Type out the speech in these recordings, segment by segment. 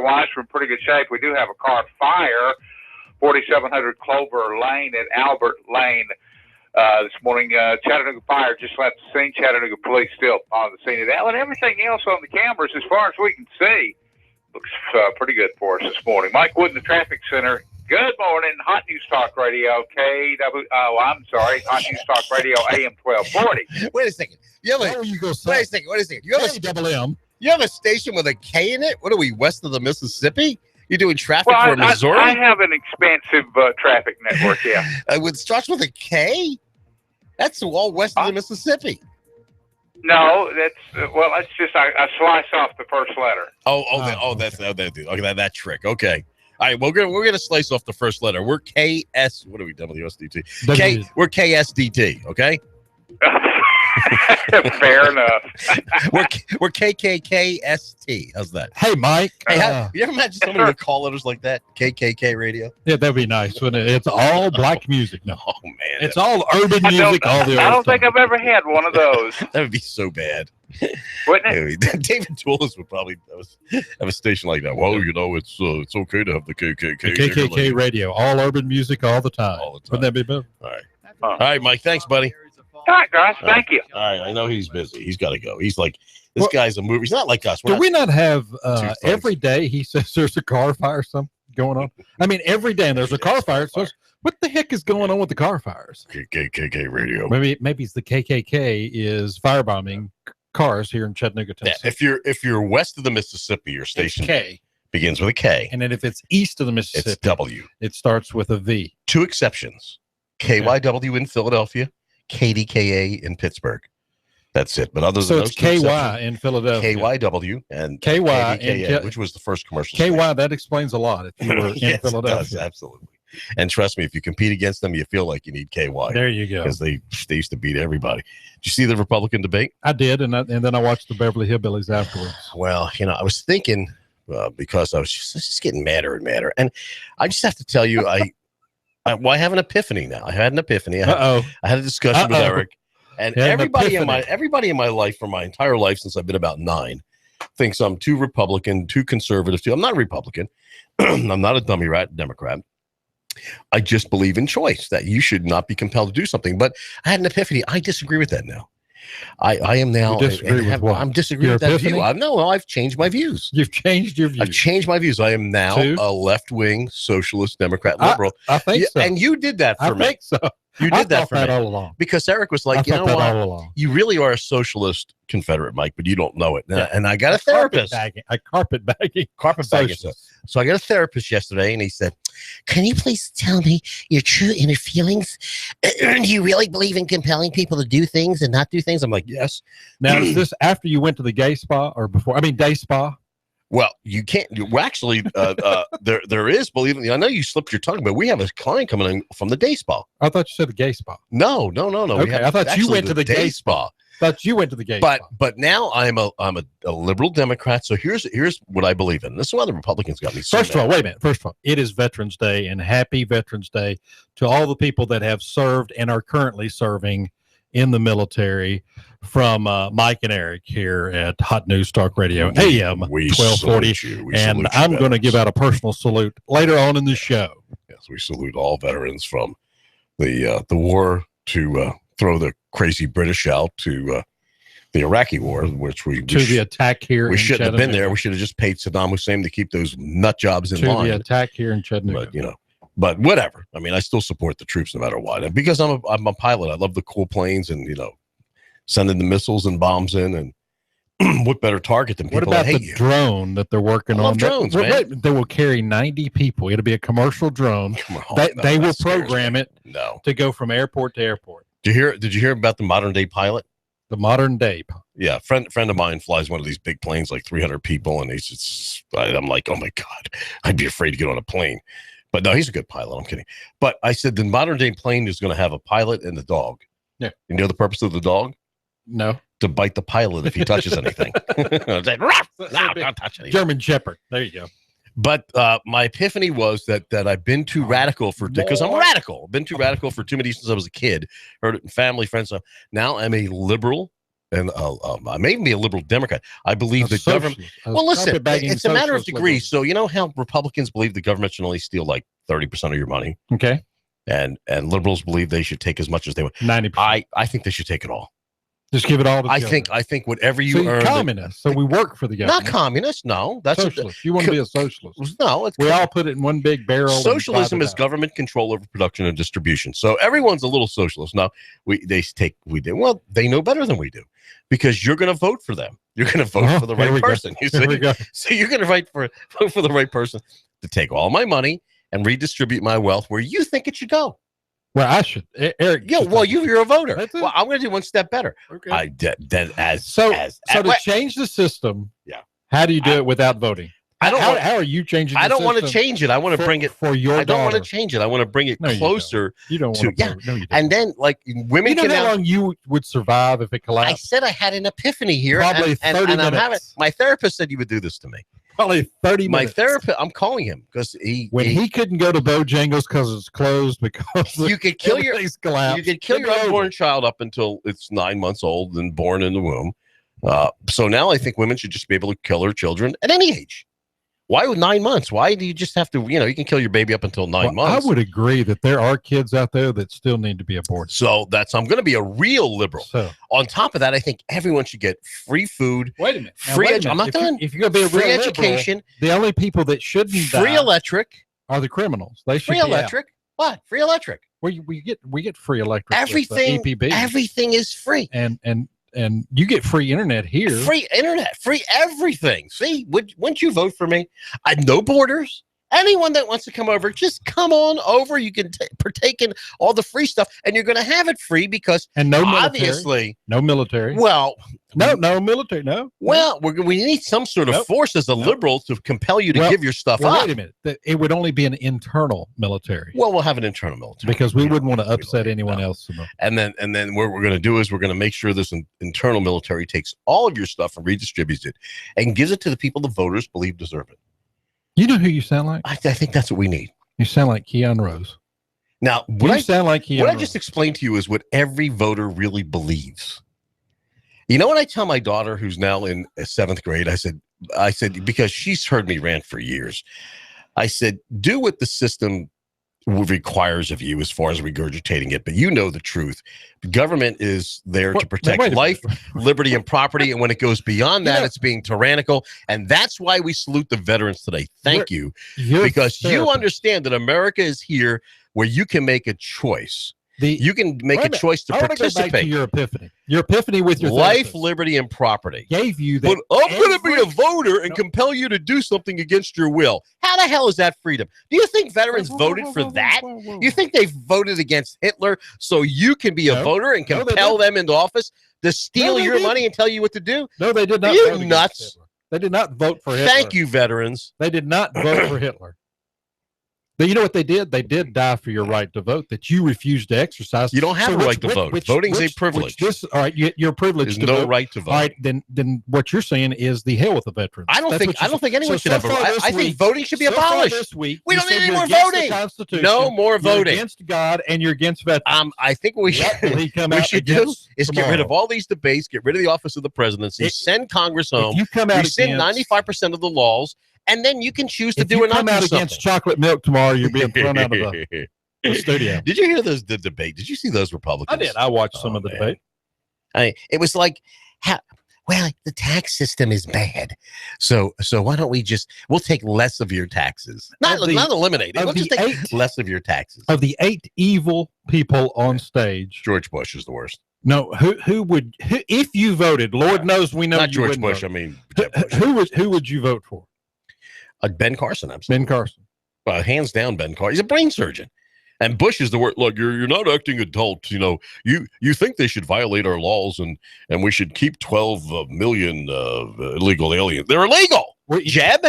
otherwise, we're in pretty good shape. We do have a car fire, 4700 Clover Lane at Albert Lane. This morning, Chattanooga Fire just left the scene. Chattanooga Police still on the scene of that. And everything else on the cameras, as far as we can see, looks pretty good for us this morning. Mike Wood in the traffic center. Good morning, Hot News Talk Radio, Hot News Talk Radio, AM 1240. Wait a second. Wait a second. You have double M. You have a station with a K in it? What are we, west of the Mississippi? You're doing traffic for Missouri? I have an expansive traffic network, yeah. It starts with a K? That's all west of the Mississippi. No, that's just I slice off the first letter. That's that trick. Okay. All right, we're gonna slice off the first letter. We're KS. What are we? WSDT. We're KSDT. Okay. Fair enough. we're KKKST. How's that? Hey, Mike. Hey, you ever imagine somebody with call letters like that? KKK radio. Yeah, that'd be nice. It's all black music. No, oh man, it's all urban music. I don't think I've ever had one of those. That would be so bad. Wouldn't it? David Tulis would probably have a station like that. Well, it's okay to have the KKK. The KKK radio, all urban music, all the time. Wouldn't that be better? All right. All right, Mike. Thanks, buddy. All right, guys. Thank you. All right. I know he's busy. He's got to go. He's like, this guy's a movie. He's not like us. Do we not have every day he says there's a car fire going on? I mean, every day there's a car fire. So what the heck is going on with the car fires? KKK radio. Maybe it's the KKK is firebombing cars here in Chattanooga, Tennessee. Yeah, if you're west of the Mississippi, your station begins with a K. And then if it's east of the Mississippi, it's W. It starts with a V. Two exceptions. KYW in Philadelphia, KDKA in Pittsburgh. That's it. But other than those, it's KY in Philadelphia, KYW and KY KDKA, which was the first commercial. KY station. That explains a lot. If you were in Philadelphia, it does, absolutely. And trust me, if you compete against them, you feel like you need KY. There you go. Because they used to beat everybody. Did you see the Republican debate? I did, and then I watched the Beverly Hillbillies afterwards. Well, I was thinking because I was just getting madder and madder, and I just have to tell you, I have an epiphany now. I had an epiphany. I had a discussion with Eric, and everybody in my life for my entire life since I've been about 9 thinks I'm too Republican, too conservative. I'm not a Republican. I'm not a dummy rat Democrat. I just believe in choice, that you should not be compelled to do something. But I had an epiphany. I disagree with that now. I am now. I'm disagreeing with that view. I've changed my views. You've changed your views. I've changed my views. I am now a left-wing socialist Democrat liberal. I think so. And you did that for me. I think so. You did that for me all along. Because Eric was like, you know what? You really are a socialist Confederate, Mike, but you don't know it. Yeah. And I got a therapist. Carpet bagging. So I got a therapist yesterday, and he said, "Can you please tell me your true inner feelings? Do you really believe in compelling people to do things and not do things?" I'm like, "Yes." Now, is this after you went to the gay spa or before? I mean, day spa. Well, you can't. Well, actually, there is. Believe me, I know you slipped your tongue, but we have a client coming in from the day spa. I thought you said the gay spa. No. Okay, I thought you went to the gay spa. Thought you went to the gay spa. But now I'm a liberal Democrat. So here's what I believe in. This is why the Republicans got me. First of all, wait a minute. First of all, it is Veterans Day, and happy Veterans Day to all the people that have served and are currently serving in the military. From Mike and Eric here at Hot News Talk Radio, AM 1240. And I'm going to give out a personal salute later on in the show. Yes, we salute all veterans from the war to throw the crazy British out to the Iraqi war, which the attack here. We shouldn't have been there. We should have just paid Saddam Hussein to keep those nut jobs in line. The attack here in Chattanooga. But whatever. I mean, I still support the troops no matter what. And because I'm a pilot, I love the cool planes and sending the missiles and bombs in, and what better target than people that hate you? What about the drone that they're working on? Drones, man. They will carry 90 people. It'll be a commercial drone. They will program it to go from airport to airport. Did you hear about the modern day pilot? The modern day. Yeah, friend of mine flies one of these big planes, like 300 people, and I'm like, oh my God, I'd be afraid to get on a plane. But no, he's a good pilot. I'm kidding. But I said the modern day plane is going to have a pilot and a dog. Yeah. You know the purpose of the dog? No. To bite the pilot if he touches anything. Don't touch anything. German Shepherd. There you go. But my epiphany was that I've been too radical because I'm radical. I've been too radical for too many since I was a kid. Heard it in family, friends. So now I'm a liberal I may even be a liberal Democrat. I believe the government. Well, listen, it's a matter of degree. So you know how Republicans believe the government should only steal like 30% of your money. Okay. And liberals believe they should take as much as they want. 90%. I think they should take it all. Just give it all to the government. I think whatever you earn. Communist. So we work for the government. Not communist. No, that's socialist. You want to be a socialist? No, we all put it in one big barrel. Socialism is government control over production and distribution. So everyone's a little socialist. Now well, they know better than we do, because you're going to vote for them. You're going to vote for the right person. You see? So you're going to vote for the right person to take all my money and redistribute my wealth where you think it should go. Well, I should, Eric. Yeah, well, you're a voter. Well, I'm going to do one step better. Okay. To change the system. Yeah. How do you do it without voting? How are you changing? I don't want to change it. I want to bring it for your. I don't want to change it. I want to bring it closer. You don't want to. Yeah. No, you don't. And then, like, women. You know how long you would survive if it collapsed? I said I had an epiphany here. Probably 30 minutes. My therapist said you would do this to me. Probably 30 minutes. My therapist, I'm calling him because he couldn't go to Bojangles because it's closed, because you could kill your unborn child up until it's 9 months old and born in the womb. So now I think women should just be able to kill their children at any age. Why with 9 months? Why do you just have to, you can kill your baby up until 9 months? I would agree that there are kids out there that still need to be aborted. So I'm going to be a real liberal. So, on top of that, I think everyone should get free food. Wait a minute. I'm not done. If you're going to be a real education, the only people that shouldn't free electric are the criminals. They should free electric. What? Free electric. We get free electric. Everything. With EPB. Everything is free. And you get free internet here. Free internet, free everything. See, wouldn't you vote for me? No borders. Anyone that wants to come over, just come on over. You can partake in all the free stuff, and you're going to have it free because obviously no military. Well, no military. No. Well, we need some sort of force as a liberal to compel you to give your stuff up. Wait a minute. It would only be an internal military. Well, we'll have an internal military because we wouldn't want to upset anyone else. And then what we're going to do is we're going to make sure this internal military takes all of your stuff and redistributes it and gives it to the people the voters believe deserve it. You know who you sound like? I think that's what we need. You sound like Keon Rose. Now, what I just explained to you is what every voter really believes. You know what I tell my daughter, who's now in 7th grade? I said, because she's heard me rant for years. I said, do what the system requires of you as far as regurgitating it, but you know the truth. The government is there to protect life, liberty, and property, and when it goes beyond that, it's being tyrannical, and that's why we salute the veterans today. Thank you, because you understand that America is here where you can make a choice. You can make a choice to participate. Go back to your epiphany with your life, therapist. Liberty, and property. Gave you that. But I'm going to be a voter and compel you to do something against your will. How the hell is that freedom? Do you think veterans voted for that? You think they voted against Hitler so you can be a voter and compel them into office to steal your money and tell you what to do? No, they did not. Are you nuts? They did not vote for Hitler. Thank you, veterans. They did not vote for Hitler. But you know what they did? They did die for your right to vote that you refused to exercise. You don't have a right to vote. Voting's a privilege. All right, you're privileged to vote. There's no right to vote. All right, then what you're saying is the hell with the veterans. I don't think anyone should have a right. I think voting should be abolished. This week, we don't need any more voting. No more voting. You're against God and you're against veterans. I think what we should do is get rid of all these debates, get rid of the office of the presidency, send Congress home. Rescind 95% of the laws. And then you can choose to do or not do something. If you come out against chocolate milk tomorrow, you're being thrown out of the studio. Did you hear the debate? Did you see those Republicans? I did. I watched some of the debate. It was like, the tax system is bad. So why don't we'll take less of your taxes. Not eliminate it. We'll just take less of your taxes. Of the 8 evil people on stage, George Bush is the worst. No, who would if you voted? Lord knows we know not you George Bush. Vote. I mean, who would you vote for? Ben Carson, absolutely. Ben Carson. Hands down, Ben Carson. He's a brain surgeon. And Bush is the word. Look, you're not acting adult. You think they should violate our laws and we should keep 12 million illegal aliens. They're illegal. Jeb?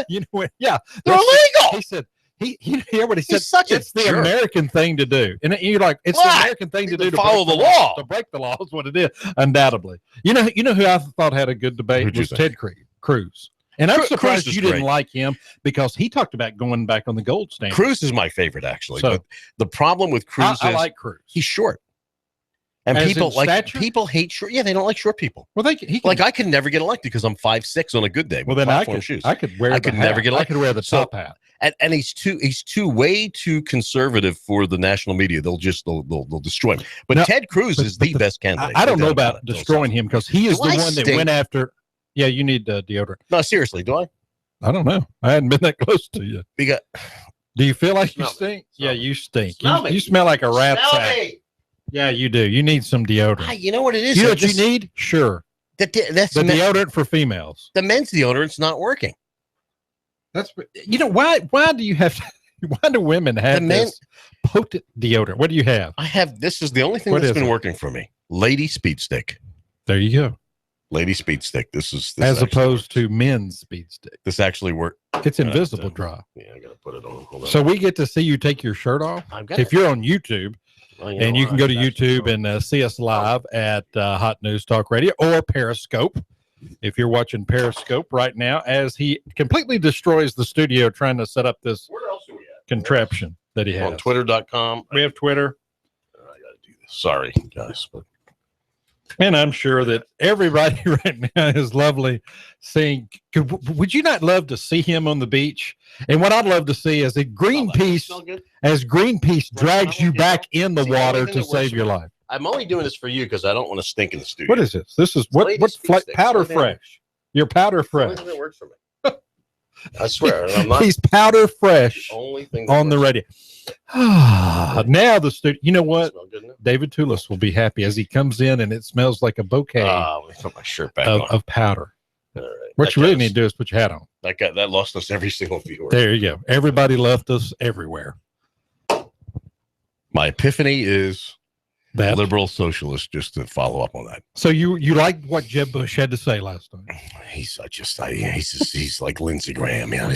Yeah. They're illegal. He said, you hear what he said? It's the American thing to do. And you're like, it's the American thing to do to follow the law. To break the law is what it is, undoubtedly. You know who I thought had a good debate was Ted Cruz. And I'm surprised you didn't like him because he talked about going back on the gold standard. Cruz is my favorite, actually. So, but the problem with Cruz I like Cruz. He's short. And As people in like stature? people hate short. Yeah, they don't like short people. Well, he can, Like I could never get elected because I'm 5'6" on a good day. well, with then I platform could shoes. I could wear. I the could hat. never get I elected. could wear the So- top hat. And he's way too conservative for the national media. They'll destroy him. But No, Ted Cruz is the but best candidate. I don't No know doubt about it. destroying him because he is Do the I one that stink? went after. Yeah, you need deodorant. No, seriously, do I? I don't know. I hadn't been that close to you. Because Do you feel like you Smell me. stink? Smell Yeah, me. you stink. Smell me. You smell like a rat Smell sack. me. Yeah, you do. You need some deodorant. You know what it is? You know what you need? Sure. That's The deodorant for females. the men's deodorant's not working. That's why do you have why do women have this potent deodorant? What do you have? This is the only thing What that's is been it? working for me. Lady Speed Stick. There you go. Lady Speed Stick. This As actually opposed works. to men's speed stick. This actually worked. It's Yeah, invisible so- dry. Yeah, I gotta put it on. Hold on. So we get to see you take your shirt off. If you're on YouTube, and you can go to YouTube and see us live at Hot News Talk Radio or Periscope. If you're watching Periscope right now, as he completely destroys the studio trying to set up this Where else are we at? contraption that he has. On Twitter.com. We have Twitter. I gotta do this. Sorry, guys. But And I'm sure that everybody right now is lovely seeing. Would you not love to see him on the beach? And what I'd love to see is that Greenpeace, as Greenpeace drags you back in the water to save your life. I'm only doing this for you because I don't want to stink in the studio. What is this? This is Lady what's Speed Stick. powder Slow down. fresh. You're powder It's the only fresh. thing that works for me. I swear. I'm not He's powder fresh the only thing that on the works. radio. Now the studio. You know what? Smell good enough? David Tulis will be happy as he comes in and it smells like a bouquet Let me put my shirt back on. of powder. All right. What you really need to do is put your hat on. That lost us every single viewer. There you go. Everybody left us everywhere. My epiphany is That. liberal socialist, just to follow up on that. So you liked what Jeb Bush had to say last time? He's like Lindsey Graham. You know?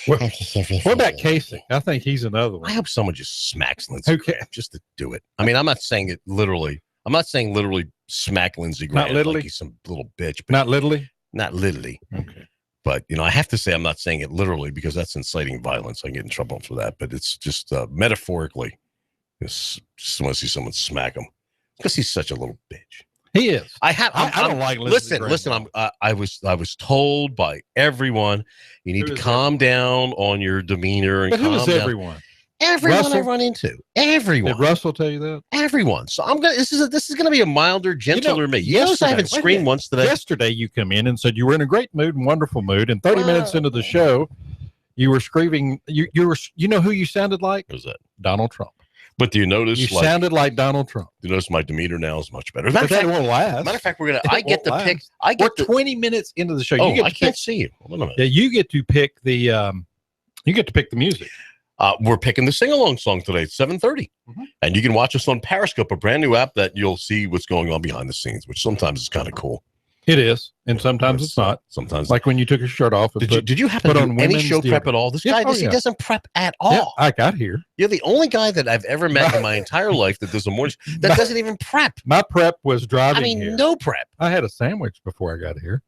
What about Kasich? I think he's another I one. hope someone just smacks Lindsey Okay. Graham just to do it. I mean, I'm not saying it literally. I'm not saying literally smack Lindsey Graham literally? like he's some little bitch. But Not literally. not literally. Okay. But, I have to say I'm not saying it literally because that's inciting violence. I get in trouble for that. But it's just metaphorically. Just want to see someone smack him because he's such a little bitch. He is. I don't like Lindsey Listen. Graham. I was told by everyone you need Who to is calm down on your demeanor and But who calm is down. everyone? Everyone Russell? I run into. Everyone. Did Russell tell you that? Everyone. So I'm gonna. This is gonna be a milder, gentler me. You notice I haven't yesterday- screamed once today. Yesterday, you come in and said you were in a great mood and wonderful mood, and 30 minutes into the show, you were screaming. You were. You know who you sounded like? Who's that? Donald Trump. But do you notice? You sounded like Donald Trump. You notice my demeanor now is much better. But that won't last. Matter of fact, we're gonna. It I get won't to pick. last. I We're get to. 20 minutes into the show. Oh, You get I to can't pick, see you. Hold on a minute. yeah, you get to pick the. You get to pick the music. We're picking the sing-along song today at 7:30, Mhm. and you can watch us on Periscope, a brand new app that you'll see what's going on behind the scenes, which sometimes is kind of cool. It is, and sometimes it's not. Sometimes. Like when you took your shirt off. And Did you happen put to on do any women's show prep deodorant. at all? This Yeah, guy, oh, he yeah. doesn't prep at all. Yeah, I got here. You're the only guy that I've ever met in my entire life that does a morning that doesn't even prep. My prep was driving I mean, here. no prep. I had a sandwich before I got here.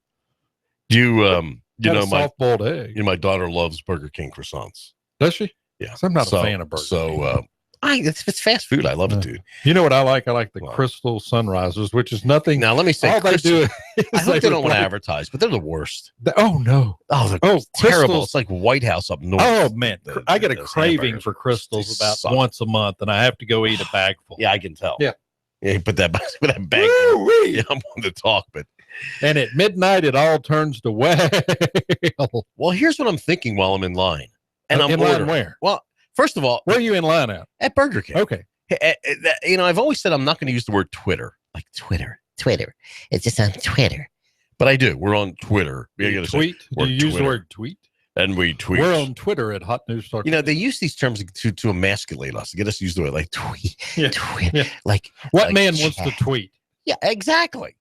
You Had a my soft-boiled egg. my daughter loves Burger King croissants. Does she? Yeah, I'm not a fan of Burger King. it's fast food. I love it, dude. You know what I like? I like the Wow. Crystal Sunrisers, which is nothing. Now let me say, all they do is I hope they don't want to replace- advertise, but they're the worst. Oh no! Oh, they're Oh, terrible. Crystals. It's like White House up north. Oh man, I get a Those craving hamburgers. for Crystals They about suck. once a month, and I have to go eat a bag full. Yeah, I can tell. Yeah. Yeah, you put that bag. Woo-wee. Yeah, I'm on the talk, but And at midnight, it all turns to whale. well, here's what I'm thinking while I'm in line, and I'm in line ordering. where? Well, first of all, Where are you in line at? at Burger King. Okay. I've always said I'm not going to use the word Twitter, like Twitter. It's just on Twitter, but I do. We're on Twitter. We gotta say, Tweet? Do we're you use the Twitter. word tweet? and we tweet. We're on Twitter at Hot News Talk. They use these terms to emasculate us, to get us to use the word like tweet, Yeah. tweet, Yeah. like What like man wants to chat. tweet Yeah, exactly.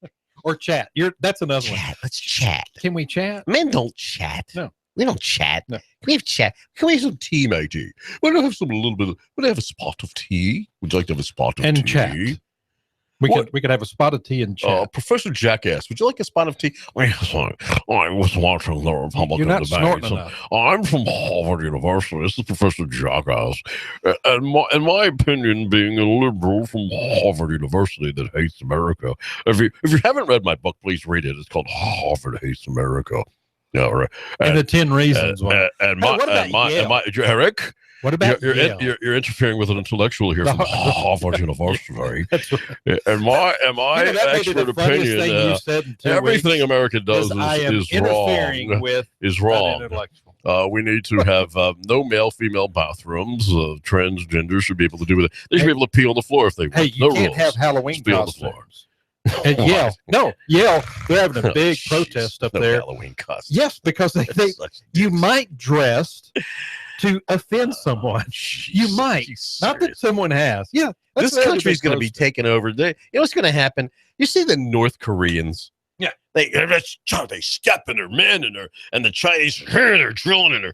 or chat? That's another one. Chat. Let's chat. Can we chat? Men don't chat. No. We don't chat. No. Can we have chat? Can we have some tea, matey? Would I have a little bit? Would I have a spot of tea? Would you like to have a spot of And tea? chat. We could have a spot of tea in chat. Professor Jackass, would you like a spot of tea? I was watching the Republican You're not debate. snorting enough. I'm from Harvard University. This is Professor Jackass. And in my opinion, being a liberal from Harvard University that hates America. If you haven't read my book, please read it. It's called Harvard Hates America. Yeah, right. And the 10 reasons. Eric. What about you're interfering with an intellectual here from Harvard University. That's right. And my expert opinion, everything America does is wrong. Is wrong. We need to have no male-female bathrooms. Transgender should be able to do with it. They should be able to pee on the floor if they want. Hey, you can't have Halloween costumes. And Yale, they're having a big protest up there. Halloween costumes. Yes, because you might dress to offend someone. You might. Not that someone has. Yeah. This country's going to be taken over. You know what's going to happen? You see the North Koreans. Yeah. They step in their men and the Chinese, they're drilling in their,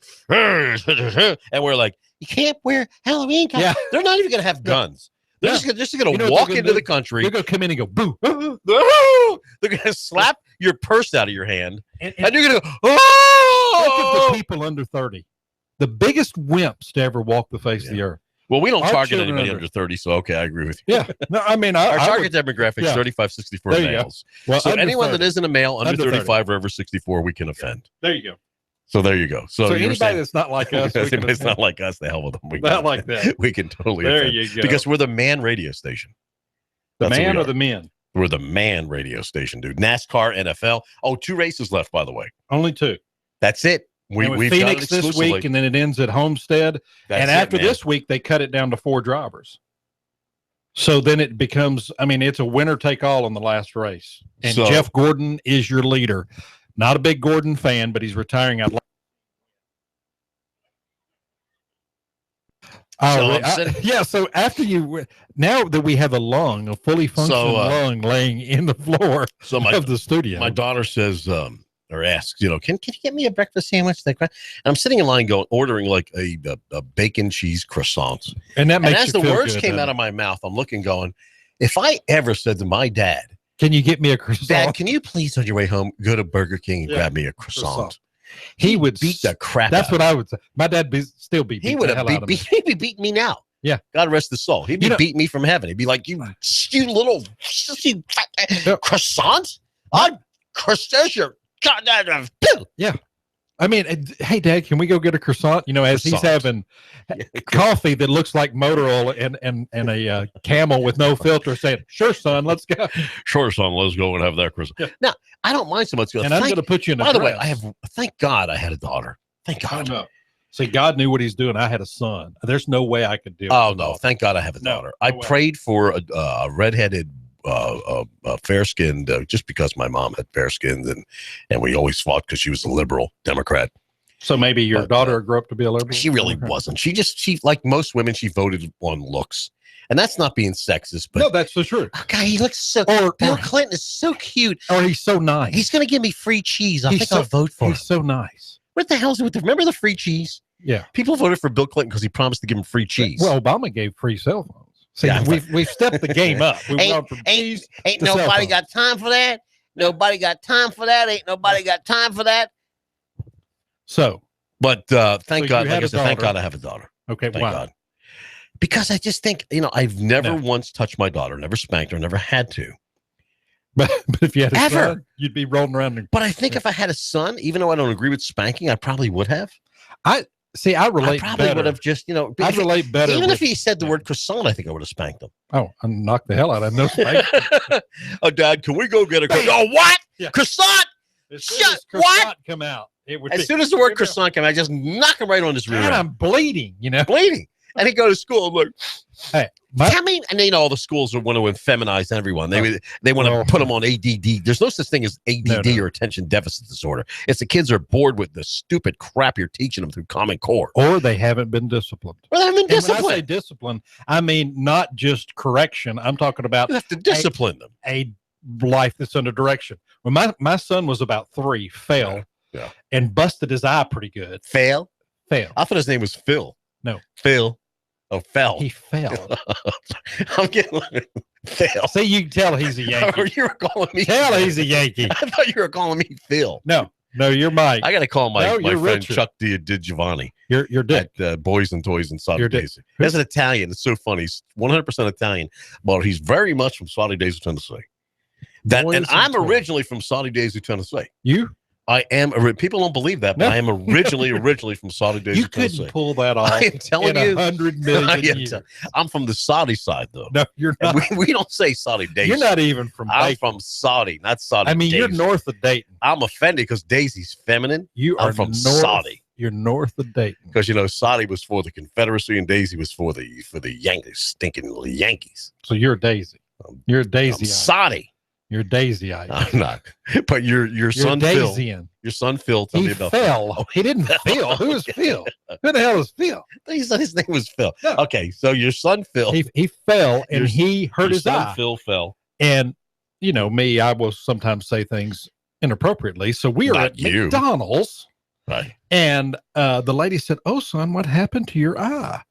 and we're like, you can't wear Halloween costumes. Yeah. They're not even going to have guns. They're just going to walk into the country. They're going to come in and go, boo. They're going to slap your purse out of your hand. And you're going to go, oh! Look at the people under 30. The biggest wimps to ever walk the face of the earth. Well, we don't target anybody under 30, so okay, I agree with you. Yeah. No, I mean, our target demographic is 35-64 males. Well, so anyone that isn't a male under 35 or over 64, we can offend. There you go. So there you go. So anybody that's not like us, anybody's not like us, the hell with them. Not like that. We can totally there offend. You go. Because we're the man radio station. The man or the men? We're the man radio station, dude. NASCAR, NFL. Oh, 2 races left, by the way. Only 2. That's it. We've Phoenix this week, and then it ends at Homestead. And after this week, they cut it down to 4 drivers. So then it becomes, it's a winner take all in the last race. And Jeff Gordon is your leader. Not a big Gordon fan, but he's retiring out. So after now that we have a fully functioning lung laying in the floor of the studio. My daughter says, or asks, can you get me a breakfast sandwich? And I'm sitting in line ordering like a bacon cheese croissant. And that makes as the words came out of my mouth, I'm looking going, if I ever said to my dad, can you get me a croissant? Dad, can you please on your way home go to Burger King and grab me a croissant? He would beat the crap That's what I would say. My dad still beat He would have he'd be beating me now. Yeah. God rest his soul. He'd be beating me from heaven. He'd be like, you little croissant? There's your yeah. Hey, Dad, can we go get a croissant? As he's having coffee that looks like motor oil and a Camel with no filter, saying, "Sure, son, let's go." Sure, son, let's go and have that croissant. Yeah. Now, I don't mind so much. And I'm going to put you in. By the way, thank God I had a daughter. Thank God. No. See, God knew what He's doing. I had a son. There's no way I could do it. Oh no! Thank God I have a daughter. I prayed for a redheaded. Fair skinned, just because my mom had fair skinned, and we always fought because she was a liberal Democrat. So maybe your daughter grew up to be a liberal. She really wasn't. She like most women, she voted on looks, and that's not being sexist. But no, that's the truth. Oh, God, he looks so. Bill Clinton is so cute. Or he's so nice. He's going to give me free cheese. I think I'll vote for him. He's so nice. What the hell's with remember the free chease? Yeah, people voted for Bill Clinton because he promised to give them free cheese. Well, Obama gave free cell phones. See, we've stepped the game up. Ain't nobody got time for that. Nobody got time for that. Ain't nobody got time for that. So, but thank God, like I said, thank God I have a daughter. Okay, thank God. Because I just think, I've never once touched my daughter, never spanked her, never had to. But if you had a son, you'd be rolling around. But I think if I had a son, even though I don't agree with spanking, I probably would have. I relate. I probably would have just, I relate better. Even if he said the word croissant, I think I would have spanked him. Oh, I knocked the hell out of him. No spank. Oh, Dad, can we go get a croissant? Oh, what? Yeah. Croissant? Shut. What? Come out. As soon as the word croissant came out, I just knock him right on his rear. And I'm bleeding, Bleeding. And he'd go to school and look, hey, all the schools want to feminize everyone. They want to put them on ADD. There's no such thing as ADD or attention deficit disorder. It's the kids are bored with the stupid crap you're teaching them through Common Core. Or they haven't been disciplined. When I say discipline, I mean not just correction. I'm talking about you have to discipline them. A life that's under direction. When my son was about 3, fell and busted his eye pretty good. Fail? Fail. I thought his name was Phil. No. Phil. Oh, fell. He fell. I'm getting Phil. See, you can tell he's a Yankee. You were calling me. Tell he's a Yankee. I thought you were calling me Phil. No, you're Mike. I got to call my friend Richard. Chuck DiGiovanni. You're Dick. At Boys and Toys in Saudi You're Dick. Days. He's an Italian. It's so funny. He's 100% Italian, but he's very much from Saudi Days of Tennessee. And I'm originally from Saudi Days of Tennessee. You? I am. People don't believe that, but I am originally from Saudi Days of Tennessee. You couldn't pull that off. I am telling you. 100 million years. I'm from the Saudi side, though. No, you're not. We don't say Saudi Daisy. You're not even from Dayton. I'm from Saudi, not Saudi. I mean, Daisy. you're north of Dayton. I'm offended because Daisy's feminine. I'm from Saudi. You're north of Dayton. Because, Saudi was for the Confederacy and Daisy was for the Yankees, stinking little Yankees. So you're a Daisy. You're a Daisy. Saudi. You're a Daisy. I'm not. But your son Phil. Your son Phil. Tell me about fell. Phil. He didn't Phil. Who is Phil? Who the hell is Phil? He said his name was Phil. No. Okay, so your son Phil. He fell and he hurt his eye. Phil fell. And me, I will sometimes say things inappropriately. So we are at McDonald's. Right. And the lady said, "Oh, son, what happened to your eye?"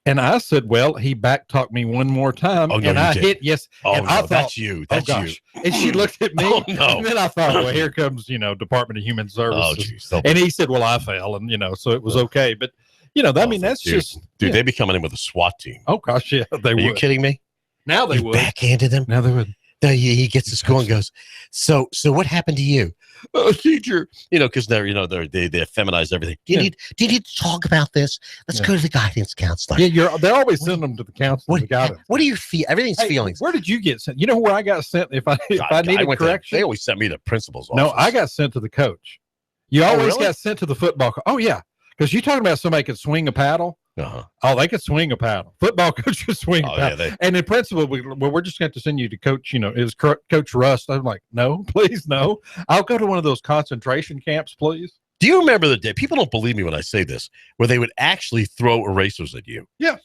And I said, "Well, he back talked me one more time." Oh, no, and I did. hit yes. Oh, and no, I thought, that's you. That's you. And she looked at me. Oh, no. And then I thought, well, here comes, Department of Human Services. Oh, geez. And he said, well, I fell. And, so it was okay. But, that's just. Dude, they'd be coming in with a SWAT team. Oh, gosh, yeah, they would. Are you kidding me? Now they would. Backhanded them? Now they would. He gets to school and goes, so what happened to you? Oh, teacher. Because they feminize everything. Do you need to talk about this? Let's go to the guidance counselor. Yeah, they always send them to the counselor. What do you feel? Everything's feelings. Where did you get sent? You know where I got sent if I needed correction? They always sent me to the principal's office. No, I got sent to the coach. You always got sent to the football coach. Oh, yeah. Because you're talking about somebody could swing a paddle. Uh-huh. Oh, they could swing a paddle. Football coach could swing a paddle. Yeah, and the principal, we're just going to send you to coach, it was Coach Rust. I'm like, no, please, no. I'll go to one of those concentration camps, please. Do you remember the day? People don't believe me when I say this, where they would actually throw erasers at you. Yes.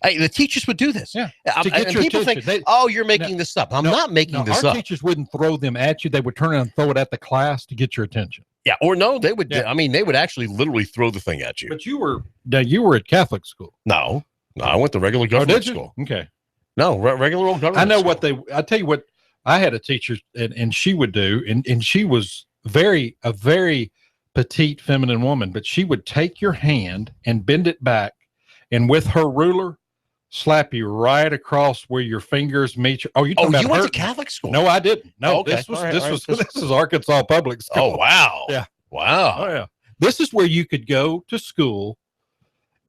The teachers would do this. Yeah. To get your people attention. Think, you're making this up. I'm not making this up. Our teachers wouldn't throw them at you. They would turn around and throw it at the class to get your attention. Yeah, or no, they would. Yeah. I mean, they would actually literally throw the thing at you. But you were at Catholic school. No, I went to regular government school. Okay. No, regular old government. I know school. I tell you what, I had a teacher and she would do, and she was a very petite feminine woman, but she would take your hand and bend it back, and with her ruler, slap you right across where your fingers meet your. Oh, you went to Catholic school? No, I didn't. No, okay. This is Arkansas public school. Oh, wow. Yeah. Wow. Oh, yeah. This is where you could go to school,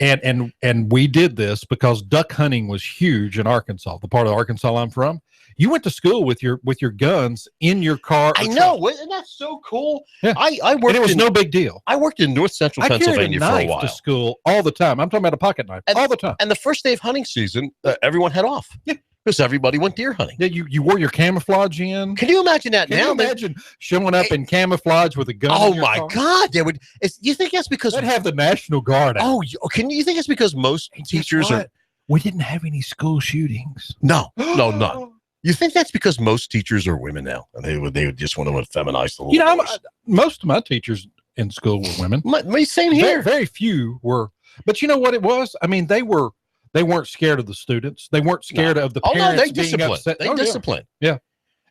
and we did this because duck hunting was huge in Arkansas, the part of Arkansas I'm from. You went to school with your guns in your car. I know. Isn't that so cool? Yeah. I worked. And it was no big deal. I worked in North Central Pennsylvania for a while. To school all the time. I'm talking about a pocket knife all the time. And the first day of hunting season, everyone had off. Yeah. Because everybody went deer hunting. Yeah, you wore your camouflage in. Can you imagine that now? Can you imagine showing up in camouflage with a gun? Oh my God! They would. You think that's because they'd have the National Guard out? Oh, you think it's because most teachers are? We didn't have any school shootings. No, none. You think that's because most teachers are women now, and they would just want to feminize the little boys? Most of my teachers in school were women. Same here. Very few were, but you know what it was? I mean, they weren't scared of the students. They weren't scared of the parents. Oh, no, they being discipline. Upset. They discipline. Yeah.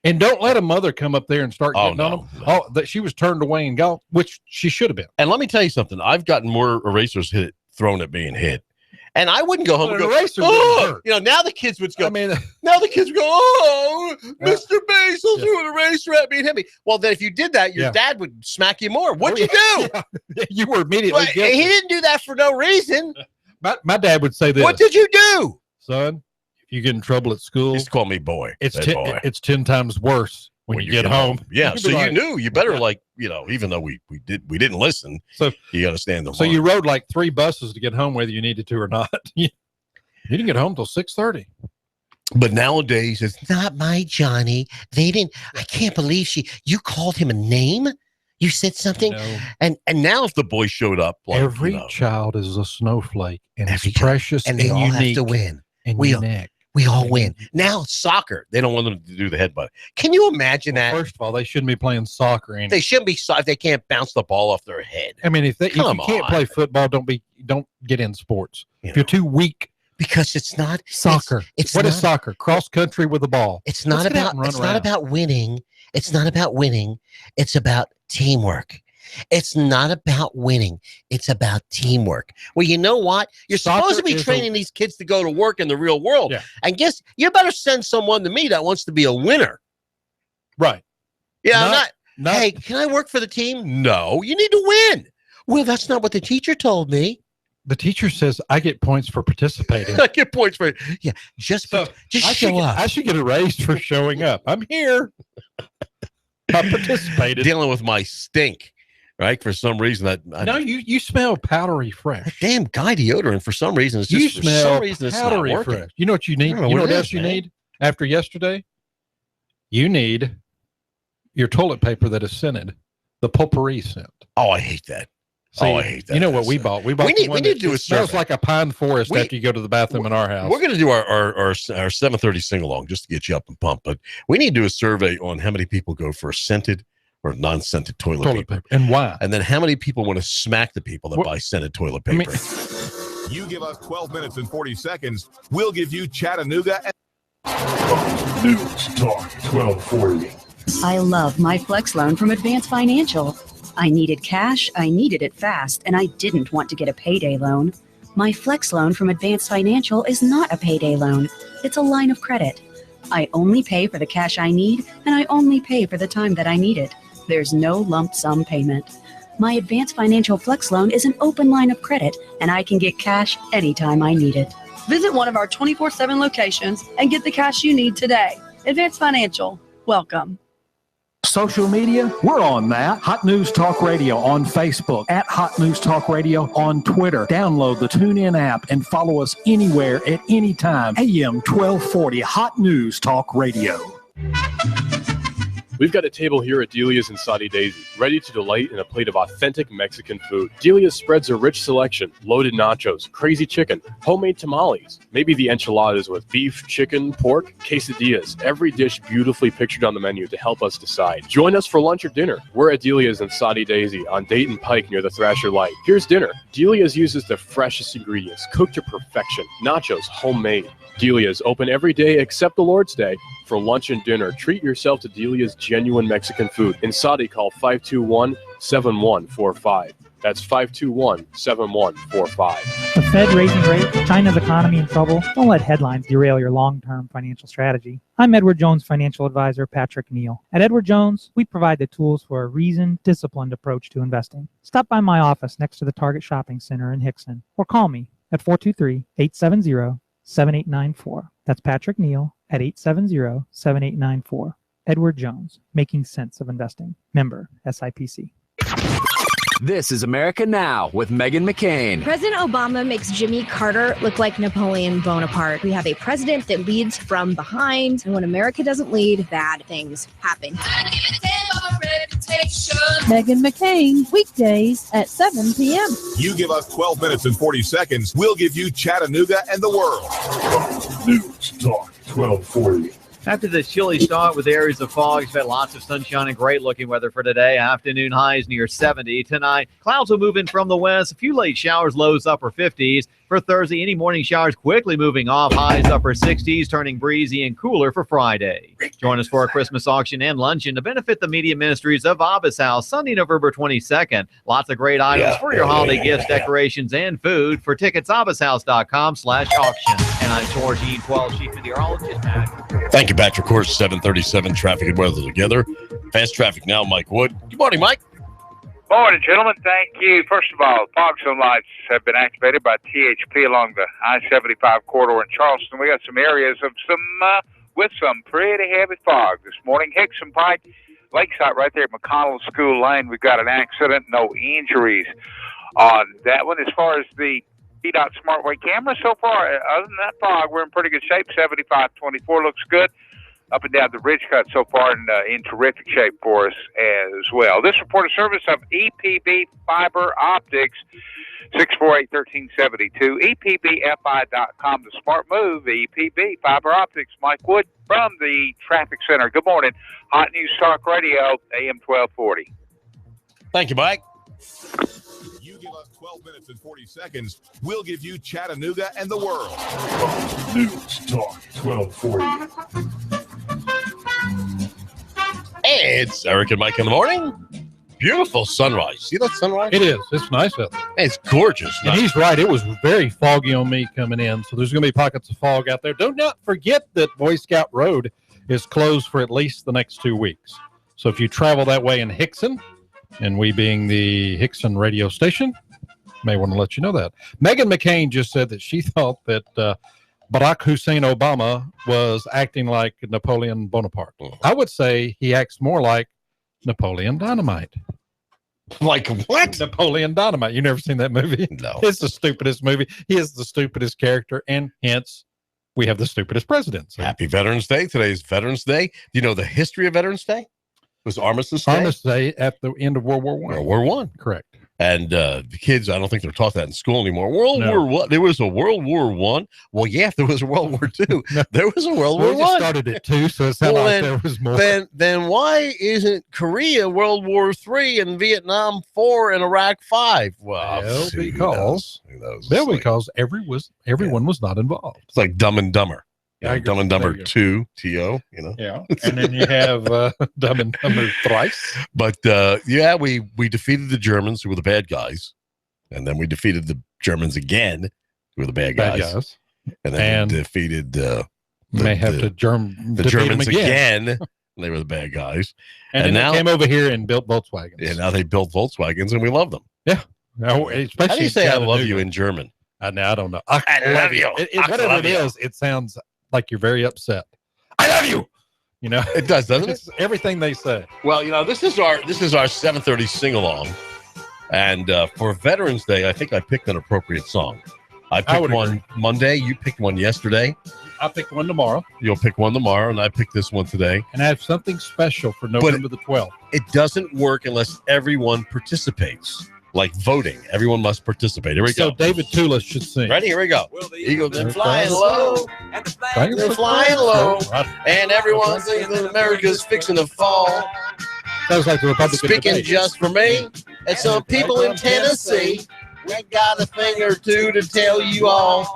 And don't let a mother come up there and start getting on them. No. Oh, that she was turned away and gone, which she should have been. And let me tell you something. I've gotten more erasers thrown at me and hit. And I wouldn't go home and go, now the kids would go, now the kids would go, Mr. Basil threw an eraser at me and hit me. Well, then if you did that, your dad would smack you more. What'd you do? Yeah. You were immediately guilty. He didn't do that for no reason. My dad would say this. What did you do? Son, if you get in trouble at school. Just call me boy. It's 10 times worse when you get home. Yeah, so you knew you better even though we didn't listen. So you understand the. So you rode like 3 buses to get home, whether you needed to or not. You didn't get home till 6:30. But nowadays it's not my Johnny. They didn't. I can't believe you called him a name. You said something, and now if the boy showed up, every child is a snowflake, and it's precious, and they all unique, have to win. And We all win. Now soccer, they don't want them to do the headbutt. Can you imagine that? First of all, they shouldn't be playing soccer anymore. They shouldn't be if they can't bounce the ball off their head. I mean, if you can't play football, don't get in sports. If you're too weak Because it's not soccer. What is soccer? Cross country with a ball. It's not about winning. It's not about winning. It's about teamwork. It's not about winning. It's about teamwork. Well, you know what? You're supposed to be training these kids to go to work in the real world. Yeah. And guess you better send someone to me that wants to be a winner. Right. Yeah, hey, can I work for the team? No, you need to win. Well, that's not what the teacher told me. The teacher says I get points for participating. I get points for just show up. I should get a raise for showing up. I'm here. I participated. Dealing with my stink, right? For some reason you smell powdery fresh. That damn guy deodorant. For some reason, it's just powdery fresh. You know what you need? You know what else you need after yesterday? You need your toilet paper that is scented, the potpourri scent. Oh, I hate that. See, I hate that. You know what we bought? We need to do a survey. Smells like a pine forest after you go to the bathroom in our house. We're going to do our 7:30 sing-along just to get you up and pumped. But we need to do a survey on how many people go for a scented or non-scented toilet paper. And why. And then how many people want to smack the people that buy scented toilet paper. You give us 12 minutes and 40 seconds. We'll give you Chattanooga. News Talk 1240. I love my Flex loan from Advance Financial. I needed cash, I needed it fast, and I didn't want to get a payday loan. My Flex loan from Advance Financial is not a payday loan. It's a line of credit. I only pay for the cash I need, and I only pay for the time that I need it. There's no lump sum payment. My Advance Financial Flex loan is an open line of credit, and I can get cash anytime I need it. Visit one of our 24/7 locations and get the cash you need today. Advance Financial. Welcome. Social media, we're on that. Hot News Talk Radio on Facebook, at Hot News Talk Radio on Twitter. Download the TuneIn app and follow us anywhere at any time. AM 1240, Hot News Talk Radio. We've got a table here at Delia's in Saudi Daisy, ready to delight in a plate of authentic Mexican food. Delia's spreads a rich selection, loaded nachos, crazy chicken, homemade tamales, maybe the enchiladas with beef, chicken, pork, quesadillas. Every dish beautifully pictured on the menu to help us decide. Join us for lunch or dinner. We're at Delia's in Saudi Daisy on Dayton Pike near the Thrasher Light. Here's dinner. Delia's uses the freshest ingredients, cooked to perfection. Nachos, homemade. Delia's open every day except the Lord's Day. For lunch and dinner, treat yourself to Delia's genuine Mexican food. In Saudi, call 521-7145. That's 521-7145. The Fed raising rates, China's economy in trouble. Don't let headlines derail your long-term financial strategy. I'm Edward Jones financial advisor Patrick Neal. At Edward Jones, we provide the tools for a reasoned, disciplined approach to investing. Stop by my office next to the Target Shopping Center in Hickson, or call me at 423-870-7894. That's Patrick Neal at 870-7894. Edward Jones, making sense of investing. Member SIPC. This is America Now with Meghan McCain. President Obama makes Jimmy Carter look like Napoleon Bonaparte. We have a president that leads from behind, and when America doesn't lead, bad things happen. Meghan McCain, weekdays at 7 p.m. You give us 12 minutes and 40 seconds, we'll give you Chattanooga and the world. News Talk 1240. After the chilly start with areas of fog, expect lots of sunshine and great looking weather for today. Afternoon highs near 70. Tonight, clouds will move in from the west. A few late showers, lows upper 50s. For Thursday, any morning showers quickly moving off. Highs upper 60s, turning breezy and cooler for Friday. Join us for a Christmas auction and luncheon to benefit the media ministries of Abba's House, Sunday, November 22nd. Lots of great items for your holiday gifts, decorations, and food. For tickets, abbashouse.com/auction. And I'm George E12, Chief Meteorologist. Thank you, Patrick. Course 737, traffic and weather together. Fast traffic now, Mike Wood. Good morning, Mike. Morning, gentlemen. Thank you. First of all, fog zone lights have been activated by THP along the I-75 corridor in Charleston. We got some areas of with some pretty heavy fog this morning. Hickson Pike, Lakeside right there at McConnell School Lane. We've got an accident, no injuries on that one. As far as the PDOT SmartWay camera so far, other than that fog, we're in pretty good shape. 75-24 looks good. Up and down the ridge cut so far in terrific shape for us as well. This report is service of EPB Fiber Optics, 648-1372, EPBFI.com. The smart move, EPB Fiber Optics. Mike Wood from the Traffic Center. Good morning. Hot News Talk Radio, AM 1240. Thank you, Mike. You give us 12 minutes and 40 seconds, we'll give you Chattanooga and the world. News Talk 1240. Hey, it's Eric and Mike in the morning. Beautiful sunrise. See that sunrise? It is. It's nice out there. Hey, it's gorgeous. And he's right. It was very foggy on me coming in. So there's going to be pockets of fog out there. Do not forget that Boy Scout Road is closed for at least the next 2 weeks. So if you travel that way in Hickson, and we being the Hickson radio station, may want to let you know that. Meghan McCain just said that she thought that Barack Hussein Obama was acting like Napoleon Bonaparte. I would say he acts more like Napoleon Dynamite. Like what? Napoleon Dynamite. You never seen that movie? No. It's the stupidest movie. He is the stupidest character, and hence we have the stupidest president. So. Happy Veterans Day. Today is Veterans Day. Do you know the history of Veterans Day? It was Armistice Day. Armistice Day at the end of World War I. World War I. Correct. And the kids, I don't think they're taught that in school anymore. World War What? There was a World War One. Well, yeah, there was a World War Two. There was a World War One. We just started it too, so it's not like there was more. Then why isn't Korea World War III and Vietnam 4 and Iraq 5? Well, because everyone was not involved. It's like Dumb and Dumber. Yeah, Dumb and Dumber 2, T.O., you know. Yeah, and then you have Dumb and Dumber thrice. But, we defeated the Germans, who were the bad guys. And then we defeated the Germans again, who were the bad guys. And then we defeated the Germans again. And they were the bad guys. And now they came over here and built Volkswagens. Yeah, now they built Volkswagens, and we love them. Yeah. Now, how do you say I love you in German? I don't know. I love you. Whatever it is, it sounds like you're very upset. I love you. You know, it does, doesn't it? Everything they say. Well, you know, this is our 7:30 sing along, and for Veterans Day, I think I picked an appropriate song. I picked one Monday. You picked one yesterday. I picked one tomorrow. You'll pick one tomorrow, and I picked this one today. And I have something special for November the 12th. It doesn't work unless everyone participates. Like voting, everyone must participate. Here we go. So David Tulis should sing. Ready? Here we go. Eagles been flying low, they're flying low, and everyone thinks that America's fixing to fall. Sounds like the Republican Speaking debate. Just for me, and some people in Tennessee, we got a thing or two to tell you all.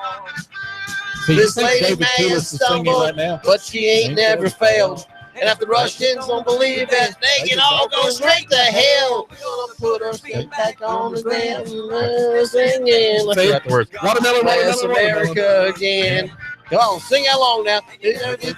So this lady may have stumbled, but she ain't never failed. And if the Russians don't believe it, they can all go straight to hell. We're gonna put our feet back on the dance and singing. Let's get the words. Watermelon, America again. Come on, sing along now. You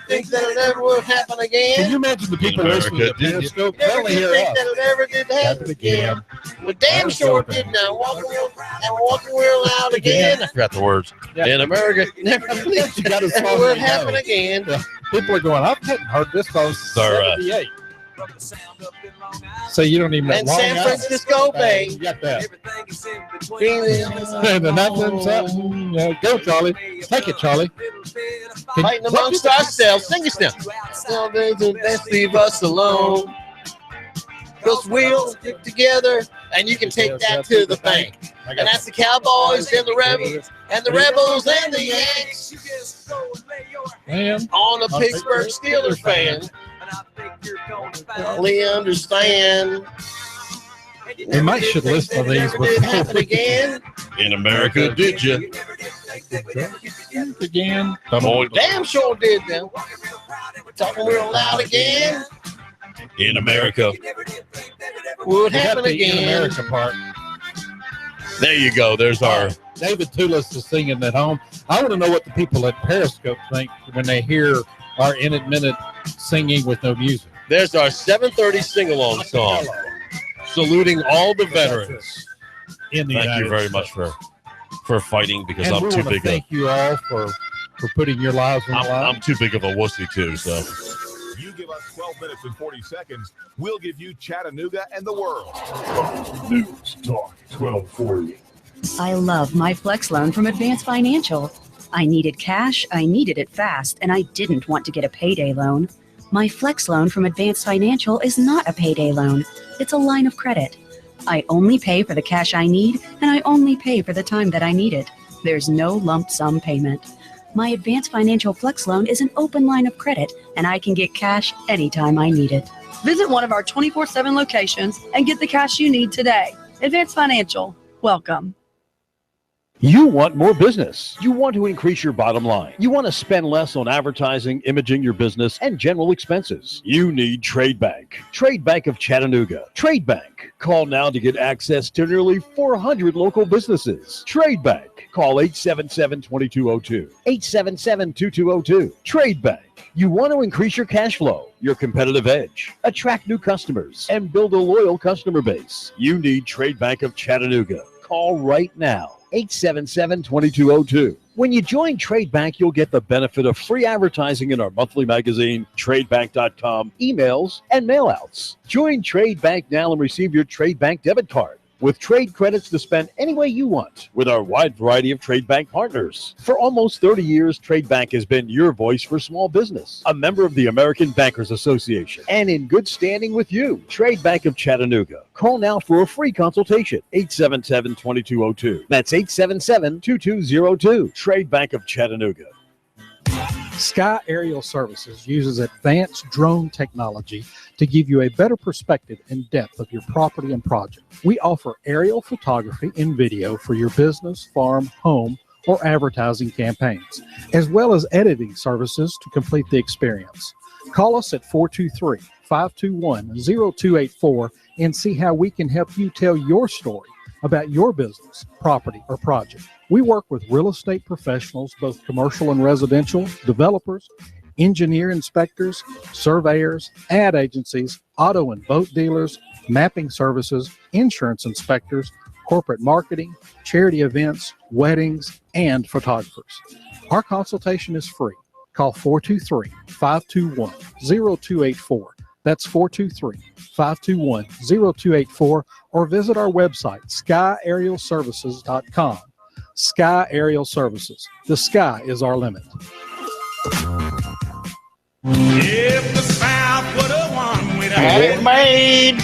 think that it ever would happen again? Can you imagine the people listening to Periscope? Never did think that it ever did happen again. But damn sure did now. Walking real loud again. I forgot the words. In America, never believed that it ever would happen again. People are going, I hadn't heard this song since 78. So you don't even know. And San Francisco Bay. You got that. Go, Charlie. Take it, Charlie. Fighting amongst ourselves. Sing us now. Now there's the best leave us alone. Because we'll stick together, and you can take that to the bank. And that's the Cowboys and the Rebels and the Rebels and the Yanks. On a Pittsburgh Steelers fan. We understand. We might should listen to these before. Happen again. In America, did you? Again. Oh, damn sure did now. Talking real loud again. In America. Would happen again. In America part. There you go. There's our David Tulis is singing at home. I want to know what the people at Periscope think when they hear our in a minute singing with no music. There's our 7:30 sing-along song, saluting all the veterans. In the Thank you very much for fighting, because I'm too big. Thank you all for putting your lives on the line. I'm too big of a wussy too. So you give us 12 minutes and 40 seconds, we'll give you Chattanooga and the world. News Talk 1240. I love my Flex loan from Advance Financial. I needed cash, I needed it fast, and I didn't want to get a payday loan. My Flex loan from Advance Financial is not a payday loan. It's a line of credit. I only pay for the cash I need, and I only pay for the time that I need it. There's no lump sum payment. My Advance Financial Flex loan is an open line of credit, and I can get cash anytime I need it. Visit one of our 24/7 locations and get the cash you need today. Advance Financial. welcome. You want more business. You want to increase your bottom line. You want to spend less on advertising, imaging your business, and general expenses. You need Trade Bank. Trade Bank of Chattanooga. Trade Bank. Call now to get access to nearly 400 local businesses. Trade Bank. Call 877-2202. 877-2202. Trade Bank. You want to increase your cash flow, your competitive edge, attract new customers, and build a loyal customer base. You need Trade Bank of Chattanooga. Call right now. 877-2202. When you join Trade Bank, you'll get the benefit of free advertising in our monthly magazine, tradebank.com, emails, and mailouts. Join Trade Bank now and receive your Trade Bank debit card with trade credits to spend any way you want with our wide variety of Trade Bank partners. For almost 30 years, Trade Bank has been your voice for small business, a member of the American Bankers Association, and in good standing with you. Trade Bank of Chattanooga. Call now for a free consultation. 877-2202. That's 877-2202. Trade Bank of Chattanooga. Sky Aerial Services uses advanced drone technology to give you a better perspective and depth of your property and project. We offer aerial photography and video for your business, farm, home, or advertising campaigns, as well as editing services to complete the experience. Call us at 423-521-0284 and see how we can help you tell your story about your business, property, or project. We work with real estate professionals, both commercial and residential, developers, engineer inspectors, surveyors, ad agencies, auto and boat dealers, mapping services, insurance inspectors, corporate marketing, charity events, weddings, and photographers. Our consultation is free. Call 423-521-0284. That's 423-521-0284, or visit our website, skyaerialservices.com. Sky Aerial Services. The sky is our limit. If the South would have won, we'd Had it made.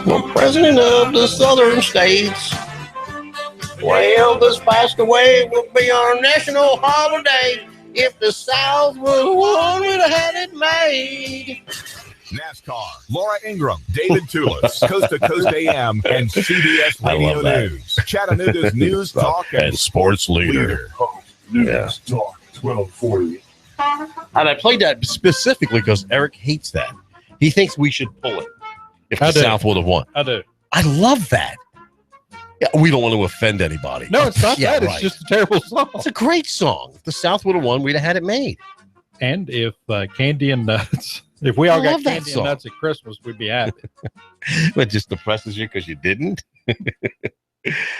Well, president of the southern states. Well, this past away will be our national holiday. If the South would have won, we'd have had it made. NASCAR, Laura Ingraham, David Tulis, Coast to Coast AM, and CBS Radio News. Chattanooga's news, talk, and sports leader. News Talk 1240. And I played that specifically because Eric hates that. He thinks we should pull it if the South would have won. I do. I love that. Yeah, we don't want to offend anybody. No, it's not that. Right. It's just a terrible song. It's a great song. If the South would have won, we'd have had it made. And if Candy and Nuts, if we all got Candy song. and Nuts at Christmas, we'd be happy. It just depresses you because you didn't.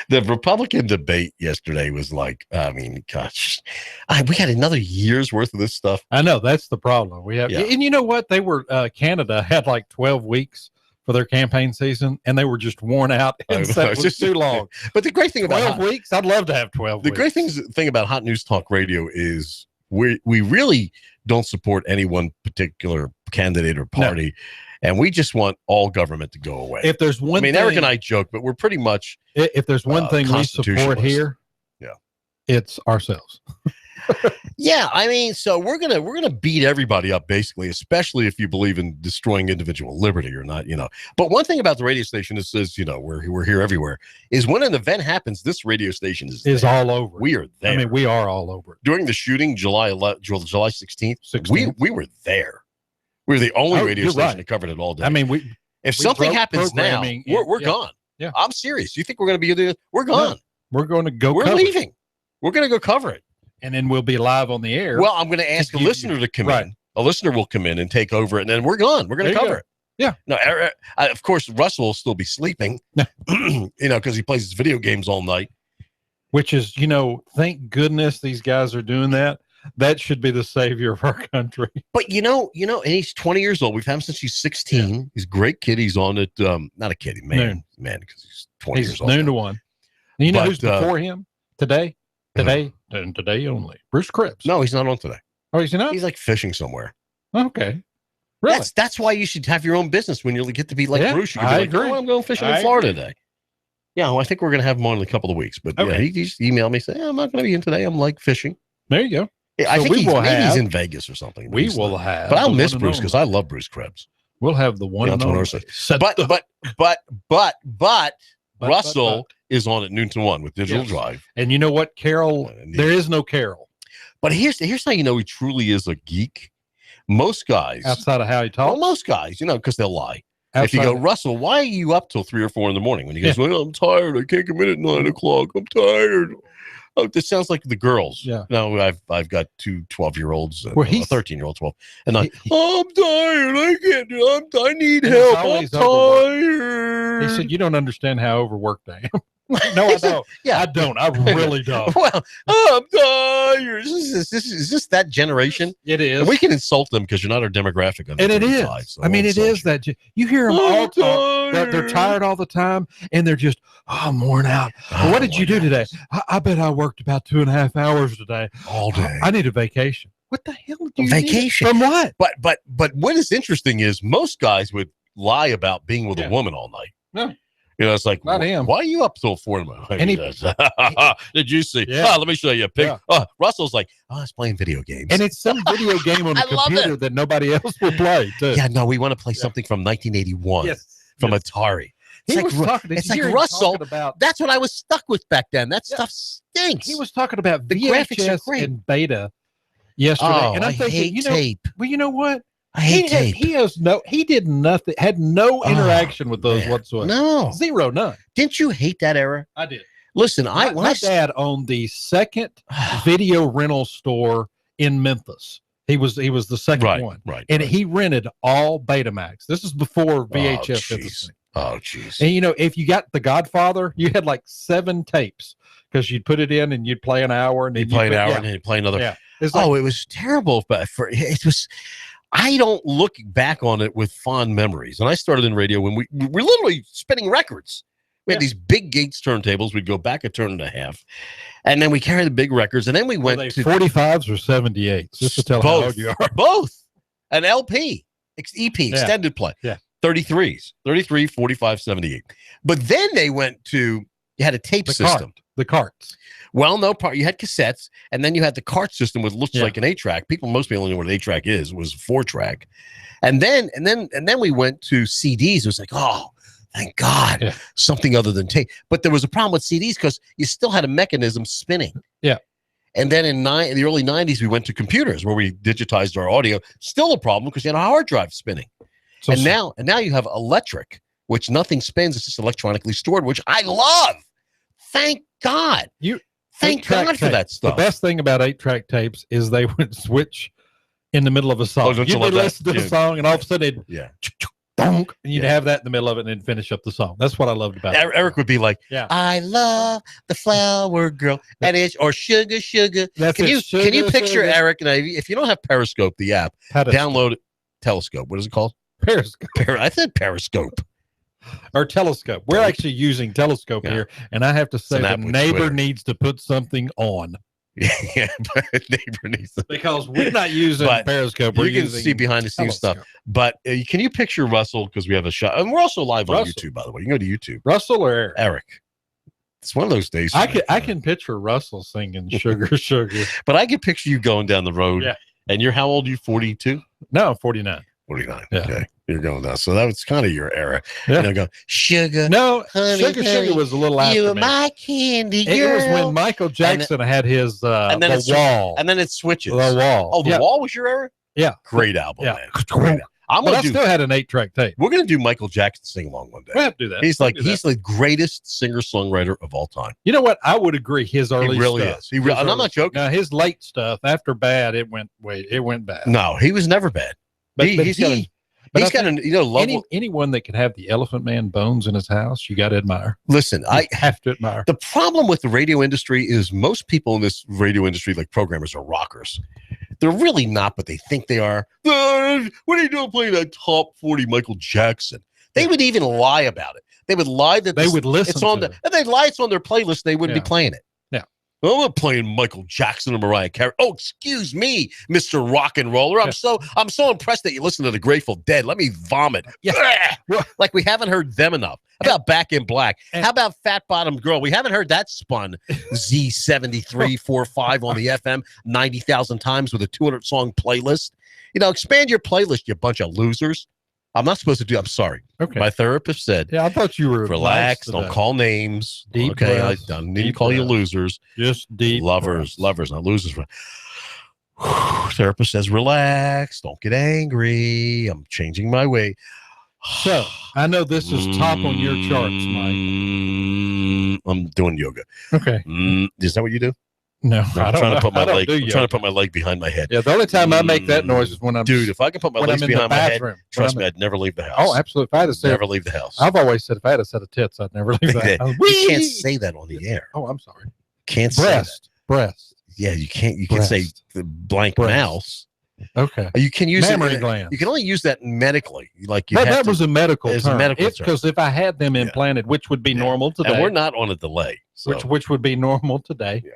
The Republican debate yesterday was like, I mean, gosh, we had another year's worth of this stuff. I know that's the problem we have. And you know what? They were Canada had like 12 weeks for their campaign season, and they were just worn out. And it was just too long. But the great thing about 12 weeks, I'd love to have 12 the weeks. great thing about Hot News Talk Radio is we really don't support any one particular candidate or party. No. And we just want all government to go away. If there's one, Eric and I joke, but we're pretty much. If there's one thing we support here, it's ourselves. Yeah, I mean, so we're gonna beat everybody up basically, especially if you believe in destroying individual liberty or not, But one thing about the radio station is we're here everywhere. Is when an event happens, this radio station is all over. We are there. I mean, we are all over it. During the shooting, July 16th, we were there. We were the only radio station that covered it all day. I mean, if something happens now, we're gone. Yeah, I'm serious. You think we're going to be there? We're gone. No, we're going to go. We're leaving. We're going to go cover it, and then we'll be live on the air. Well, I'm going to ask a listener to come in. A listener will come in and take over it, and then we're gone. We're going to cover it. Yeah. No, of course, Russell will still be sleeping. Because he plays his video games all night. Which is, thank goodness these guys are doing that. That should be the savior of our country. But and he's 20 years old. We've had him since he's 16. Yeah. He's a great kid. He's on it. Not a kid, man, because he's 20 years old. He's noon to one. And you know who's before him today? Today and today only. Bruce Cripps. No, he's not on today. Oh, he's not? He's like fishing somewhere. Okay. Really? That's why you should have your own business when you get to be like Bruce. You can be like, agree. I'm going fishing in Florida today. Yeah, well, I think we're going to have him on in a couple of weeks. But he just emailed me saying, I'm not going to be in today. I'm like fishing. There you go. Yeah, I think he's in Vegas or something. We will have. But I'll miss Bruce because I love Bruce Krebs. We'll have the one and only. But Russell is on at noon to 1 with Digital Drive. And you know what, Carol? There is no Carol. But here's how you know he truly is a geek. Most guys, outside of how he talks, most guys, because they'll lie. If you go, Russell, why are you up till 3 or 4 in the morning? When he goes, well, I'm tired. I can't come in at 9 o'clock. I'm tired. Oh, this sounds like the girls. Yeah. No, I've got 2 12-year-olds, a 13-year-old, 12, and I'm tired. I can't do. I need help. I'm tired. He said, "You don't understand how overworked I am." No, I don't. Yeah, I don't. I really don't. Well, I'm tired. Is this that generation? It is. And we can insult them because you're not our demographic. And it is. So I mean, it is that you hear them all talk. They're tired all the time, and they're just, I'm worn out. Well, what did you do today? I bet I worked about 2.5 hours today. All day. I need a vacation. What the hell do you vacation? Need? From what? But what is interesting is most guys would lie about being with a woman all night. No. It's like, not him. Why are you up till 4 in the morning? Did you see? Yeah. Let me show you a picture. Russell's like, I was playing video games. And it's some video game on a computer that nobody else will play, too. Yeah, no, we want to play something from 1981 from Atari. It's like Russell. That's what I was stuck with back then. That stuff stinks. He was talking about the graphics are VHS great. and beta yesterday. Oh, and I'm thinking, hate tape. Well, you know what? I hate tape. He did nothing, had no interaction with those whatsoever. No. Zero, none. Didn't you hate that era? I did. Listen, my dad owned the second video rental store in Memphis. He was the second one. Right. And he rented all Betamax. This is before VHS hit the scene. Oh, jeez. And if you got The Godfather, you had like 7 tapes because you'd put it in and you'd play an hour and then you'd play an hour and then you'd play another. Yeah. It was terrible, but it was. I don't look back on it with fond memories. And I started in radio when we were literally spinning records. We had these big Gates turntables. We'd go back a turn and a half, and then we carried the big records. And then we went to 45s or 78s. Just to tell how old you are. Both an LP, EP, extended play. Yeah. 33s, 33, 45, 78. But then they went to, you had a tape system. The carts. Well, no part. You had cassettes, and then you had the cart system, which looks like an 8-track. Most people know what an 8-track is. It was a 4-track, and then we went to CDs. It was like, oh, thank God, something other than tape. But there was a problem with CDs because you still had a mechanism spinning. Yeah. And then in the early 90s, we went to computers where we digitized our audio. Still a problem because you had a hard drive spinning. And now you have electric, which nothing spins. It's just electronically stored, which I love. Thank God. Thank God for that stuff. The best thing about 8-track tapes is they would switch in the middle of a song. You'd listen to the song, and all of a sudden, donk, and you'd have that in the middle of it and then finish up the song. That's what I loved about it. Eric would be like, I love the flower girl. And it's, or sugar, sugar. Can you picture Eric? And if you don't have Periscope, the app, download it. Telescope. What is it called? Periscope. I said Periscope. Or telescope. We're actually using telescope here, and I have to say the neighbor needs to put something on. Yeah, but neighbor needs to, because we're not using Periscope. We're using see behind the scenes stuff. But can you picture Russell? Because we have a shot, and we're also live on YouTube, by the way. You can go to YouTube. Russell or Eric? It's one of those days. I can picture Russell singing "Sugar, Sugar," but I can picture you going down the road. Yeah. And you're how old? Are you 42? No, 49. 49. Yeah. Okay. You're going down. So that was kind of your era. Yeah. Go, sugar. No, honey, sugar was a little after you me. My candy girl. It was when Michael Jackson had his and then The Wall. And then it switches. The Wall. Oh, The Wall was your era? Yeah. Great album, man. Great album. I still had an 8-track tape. We're going to do Michael Jackson sing along one day. We'll have to do that. He's the greatest singer-songwriter of all time. You know what? I would agree. His early he really stuff. Is. And I'm not joking. Now, his late stuff, after Bad, it went bad. No, he was never bad. He's got anyone that can have the Elephant Man bones in his house, you got to admire. Listen, I have to admire. The problem with the radio industry is most people in this radio industry, like programmers, are rockers. They're really not, but they think they are. What are you doing playing that top 40 Michael Jackson? They would even lie about it. They would lie that they would listen. It's on and they'd lie it's on their playlist. They wouldn't be playing it. Yeah. Well, I'm not playing Michael Jackson or Mariah Carey. Oh, excuse me, Mr. Rock and Roller. I'm so impressed that you listen to the Grateful Dead. Let me vomit. Yeah. Like we haven't heard them enough. How about Back in Black? How about Fat Bottom Girl? We haven't heard that spun Z7345 on the FM 90,000 times with a 200-song playlist. Expand your playlist, you bunch of losers. I'm not supposed to do. I'm sorry. Okay. My therapist said. Yeah, I thought you were relax. Don't call names. Deep okay. I breaths, don't need to call you losers. Just deep lovers, not losers. Therapist says, relax. Don't get angry. I'm changing my way. So I know this is top on your charts, Mike. I'm doing yoga. Okay. Is that what you do? No, I'm trying to put my leg. I'm trying to put my leg behind my head. Yeah, the only time I make that noise is when I'm. Dude, if I can put my legs behind my head, trust me, I'd never leave the house. Oh, absolutely. If I had a set, never leave the house. I've always said if I had a set of tits, I'd never leave the house. You can't say that on the air. Oh, I'm sorry. Can't say that. Breast. Yeah, you can't. You can say the blank mouse. Okay. You can use mammary glands. You can only use that medically. Like you. That was a medical term. A medical term. Because if I had them implanted, which would be normal today, and we're not on a delay, so. which would be normal today. Yeah.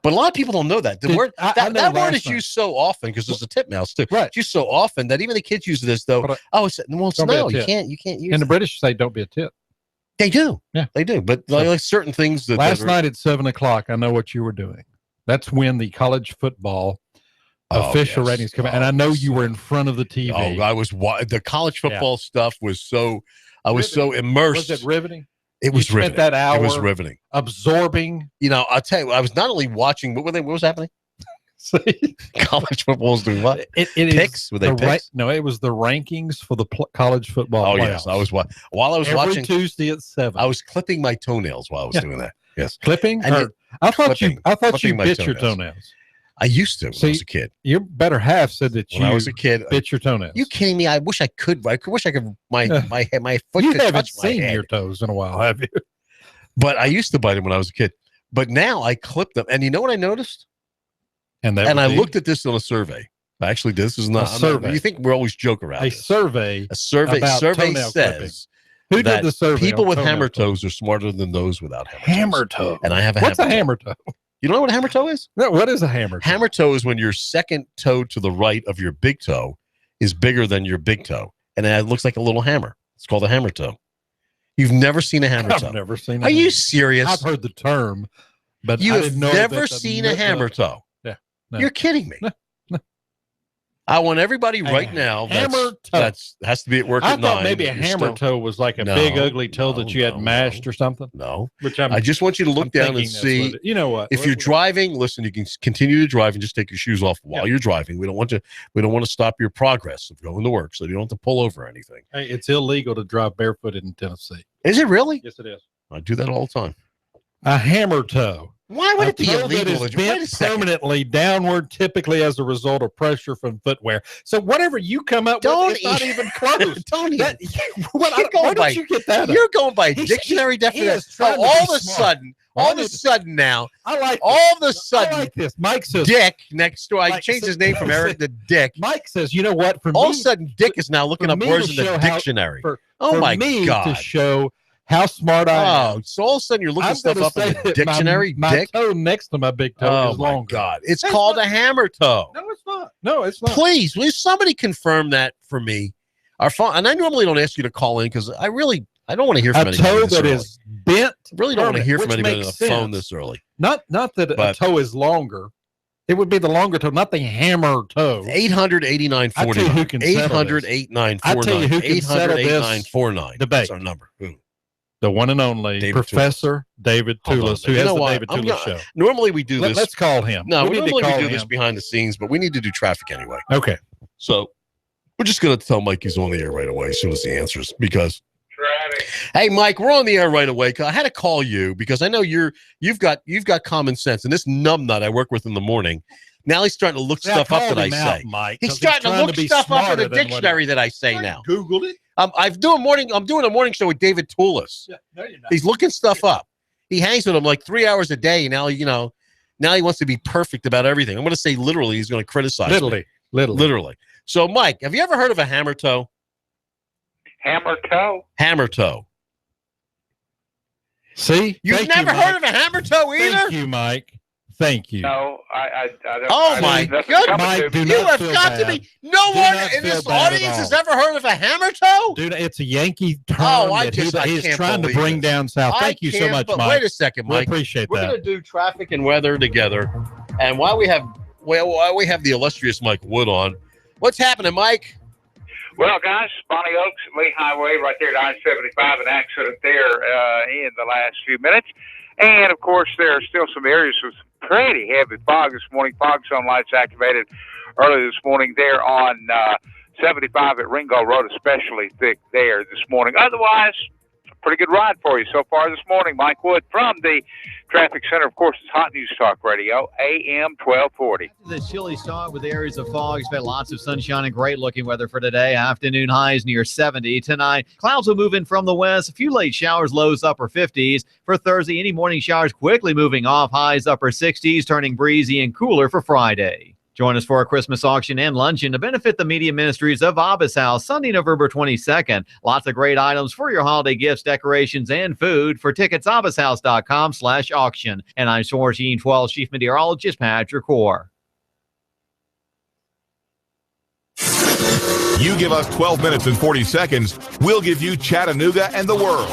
But a lot of people don't know that. The word that word is used so often because there's a titmouse too. Right. It's used so often that even the kids use this though. It's no. You can't use. And the British say don't be a tit. They do. Yeah, they do. But like certain things that last night at 7:00, I know what you were doing. That's when the college football official ratings come out, and I know you were in front of the TV. Oh, I was. The college football stuff was so. I was so immersed. Was it riveting? It was riveting. That hour. It was riveting. Absorbing. You know, I'll tell you, I was not only watching. What was happening? College football's doing what? It picks? Were they picks? No, it was the rankings for the college football. Oh playoffs. yes, I was while I was watching Tuesday at 7. I was clipping my toenails while I was doing that. Yes, clipping. I thought you bit your toenails. I used to when I was a kid. Your better half said that when I was a kid, bit your toenails. You kidding me? I wish I could. I wish I could. My foot. You could haven't touch my seen head. your toes in a while, have you? But I used to bite them when I was a kid. But now I clip them, and you know what I noticed? And I looked at this on a survey. Actually, this is not a survey. You think we always joke around a survey? A survey. Survey says who did the survey? People with hammer toes are smarter than those without hammer toe. And I have a What's a hammer toe? You know what a hammer toe is? No, what is a hammer toe? Hammer toe is when your second toe to the right of your big toe is bigger than your big toe, and it looks like a little hammer. It's called a hammer toe. You've never seen a hammer toe? I've never seen. Are you serious? I've heard the term, but you I have didn't know never seen a hammer toe. Yeah, no. You're kidding me. No. I want everybody right now that has to be at work at 9. I thought maybe a hammer toe was like a big ugly toe that you had mashed or something. No, which I just want you to look down and see. You know what? If you're driving, listen. You can continue to drive and just take your shoes off while you're driving. We don't want to stop your progress of going to work, so you don't have to pull over or anything. Hey, it's illegal to drive barefooted in Tennessee. Is it really? Yes, it is. I do that all the time. A hammer toe. Why would it be illegal? That is bent permanently downward, typically as a result of pressure from footwear. So whatever you come up with, it's not even close. Don't even. Where did you get that? You're going by dictionary definition. All of a sudden now, I like this. Mike says Dick next door. I changed his name from Eric to Dick. Mike says, you know what? All of a sudden, Dick is now looking up words in the dictionary. Oh my God! To show how smart I am. Oh, so all of a sudden you're looking stuff up in the dictionary. My toe next to my big toe is longer. God, it's called a hammer toe. No, it's not. No, it's not. Please, will somebody confirm that for me? Our phone, and I normally don't ask you to call in because I don't want to hear from anybody. A toe that is bent. Really don't want to hear from anybody on the phone this early. Not that a toe is longer. It would be the longer toe, not the hammer toe. 800-8949. I tell you who can 800-8949. I tell you who can settle this 800-8949. debate. That's our number. Who? The one and only Professor David Tulis, who has the David Tulis show. Normally we do this. Let's call him. No, normally we do this behind the scenes, but we need to do traffic anyway. Okay. So we're just going to tell Mike he's on the air right away as soon as he answers because. Hey, Mike, we're on the air right away. I had to call you because I know you've got common sense, and this numbnut I work with in the morning. Now he's starting to look stuff up that I say. Mike, he's starting to look stuff up in the dictionary that I say now. Googled it. I'm doing a morning show with David Tulis. Yeah, no, you're not. He's looking stuff up. He hangs with him like 3 hours a day. Now he wants to be perfect about everything. I'm going to say literally. He's going to criticize. Literally. So, Mike, have you ever heard of a hammer toe? Hammer toe? Hammer toe. See? You've never heard of a hammer toe either? Thank you, Mike. Thank you. No, I don't. Oh, my God. Mike, you have got to be. No one in this audience has ever heard of a hammer toe? Dude, it's a Yankee term that he's trying to bring down south. Thank you so much, Mike. Wait a second, Mike. We appreciate that. We're going to do traffic and weather together. And while we have the illustrious Mike Wood on, what's happening, Mike? Well, guys, Bonnie Oaks, Lee Highway, right there at I-75, an accident there in the last few minutes. And, of course, there are still some areas with pretty heavy fog this morning. Fog zone lights activated early this morning there on 75 at Ringo Road, especially thick there this morning. Otherwise, pretty good ride for you so far this morning. Mike Wood from the Traffic Center. Of course, it's Hot News Talk Radio, AM 1240. The chilly start with areas of fog. Expect lots of sunshine and great looking weather for today. Afternoon highs near 70. Tonight, clouds will move in from the west. A few late showers, lows upper 50s. For Thursday, any morning showers quickly moving off. Highs upper 60s, turning breezy and cooler for Friday. Join us for our Christmas auction and luncheon to benefit the media ministries of Abba's House, Sunday, November 22nd. Lots of great items for your holiday gifts, decorations, and food. For tickets, abbashouse.com/auction. And I'm Source 12 Chief Meteorologist Patrick Orr. You give us 12 minutes and 40 seconds, we'll give you Chattanooga and the world.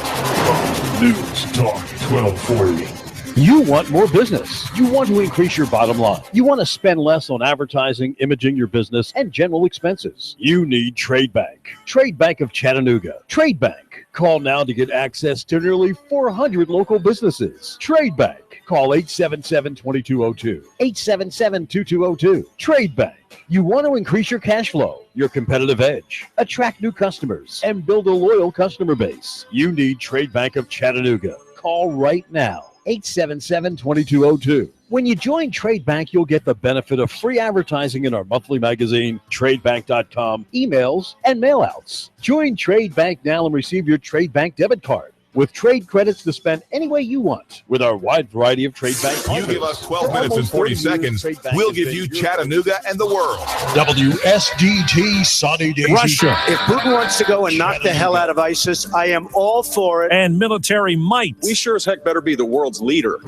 News Talk 1240. You want more business. You want to increase your bottom line. You want to spend less on advertising, imaging your business, and general expenses. You need Trade Bank. Trade Bank of Chattanooga. Trade Bank. Call now to get access to nearly 400 local businesses. Trade Bank. Call 877-2202. 877-2202. Trade Bank. You want to increase your cash flow, your competitive edge, attract new customers, and build a loyal customer base. You need Trade Bank of Chattanooga. Call right now. 877-2202. When you join Trade Bank, you'll get the benefit of free advertising in our monthly magazine, tradebank.com, emails, and mailouts. Join Trade Bank now and receive your Trade Bank debit card with trade credits to spend any way you want with our wide variety of Trade Bank offers. You give us 12 minutes and 40 seconds, we'll give you Chattanooga and the world. WSDT Sunny Daisy. Russia. If Putin wants to go and knock the hell out of ISIS, I am all for it. And military might. We sure as heck better be the world's leader.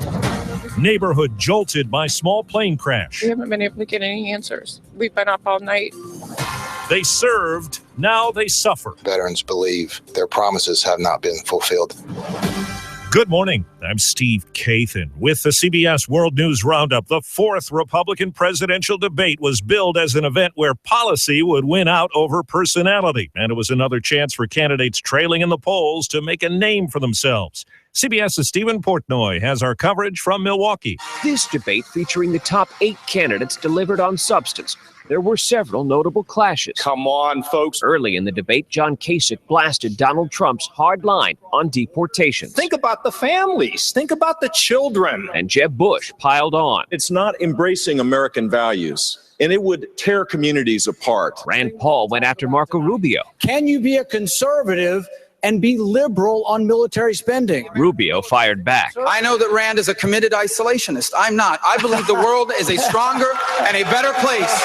Neighborhood jolted by small plane crash. We haven't been able to get any answers. We've been up all night. They served, now they suffer. Veterans believe their promises have not been fulfilled. Good morning. I'm Steve Kathan with the CBS World News Roundup. The fourth Republican presidential debate was billed as an event where policy would win out over personality, and it was another chance for candidates trailing in the polls to make a name for themselves. CBS's Stephen Portnoy has our coverage from Milwaukee. This debate featuring the top 8 candidates delivered on substance. There were several notable clashes. Come on, folks. Early in the debate, John Kasich blasted Donald Trump's hard line on deportation. Think about the families. Think about the children. And Jeb Bush piled on. It's not embracing American values, and it would tear communities apart. Rand Paul went after Marco Rubio. Can you be a conservative and be liberal on military spending? Rubio fired back. I know that Rand is a committed isolationist. I'm not. I believe the world is a stronger and a better place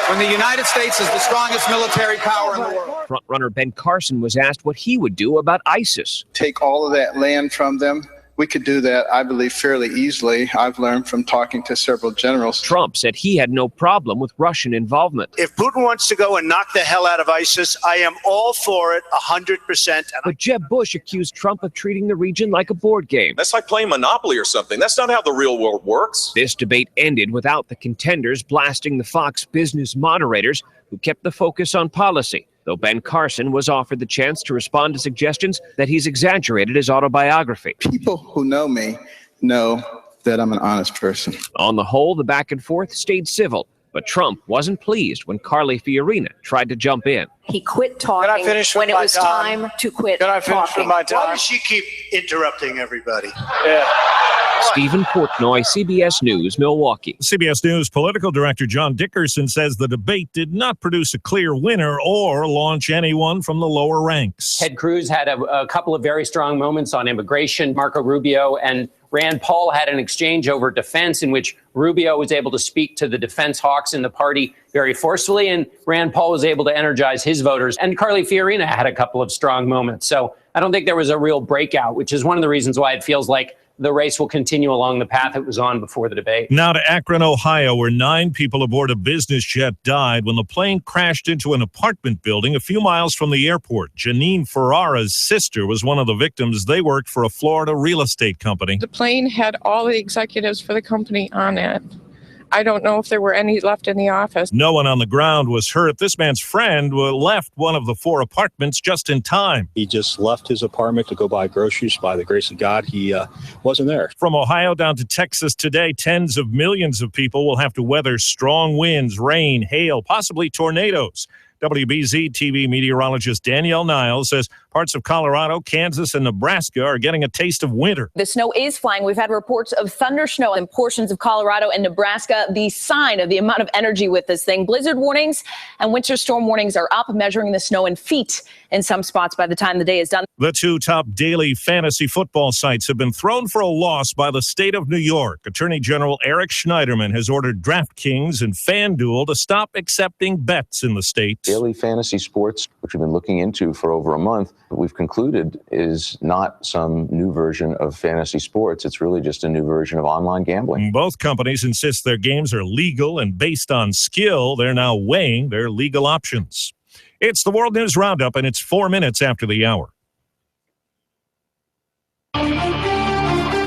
when the United States is the strongest military power in the world. Frontrunner Ben Carson was asked what he would do about ISIS. Take all of that land from them. We could do that, I believe, fairly easily. I've learned from talking to several generals. Trump said he had no problem with Russian involvement. If Putin wants to go and knock the hell out of ISIS, I am all for it, 100%. But Jeb Bush accused Trump of treating the region like a board game. That's like playing Monopoly or something. That's not how the real world works. This debate ended without the contenders blasting the Fox Business moderators who kept the focus on policy, though Ben Carson was offered the chance to respond to suggestions that he's exaggerated his autobiography. People who know me know that I'm an honest person. On the whole, the back and forth stayed civil, but Trump wasn't pleased when Carly Fiorina tried to jump in. He quit talking when it was time to quit talking. Why does she keep interrupting everybody? Stephen Portnoy, CBS News, Milwaukee. CBS News political director John Dickerson says the debate did not produce a clear winner or launch anyone from the lower ranks. Ted Cruz had a couple of very strong moments on immigration. Marco Rubio and Rand Paul had an exchange over defense in which Rubio was able to speak to the defense hawks in the party very forcefully, and Rand Paul was able to energize his voters. And Carly Fiorina had a couple of strong moments. So I don't think there was a real breakout, which is one of the reasons why it feels like the race will continue along the path it was on before the debate. Now to Akron, Ohio, where 9 people aboard a business jet died when the plane crashed into an apartment building a few miles from the airport. Janine Ferrara's sister was one of the victims. They worked for a Florida real estate company. The plane had all the executives for the company on it. I don't know if there were any left in the office. No one on the ground was hurt. This man's friend left one of the 4 apartments just in time. He just left his apartment to go buy groceries. By the grace of God, he wasn't there. From Ohio down to Texas today, tens of millions of people will have to weather strong winds, rain, hail, possibly tornadoes. WBZ TV meteorologist Danielle Niles says parts of Colorado, Kansas, and Nebraska are getting a taste of winter. The snow is flying. We've had reports of thunder snow in portions of Colorado and Nebraska. The sign of the amount of energy with this thing. Blizzard warnings and winter storm warnings are up, measuring the snow in feet in some spots by the time the day is done. The 2 top daily fantasy football sites have been thrown for a loss by the state of New York. Attorney General Eric Schneiderman has ordered DraftKings and FanDuel to stop accepting bets in the state. Daily fantasy sports, which we've been looking into for over a month, what we've concluded is not some new version of fantasy sports. It's really just a new version of online gambling. Both companies insist their games are legal and based on skill. They're now weighing their legal options. It's the World News Roundup, and it's 4 minutes after the hour.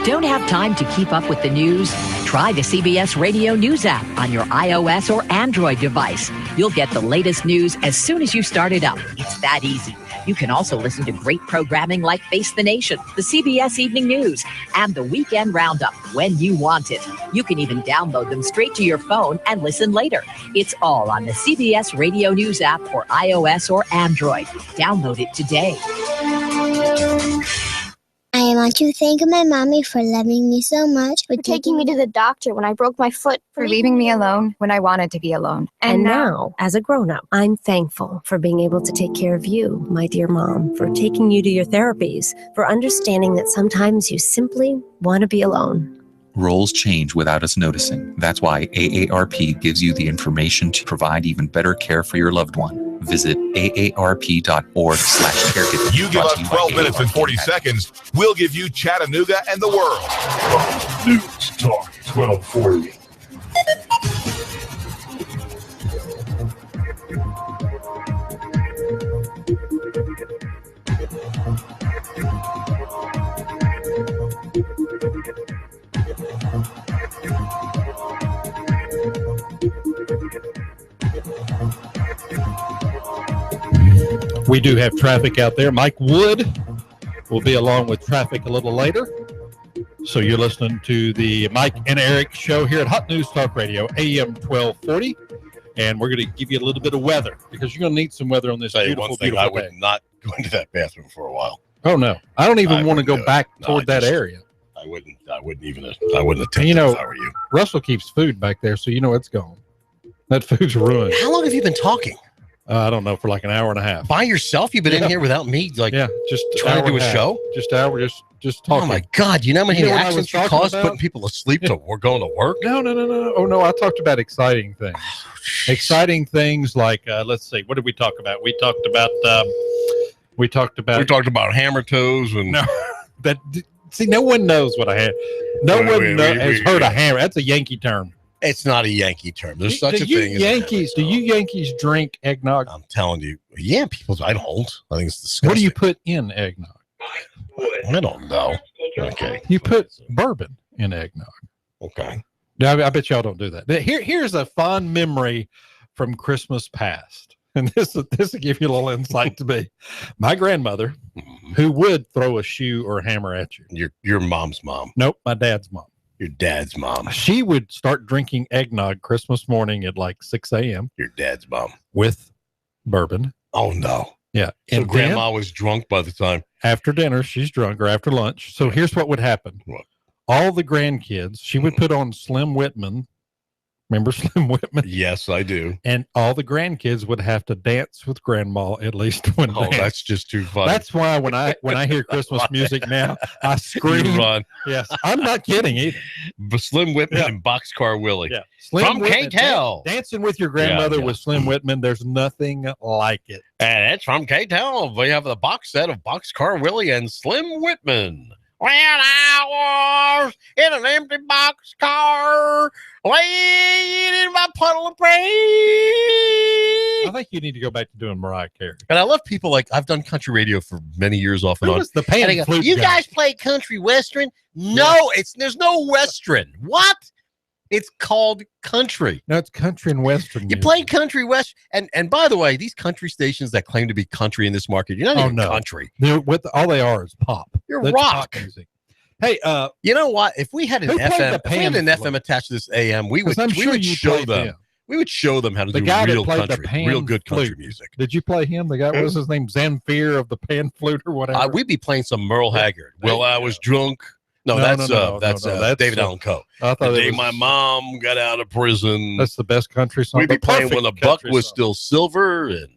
Don't have time to keep up with the news? Try the CBS Radio News app on your iOS or Android device. You'll get the latest news as soon as you start it up. It's that easy. You can also listen to great programming like Face the Nation, the CBS Evening News, and the Weekend Roundup when you want it. You can even download them straight to your phone and listen later. It's all on the CBS Radio News app for iOS or Android. Download it today. I want to thank my mommy for loving me so much, for taking me to the doctor when I broke my foot, for leaving me alone when I wanted to be alone. And now, as a grown-up, I'm thankful for being able to take care of you, my dear mom, for taking you to your therapies, for understanding that sometimes you simply want to be alone. Roles change without us noticing. That's why AARP gives you the information to provide even better care for your loved one. Visit aarp.org/caregiving. You give us 12 minutes and 40 seconds, we'll give you Chattanooga and the world. News Talk 1240. We do have traffic out there. Mike Wood will be along with traffic a little later. So you're listening to the Mike and Eric show here at Hot News Talk Radio, AM 1240. And we're going to give you a little bit of weather because you're going to need some weather on this beautiful day. I would not go into that bathroom for a while. Oh, no. I don't even want to go back toward that area. I wouldn't attempt it if I were you. Russell keeps food back there, so you know it's gone. That food's ruined. How long have you been talking? I don't know, for like an hour and a half. By yourself? You've been in here without me? Just trying to do a show? Just talking. Oh my God! You know how many accidents you caused putting people asleep to going to work? No. Oh no! I talked about exciting things. Exciting things like let's see. What did we talk about? We talked about hammer toes and See, no one knows what I had. No one has heard a hammer. That's a Yankee term. It's not a Yankee term. There's such a thing as Yankees. Do you Yankees drink eggnog? I'm telling you. Yeah, people. I don't. I think it's disgusting. What do you put in eggnog? I don't know. Okay. You put bourbon in eggnog. Okay. Now, I bet y'all don't do that. Here's a fond memory from Christmas past. And this will give you a little insight to me. My grandmother, who would throw a shoe or a hammer at you. Your mom's mom. Nope, my dad's mom. Your dad's mom. She would start drinking eggnog Christmas morning at like 6 a.m. Your dad's mom. With bourbon. Oh, no. Yeah. So grandma was drunk by the time. After dinner, she's drunk, or after lunch. So here's what would happen. What? All the grandkids, she would put on Slim Whitman. Remember Slim Whitman? Yes, I do. And all the grandkids would have to dance with grandma at least one dance. That's just too funny. That's why when I hear Christmas music now, I scream. You run. Yes, I'm not kidding either. Slim Whitman and Boxcar Willie. Yeah. From K-Tel. Dancing with your grandmother with Slim Whitman, there's nothing like it. And it's from K-Tel. We have the box set of Boxcar Willie and Slim Whitman. When I was in an empty boxcar, laying in my puddle of rain. I think you need to go back to doing Mariah Carey. And I love people like, I've done country radio for many years off and on. The pan flute you guy. guys play country western? No, there's no western. What? It's called country. No, it's country and western You music. play country west, and by the way, these country stations that claim to be country in this market, you're not even country. All they are is pop. You're That's rock. pop music. Hey, you know what? If we had an who played FM, the if we had an pan FM attached to this AM, we 'Cause would I'm we sure would you show played them. him. We would show them how to the do guy real that played country, the pan real good country flute. music. Did you play him? The guy, what was his name? Zamfir of the pan flute or whatever. We'd be playing some Merle Haggard. Well, I was drunk. No, that's David Allen Coe. I thought the it day was- my mom got out of prison. That's the best country song. We'd be The playing perfect when the buck country was song. still silver, and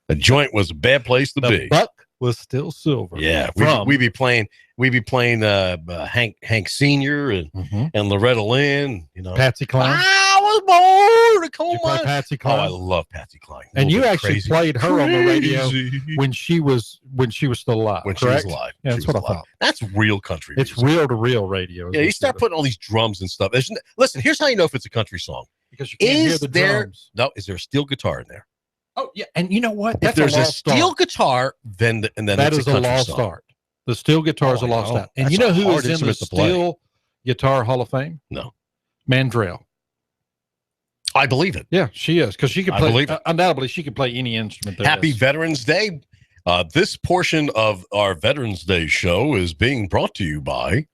the joint was a bad place to The be. buck was still silver. Yeah, From- we'd be playing Hank Senior and Loretta Lynn. You know, Patsy Cline. I was born to coal Did you play mine. Patsy Oh, Cline? I love Patsy Cline. A And little you bit actually crazy. played her on the radio Crazy. when she was still alive. When she was correct? alive. Yeah, She that's was what I alive. thought. That's real country. It's music. real to real radio. Yeah, you start putting all these drums and stuff. Listen, here's how you know if it's a country song. Because you can't hear the drums. Is there a steel guitar in there? Oh yeah, and you know what? If That's there's a a lost steel art. guitar, then That it's is a a country lost song. art. The steel guitar is a Oh, I lost know. art. And That's you know a who hard is in the instrument to play. Steel Guitar Hall of Fame? No. Mandrell. I believe it. Yeah, she is because she can I play. believe it. Undoubtedly, she can play any instrument. There Happy is. Veterans Day. This portion of our Veterans Day show is being brought to you by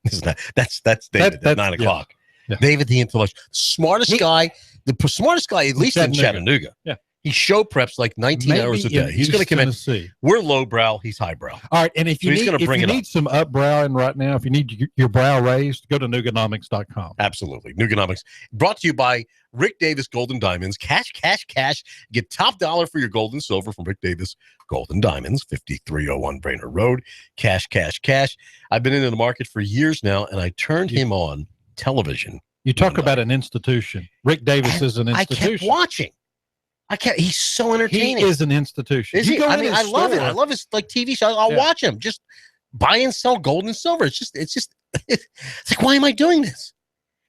that's David at 9 o'clock. Yeah. David, the intellectual, smartest guy, at least in Chattanooga. Yeah. He show preps like 19 Maybe hours a in day. He's going to East come in. Tennessee. We're lowbrow. He's highbrow. All right, and if So you he's gonna bring it up. need some upbrowing right now, if you need your brow raised, go to Nooganomics.com. Absolutely. Nooganomics. Brought to you by Rick Davis Golden Diamonds. Cash, cash, cash. Get top dollar for your gold and silver from Rick Davis Golden Diamonds, 5301 Brainerd Road. Cash, cash, cash. I've been into the market for years now, and I turned him on television. You talk about an institution. Rick Davis is an institution. I kept watching. He's so entertaining. He is an institution. Is he? I mean, I love it. I love his TV show. I'll Yeah. watch him. Just buy and sell gold and silver. It's like, why am I doing this?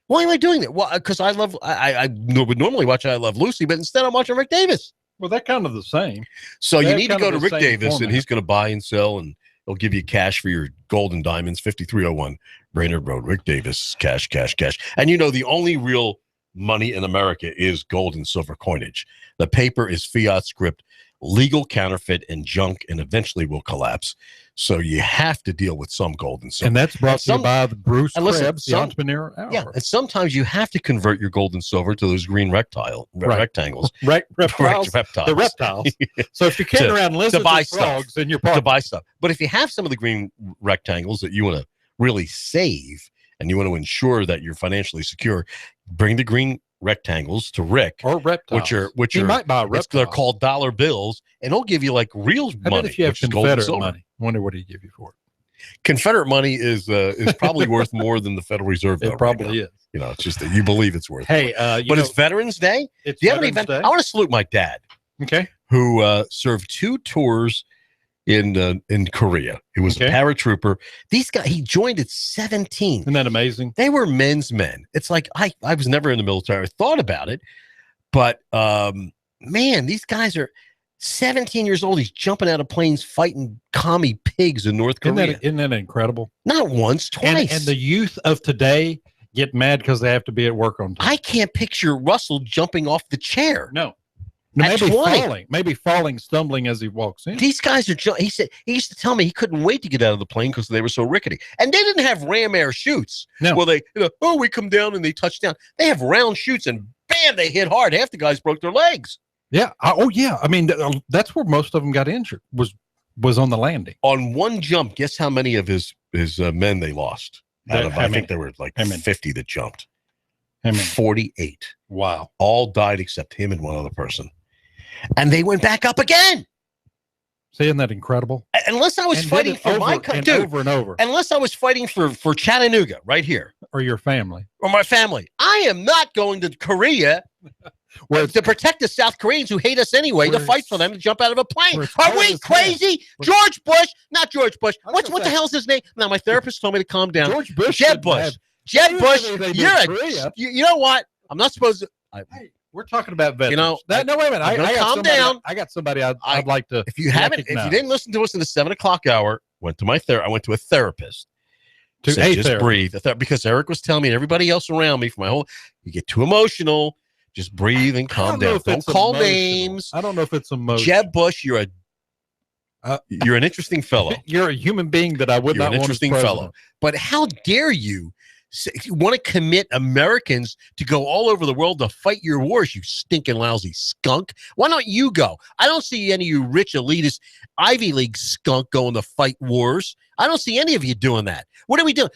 Why am I doing that? Well, because I would normally watch I Love Lucy, but instead I'm watching Rick Davis. Well, they're kind of the same. So you They're need to kind go of to the Rick same Davis, format. and he's going to buy and sell, and he'll give you cash for your gold and diamonds. 5301 Brainerd Road. Rick Davis, cash, cash, cash. And you know the only real money in America is gold and silver coinage. The paper is fiat script, legal counterfeit, and junk, and eventually will collapse. So you have to deal with some gold and silver. And that's brought to you by the Bruce and listen, Krebs, the Entrepreneur Hour. Yeah, and sometimes you have to convert your gold and silver to those green rectangles. Reptiles. Reptiles. The reptiles. So if you're carrying around lizards and frogs in your park, to buy stuff. But if you have some of the green rectangles that you want to really save and you want to ensure that you're financially secure, bring the green rectangles to Rick, or reptiles, which you are might buy a reptile. They're called dollar bills, and he'll give you like real How money. about if you have which is gold and Confederate silver. money? I wonder what he'd give you for it. Confederate money is probably worth more than the Federal Reserve. It probably is. You know, it's just that you believe it's worth. Hey, but it's Veterans Day. It's Do you have any Veterans Day. I want to salute my dad. Okay. Who served 2 tours in Korea. He was a paratrooper. These guys, he joined at 17. Isn't that amazing? They were men's men. It's like I was never in the military. I thought about it, but man, these guys are 17 years old. He's jumping out of planes, fighting commie pigs in North Korea. Isn't that incredible? Not once, twice. And the youth of today get mad because they have to be at work on time. I can't picture Russell jumping off the chair. No. At Maybe falling, stumbling as he walks in. These guys are. He said he used to tell me he couldn't wait to get out of the plane because they were so rickety, and they didn't have ram air chutes. No. Well, we come down and they touch down. They have round chutes, and bam, they hit hard. Half the guys broke their legs. Yeah. Yeah. I mean, that's where most of them got injured. Was on the landing. On one jump, guess how many of his men they lost? I think there were like 50 that jumped. 48. Wow. All died except him and one other person. And they went back up again. See, isn't that incredible? Unless I was fighting for my country, over and over. Unless I was fighting for Chattanooga right here, or your family, or my family, I am not going to Korea to protect the South Koreans who hate us anyway. To fight for them to jump out of a plane. Are we crazy? George Bush, not George Bush. What the hell's his name? Now my therapist told me to calm down. George Bush. Jeb Bush. Jeb Bush. You know what? I'm not supposed to. We're talking about veterans. You know, no, wait a minute. I calm down. I got somebody I'd like to. If you haven't, if you didn't listen to us in the 7 o'clock hour, I went to a therapist Just breathe. Because Eric was telling me and everybody else around me you get too emotional. Just breathe and calm down. Don't call names. I don't know if it's emotional. Jeb Bush, you're an interesting fellow. You're a human being that I would not want as president. Interesting fellow. But how dare you want to commit Americans to go all over the world to fight your wars, you stinking lousy skunk? Why don't you go? I don't see any of you rich elitist Ivy League skunk going to fight wars. I don't see any of you doing that. What are we doing?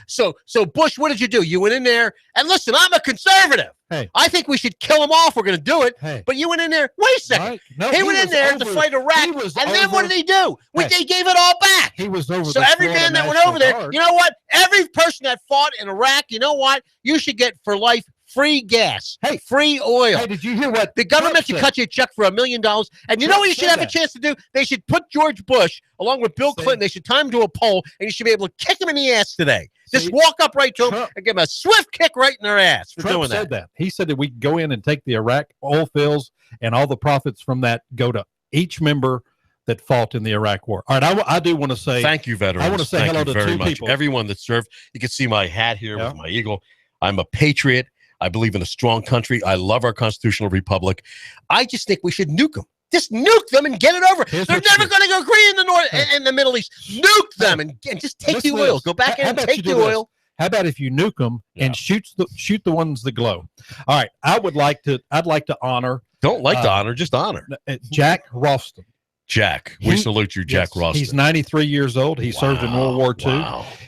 So Bush, what did you do? You went in there and listen, I'm a conservative. Hey. I think we should kill them off. We're going to do it. Hey. But you went in there. Wait a second. No, he went in there to fight Iraq. Then what did he do? They gave it all back. He was over. So every man that went over there, you know what? Every person that fought in Iraq, you know what? You should get for life free gas. Hey, free oil. Hey, did you hear what the government should cut you a check for $1 million? And you know what you should have a chance to do? They should put George Bush along with Bill Clinton. They should tie him to a pole, and you should be able to kick him in the ass today. Just walk up right to him and give him a swift kick right in their ass for doing that. He said that we could go in and take the Iraq oil fields and all the profits from that go to each member that fought in the Iraq war. All right, I do want to say thank you, veterans. I want to say hello to two people. Everyone that served. You can see my hat here with my eagle. I'm a patriot. I believe in a strong country. I love our constitutional republic. I just think we should nuke them. Just nuke them and get it over. They're never going to agree in the North in the Middle East. Nuke them and just take the oil. Go back in and take the oil. How about if you nuke them and shoot the ones that glow? All right, I'd like to honor. Don't like to honor, just honor. Jack Ralston. Jack, we salute you, Jack Ralston. He's 93 years old. He served in World War II.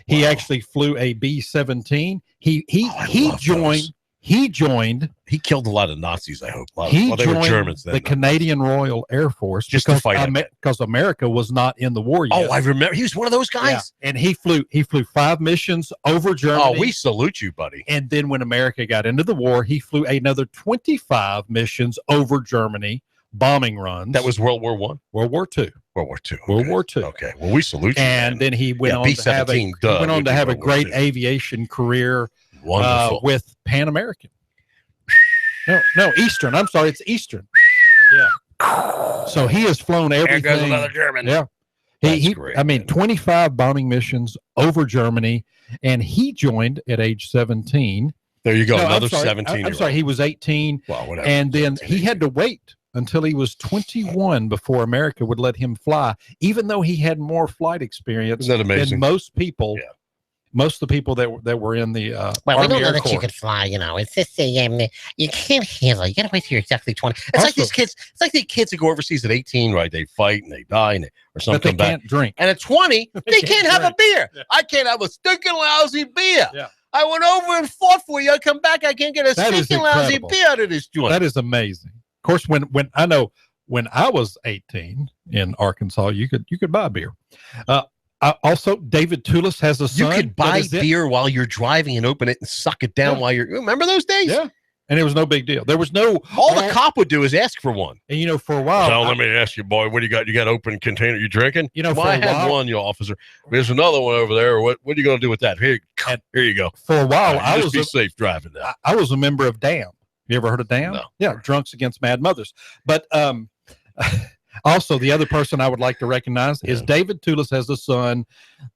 He actually flew a B-17. He joined. He killed a lot of Nazis, I hope. They were Germans then. The Canadian Royal Air Force just to fight because America was not in the war yet. Oh, I remember. He was one of those guys. Yeah. And he flew 5 missions over Germany. Oh, we salute you, buddy. And then when America got into the war, he flew another 25 missions over Germany, bombing runs. That was World War I? World War II. World War II. World War II. Okay. Well, we salute you. And then he went on to have a great aviation career. Wonderful. With Pan American. No, Eastern. I'm sorry, it's Eastern. Yeah. So he has flown everything. There goes another German. Yeah. He great. I mean, 25 bombing missions over Germany, and he joined at age 17. There you go, another 17. I'm sorry, he was 18. Well, whatever. And then he had to wait until he was 21 before America would let him fly, even though he had more flight experience than most people. Yeah. Most of the people that were in the we Army don't know Air that Corps. you could fly. It's just you can't handle it. You got to wait till you're exactly 20. It's like these kids. It's like the kids that go overseas at 18, right? They fight and they die, or some but they come back. Can't drink. And at 20, they can't have a beer. Yeah. I can't have a stinking lousy beer. Yeah. I went over and fought for you. I come back, I can't get a stinking lousy beer out of this joint. That is amazing. Of course, when I was 18 in Arkansas, you could buy beer. Also, David Tulis has a son. You could buy beer while you're driving and open it and suck it down while you're. Remember those days? Yeah. And it was no big deal. There was no. All the cop would do is ask for one. And for a while. So let me ask you, boy, what do you got? You got open container? You drinking? For I a had while, one, you officer. There's another one over there. What are you going to do with that? Here you go. For a while, I was be safe driving now. I was a member of DAM. You ever heard of DAM? No. Yeah, Drunks Against Mad Mothers. But also, the other person I would like to recognize is David Tulis has a son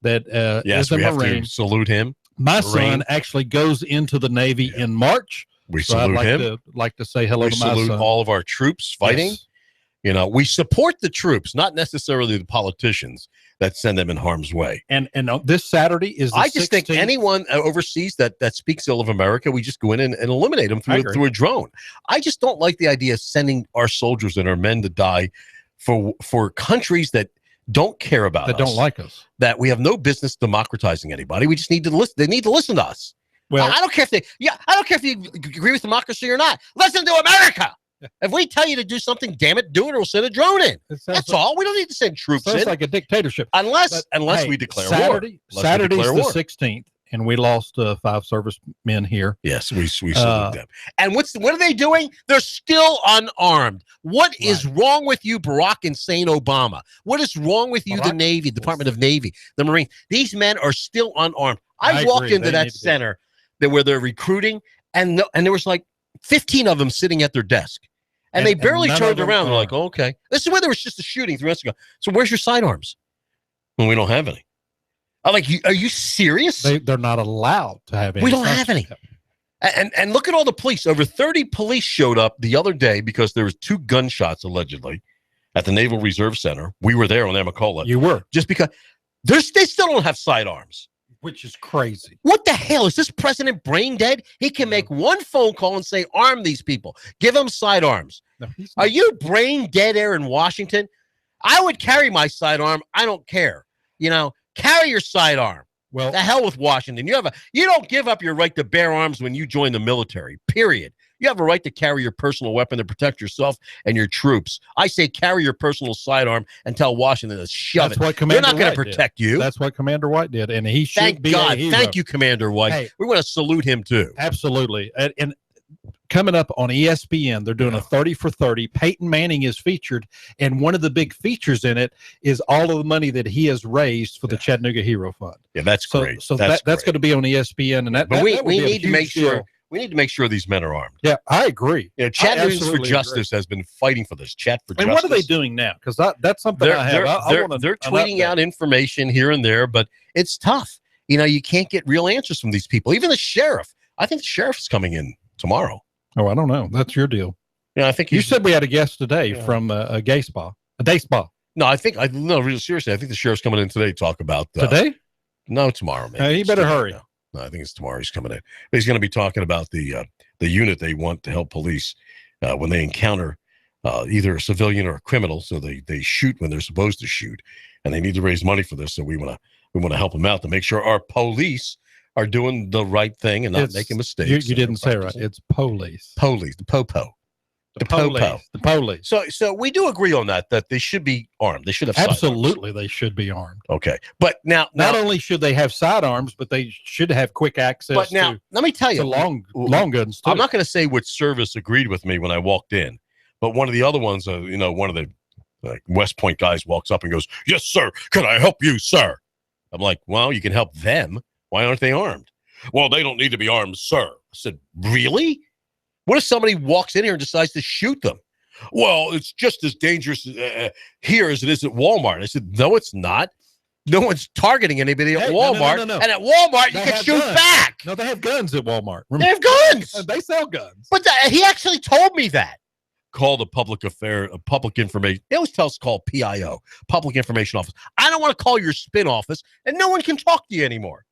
that is a Marine. To salute him. My son actually goes into the Navy in March. We salute him. I'd like to say hello to my son. We salute all of our troops fighting. Yes. We support the troops, not necessarily the politicians that send them in harm's way. And this Saturday is the 16th. I just think anyone overseas that speaks ill of America, we just go in and eliminate them through a drone. I just don't like the idea of sending our soldiers and our men to die for countries that don't care about us. That don't like us. That we have no business democratizing anybody. We just need to listen. They need to listen to us. Well, I don't care if you agree with democracy or not. Listen to America. If we tell you to do something, damn it, do it, or we'll send a drone in. That's all. We don't need to send troops in. It's like a dictatorship. Unless we declare war. Saturday's the 16th, and we lost 5 servicemen here. Yes, we salute them. And what are they doing? They're still unarmed. What is wrong with you, Barack Hussein Obama? What is wrong with you, the Navy, Department of Navy, the Marine? These men are still unarmed. I walked into that center where they're recruiting, and there was like 15 of them sitting at their desk. And they barely turned around. They're like, oh, okay. This is where there was just a shooting 3 months ago. So where's your sidearms? Well, we don't have any. Are you serious? They're not allowed to have any. We don't have any. And look at all the police. Over 30 police showed up the other day because there was 2 gunshots allegedly at the Naval Reserve Center. We were there on Amacola. You were. Just because they still don't have sidearms. Which is crazy. What the hell? Is this president brain dead? He can make one phone call and say, arm these people. Give them sidearms. No, are you brain dead there in Washington? I would carry my sidearm. I don't care. Carry your sidearm. Well, the hell with Washington. You don't give up your right to bear arms when you join the military, period. You have a right to carry your personal weapon to protect yourself and your troops. I say carry your personal sidearm and tell Washington to shove it. They're not going to protect you. That's what Commander White did, and he should Thank be God. a hero. Thank you, Commander White. Hey, we want to salute him, too. Absolutely. And coming up on ESPN, they're doing a 30 for 30. Peyton Manning is featured, and one of the big features in it is all of the money that he has raised for the Chattanooga Hero Fund. Yeah, that's great. So that's going to be on ESPN, and we need to make sure. We need to make sure these men are armed. Yeah, I agree. Chattanooga for Justice has been fighting for this. Chat for Justice. And what are they doing now? Because that's something I have. They're tweeting out information here and there, but it's tough. You can't get real answers from these people. Even the sheriff. I think the sheriff's coming in tomorrow. Oh, I don't know. That's your deal. Yeah, I think you said we had a guest today from a day spa. No, really seriously. I think the sheriff's coming in today to talk about today. No, tomorrow, man. He better hurry. No, I think it's tomorrow he's coming in. But he's going to be talking about the unit they want to help police when they encounter either a civilian or a criminal. So they shoot when they're supposed to shoot, and they need to raise money for this. So we want to help them out to make sure our police are doing the right thing and not making mistakes. You didn't say it right. It's police. Police, the popo. The police. So we do agree on that they should be armed. They should have absolutely sidearms. They should be armed. Okay, but now not only should they have sidearms, but they should have quick access. But now, let me tell you, long guns too. I'm not going to say which service agreed with me when I walked in, but one of the other ones, one of the West Point guys walks up and goes, "Yes, sir. Can I help you, sir?" I'm like, "Well, you can help them. Why aren't they armed?" "Well, they don't need to be armed, sir." I said, "Really? What if somebody walks in here and decides to shoot them?" "Well, it's just as dangerous here as it is at Walmart." I said, "No, it's not. No one's targeting anybody at Walmart. No. And at Walmart, you can shoot back." No, they have guns at Walmart. They have guns. They sell guns. But he actually told me that. Call the public information. They always tell us to call PIO, Public Information Office. I don't want to call your spin office, and no one can talk to you anymore.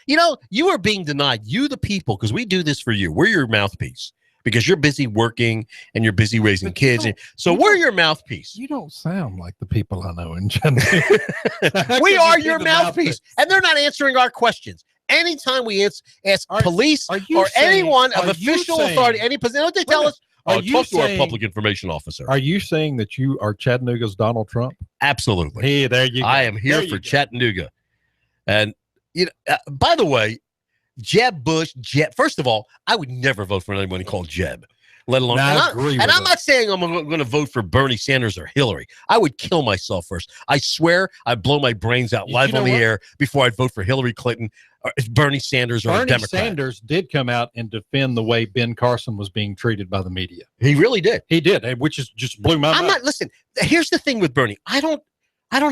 You are being denied. You, the people, because we do this for you. We're your mouthpiece. Because you're busy working and you're busy raising kids. So we're your mouthpiece. You don't sound like the people I know in Chattanooga. We are your mouthpiece. And they're not answering our questions. Anytime we ask police or anyone of official authority, any position, what they tell us, talk to our public information officer. Are you saying that you are Chattanooga's Donald Trump? Absolutely. Hey, there you go. I am here for Chattanooga. And, by the way, Jeb Bush, first of all, I would never vote for anyone called Jeb, let alone. I'm not saying I'm going to vote for Bernie Sanders or Hillary. I would kill myself first. I swear I'd blow my brains out live on the air before I'd vote for Hillary Clinton, or Bernie Sanders, or a Democrat. Bernie Sanders did come out and defend the way Ben Carson was being treated by the media. He really did. He did, which is just blew my mind. Listen, here's the thing with Bernie. I don't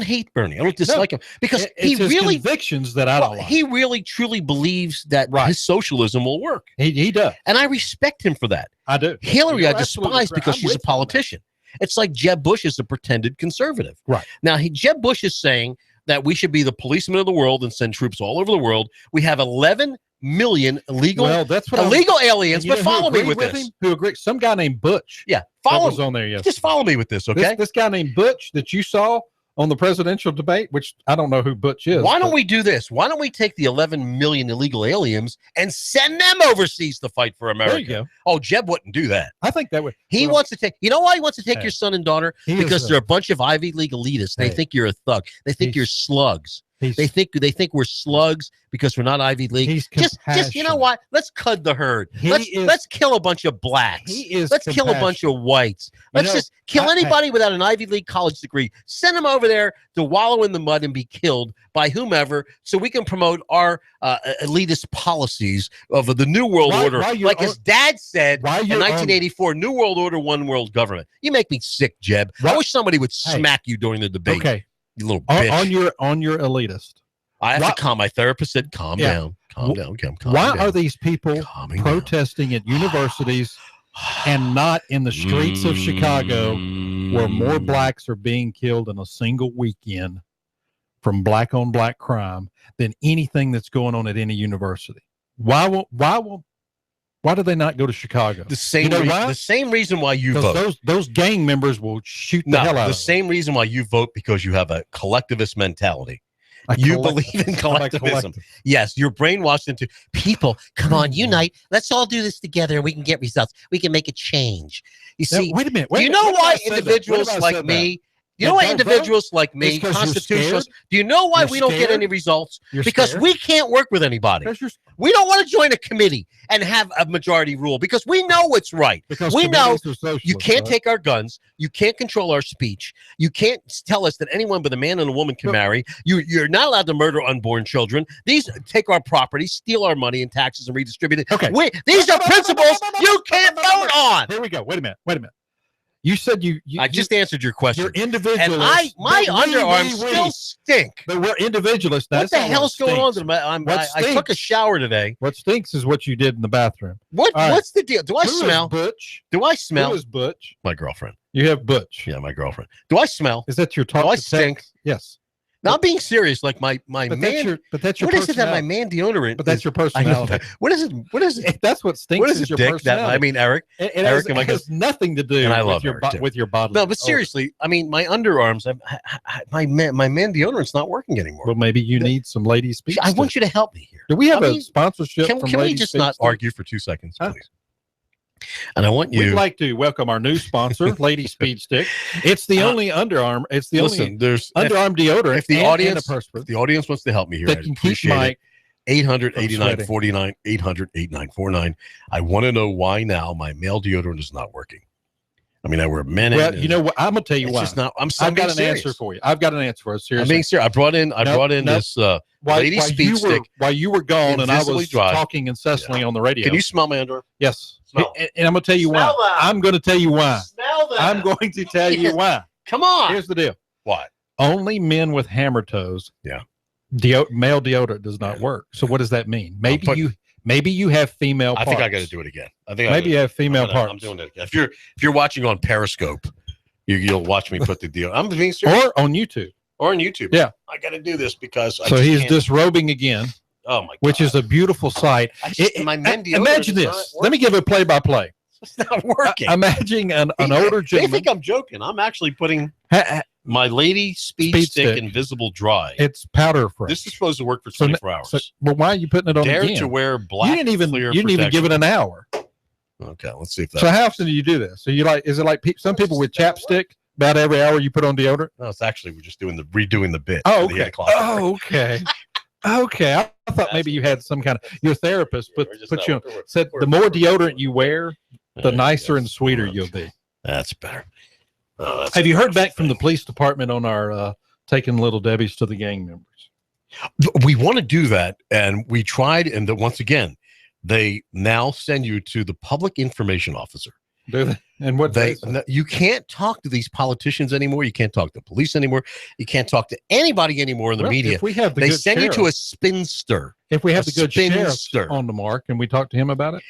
hate Bernie. I don't dislike him because he really convictions that I don't like. He really truly believes that his socialism will work. He does, and I respect him for that. I do. Hillary, I despise because she's a politician. It's like Jeb Bush is a pretended conservative. Right now, Jeb Bush is saying that we should be the policemen of the world and send troops all over the world. We have 11 million illegal aliens. But follow me with this. Who agree? Some guy named Butch. Yeah, was on there. Yes, just follow me with this, okay? This guy named Butch that you saw on the presidential debate, which I don't know who Butch is. Why don't we do this? Why don't we take the 11 million illegal aliens and send them overseas to fight for America? There you go. Oh, Jeb wouldn't do that. I think that would. He wants to take. You know why he wants to take your son and daughter? Because they're a bunch of Ivy League elitists. They think you're a thug. They think you're slugs. They think we're slugs because we're not Ivy League. Just you know what? Let's cud the herd. Let's kill a bunch of blacks. Let's kill a bunch of whites. Let's just kill anybody without an Ivy League college degree. Send them over there to wallow in the mud and be killed by whomever, so we can promote our elitist policies of the New World Order. Like his dad said in 1984, New World Order, one world government. You make me sick, Jeb. I wish somebody would smack you during the debate. Okay. You little bitch. On your elitist. I have to calm. My therapist said, calm down. Calm down. Why are these people protesting at universities and not in the streets of Chicago, where more blacks are being killed in a single weekend from black on black crime than anything that's going on at any university? Why do they not go to Chicago? The same reason why you vote. Those gang members will shoot the hell out of them. The same reason why you vote, because you have a collectivist mentality. You believe in collectivism. Yes, you're brainwashed into people. Come on, unite. Let's all do this together and we can get results. We can make a change. You see, wait a minute. Do you know why individuals like me, constitutionalists, do you know why we don't get any results? Because we can't work with anybody. We don't want to join a committee and have a majority rule because we know what's right. We know you can't take our guns. You can't control our speech. You can't tell us that anyone but a man and a woman can marry. You're not allowed to murder unborn children. These take our property, steal our money and taxes and redistribute it. Okay. These are principles you can't vote on. Here we go. Wait a minute. You said I just answered your question. You're individualist. And my underarms still stink. But we're individualists. What the hell's going on to I took a shower today. What stinks is what you did in the bathroom. What's the deal? Do I smell? Butch? Do I smell? Who is Butch? My girlfriend. You have Butch. Yeah, my girlfriend. Do I smell? Is that your talk? Do I stink? Yes. Now I'm being serious. Like my but man. That's your what is it that my man deodorant? But that's your personality. What is it? That's what stinks. What is your dick? personality. Eric. It has nothing to do with your body. No, but seriously, I mean, my underarms. My man deodorant's not working anymore. Well, maybe you need some lady speech. I want you to help me here. Do we have a sponsorship? Can we just not argue for 2 seconds, please? And I want you. We'd like to welcome our new sponsor, Lady Speed Stick. It's the only underarm. It's the only underarm deodorant. If the audience wants to help me here, that can keep my 800-8949, 800-8949. I want to know why now my male deodorant is not working. I mean, I wear men. Well, you know what? I'm gonna tell you why. I've got an answer for you. I've got an answer for us. Seriously, I'm being serious. I brought in this Lady Speed Stick while you were gone, and I was talking incessantly on the radio. Can you smell my underarm? Yes. And I'm going to tell you why. I'm going to tell you why. I'm going to tell you why. Come on. Here's the deal. Why? Only men with hammer toes. Yeah. Male deodorant does not work. So what does that mean? Maybe you have female parts. I think I got to do it again. Maybe you have female parts. I'm doing it again. If you're watching on Periscope, you'll watch me put the deal. I'm being serious. Or on YouTube. Yeah. I got to do this because he's disrobing again. Oh my God. Which is a beautiful sight. Imagine this. Let me give a play-by-play. It's not working. Imagine an older gentleman. They think I'm joking. I'm actually putting my Lady Speed Stick Invisible Dry. It's powder fresh. This is supposed to work for 24 hours. Well, why are you putting it on again? Dare to wear black. You didn't even give it an hour. Okay, let's see if that. So how often do you do this? So is it like some people with chapstick? About every hour you put on deodorant? No, it's actually we're just redoing the bit. Oh, okay. Okay. I thought maybe you had some kind of your therapist put you on. Said the more deodorant you wear, the nicer and sweeter you'll be. That's better. Have you heard back from the police department on our taking Little Debbie's to the gang members? We want to do that, and we tried, and once again, they now send you to the public information officer. Do they? And what you can't talk to these politicians anymore. You can't talk to police anymore. You can't talk to anybody anymore in the media. If we have they send you to a spinster. If we have the good sheriff on the mark, and we talk to him about it.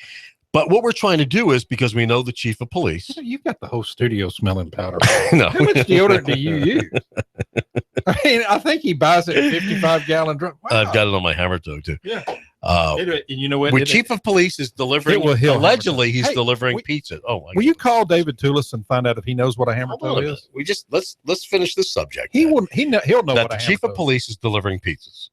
But what we're trying to do is, because we know the chief of police. You've got the whole studio smelling powder. No. How much deodorant do you use? I mean, I think he buys it 55-gallon drum. Wow. I've got it on my hammer toe too. Yeah. You know what? When chief of police is delivering, allegedly he's delivering pizza. Oh, my will you call David Tulis and find out if he knows what a hammer toe is? We just let's finish this subject. He'll know that what the chief of police is delivering pizzas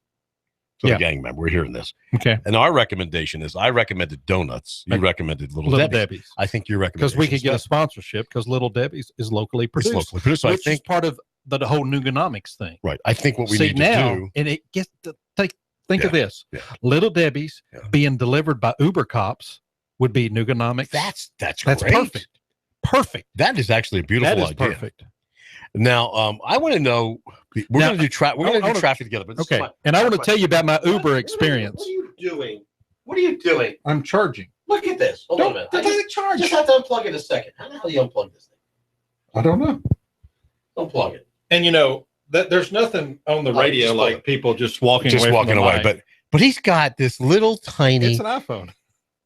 to the gang member. We're hearing this. Okay. And our recommendation is, I recommended donuts. You recommended Little Debbie's. I think your recommendation because we could get a sponsorship because Little Debbie's is locally produced. So I think think part of the whole Nooganomics thing. Right. I think what we need to do, and it gets to think of this: Little Debbie's being delivered by Uber cops would be Nooganomics. That's great. Perfect. That is actually a beautiful idea. Perfect. Now, I want to know. We're going to do traffic together. But okay. And I want to tell you about my Uber experience. What are you doing? I'm charging. Look at this. Hold on a minute. I just have to unplug it a second. How the hell do you unplug this thing? I don't know. Unplug it. And There's nothing on the radio like people just walking away. But he's got this little tiny. It's an iPhone.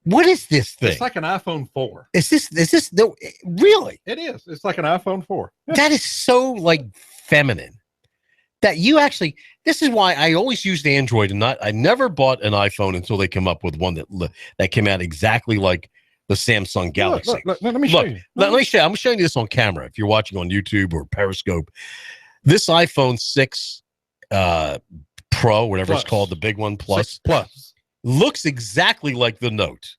What is this thing? It's like an iPhone 4. Is this really? It is. It's like an iPhone 4. Yeah. That is so like feminine. That you actually. This is why I always used Android and I never bought an iPhone until they came up with one that came out exactly like the Samsung Galaxy. Look, let me show you. Let me show you. I'm showing you this on camera. If you're watching on YouTube or Periscope, this iPhone 6 Pro, whatever it's called, the big one, Plus, looks exactly like the Note.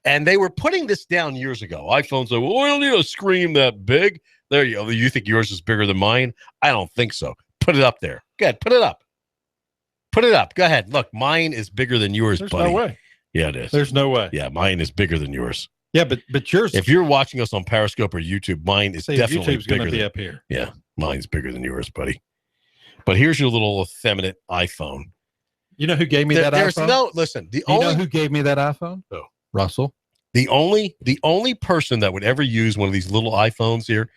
And they were putting this down years ago. iPhones are, well, we don't need a screen that big. There you go. You think yours is bigger than mine? I don't think so. Put it up there. Go ahead. Put it up. Put it up. Go ahead. Look, mine is bigger than yours, There's buddy. no way. Yeah, it is. There's no way. Yeah, mine is bigger than yours. Yeah, but yours. If you're watching us on Periscope or YouTube, mine is definitely YouTube's bigger. going to be up here. Yeah, mine's bigger than yours, buddy. But here's your little effeminate iPhone. You know who gave me that iPhone? Listen. You know who gave me that iPhone? Oh. Russell. The only person that would ever use one of these little iPhones here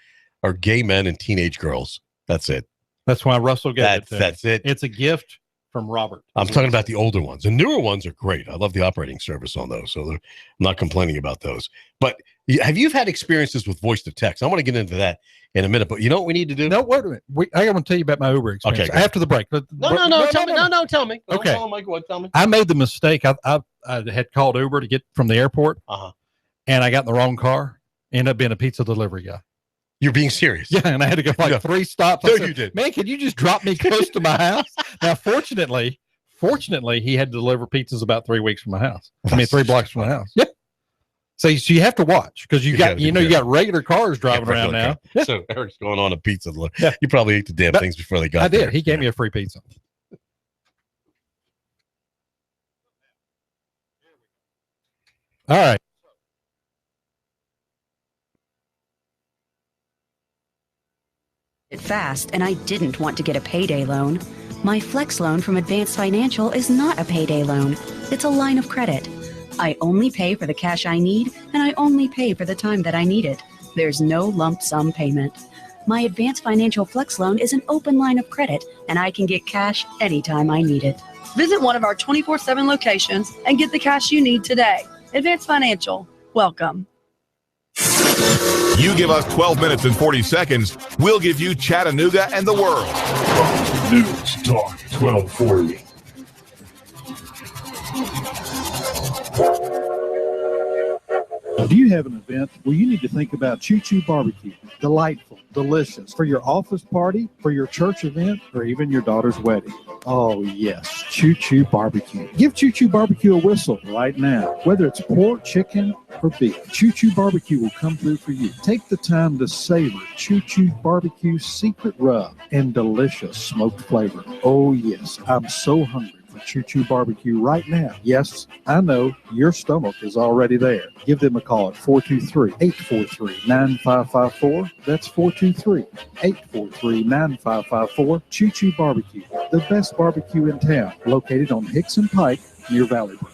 are gay men and teenage girls. That's it. That's why Russell gave it to me. That's it. It's a gift from Robert. I'm talking about the older ones. The newer ones are great. I love the operating service on those, so I'm not complaining about those. But have you had experiences with voice to text? I want to get into that in a minute. But you know what we need to do? No, wait a minute. I want to tell you about my Uber experience. Okay, after the break. No. Tell me. Okay. Oh my God, tell me. I made the mistake. I had called Uber to get from the airport, and I got in the wrong car. Ended up being a pizza delivery guy. You're being serious? Yeah, and I had to go like 3 stops. No, you did. Man, can you just drop me close to my house? Now, fortunately, he had to deliver pizzas about 3 weeks from my house. 3 blocks from my house. Yeah. So you have to watch because you got regular cars driving around now. Yeah. So Eric's going on a pizza. Yeah. You probably ate the damn things before they got there. I did. He gave me a free pizza. All right. Fast, and I didn't want to get a payday loan. My Flex loan from Advanced Financial is not a payday loan. It's a line of credit. I only pay for the cash I need, and I only pay for the time that I need it. There's no lump sum payment. My Advanced Financial Flex loan is an open line of credit, and I can get cash anytime I need it. Visit one of our 24/7 locations and get the cash you need today. Advanced Financial, welcome. You give us 12 minutes and 40 seconds, we'll give you Chattanooga and the world. News Talk 1240. Do you have an event? Well, you need to think about Choo Choo Barbecue. Delightful, delicious. For your office party, for your church event, or even your daughter's wedding. Oh, yes, Choo Choo Barbecue. Give Choo Choo Barbecue a whistle right now. Whether it's pork, chicken, or beef, Choo Choo Barbecue will come through for you. Take the time to savor Choo Choo Barbecue's secret rub and delicious smoked flavor. Oh, yes, I'm so hungry. Choo Choo Barbecue right now. Yes, I know your stomach is already there. Give them a call at 423-843-9554. That's 423-843-9554. Choo Choo Barbecue, the best barbecue in town, located on Hickson Pike near Valley Brook.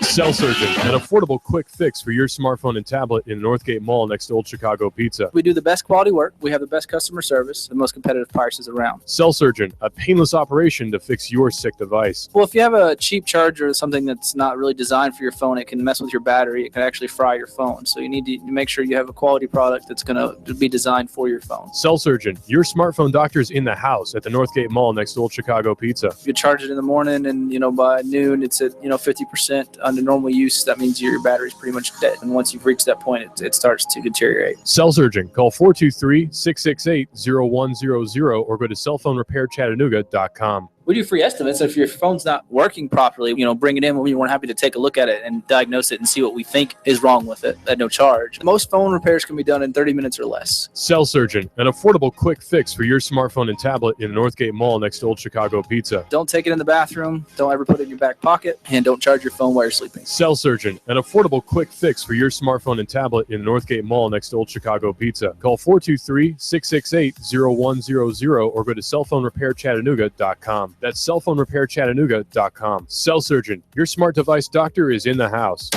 Cell Surgeon, an affordable quick fix for your smartphone and tablet in Northgate Mall next to Old Chicago Pizza. We do the best quality work. We have the best customer service, the most competitive prices around. Cell Surgeon, a painless operation to fix your sick device. Well, if you have a cheap charger or something that's not really designed for your phone, it can mess with your battery. It can actually fry your phone. So you need to make sure you have a quality product that's going to be designed for your phone. Cell Surgeon, your smartphone doctor's in the house at the Northgate Mall next to Old Chicago Pizza. If you charge it in the morning and, by noon, it's at, 50% under normal use. That means your battery's pretty much dead. And once you've reached that point, it starts to deteriorate. Cell Surgeon, call 423-668-0100 or go to cellphonerepairchattanooga.com. We do free estimates. If your phone's not working properly, bring it in when we're happy to take a look at it and diagnose it and see what we think is wrong with it at no charge. Most phone repairs can be done in 30 minutes or less. Cell Surgeon, an affordable quick fix for your smartphone and tablet in the Northgate Mall next to Old Chicago Pizza. Don't take it in the bathroom. Don't ever put it in your back pocket. And don't charge your phone while you're sleeping. Cell Surgeon, an affordable quick fix for your smartphone and tablet in the Northgate Mall next to Old Chicago Pizza. Call 423-668-0100 or go to cellphonerepairchattanooga.com. That's cellphonerepairchattanooga.com. Cell Surgeon, your smart device doctor is in the house.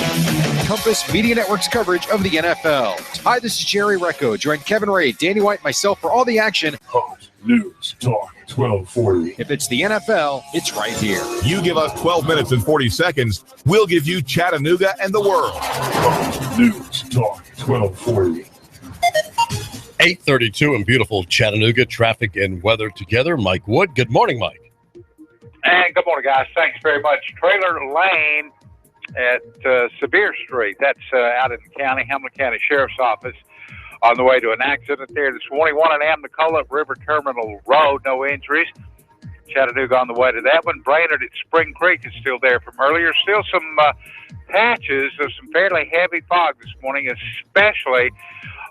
Compass Media Network's coverage of the NFL. Hi, this is Jerry Recco. Join Kevin Ray, Danny White, and myself for all the action. Hot News Talk 1240. If it's the NFL, it's right here. You give us 12 minutes and 40 seconds, we'll give you Chattanooga and the world. News Talk 1240. 8:32 in beautiful Chattanooga. Traffic and weather together. Mike Wood. Good morning, Mike. And good morning, guys. Thanks very much. Trailer Lane at Sevier Street. That's out in the county, Hamilton County Sheriff's Office. On the way to an accident there this morning. One at Amnicola River Terminal Road. No injuries. Chattanooga on the way to that one. Brainerd at Spring Creek is still there from earlier. Still some patches of some fairly heavy fog this morning, especially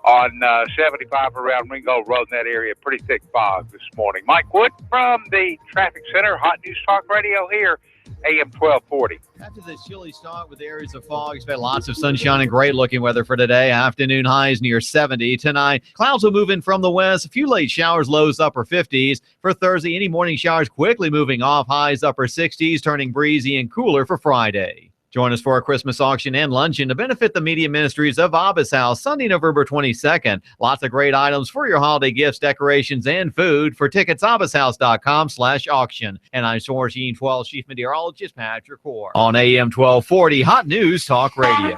on 75 around Ringo Road in that area. Pretty thick fog this morning. Mike Wood from the Traffic Center, Hot News Talk Radio here, AM 1240. After this chilly start with areas of fog, expect lots of sunshine and great looking weather for today. Afternoon highs near 70. Tonight, clouds will move in from the west. A few late showers, lows upper 50s. For Thursday, any morning showers quickly moving off. Highs upper 60s, turning breezy and cooler for Friday. Join us for a Christmas auction and luncheon to benefit the media ministries of Abba's House, Sunday, November 22nd. Lots of great items for your holiday gifts, decorations, and food. For tickets, abbashouse.com/auction. And I'm Source 12 Chief Meteorologist Patrick Core on AM 1240 Hot News Talk Radio.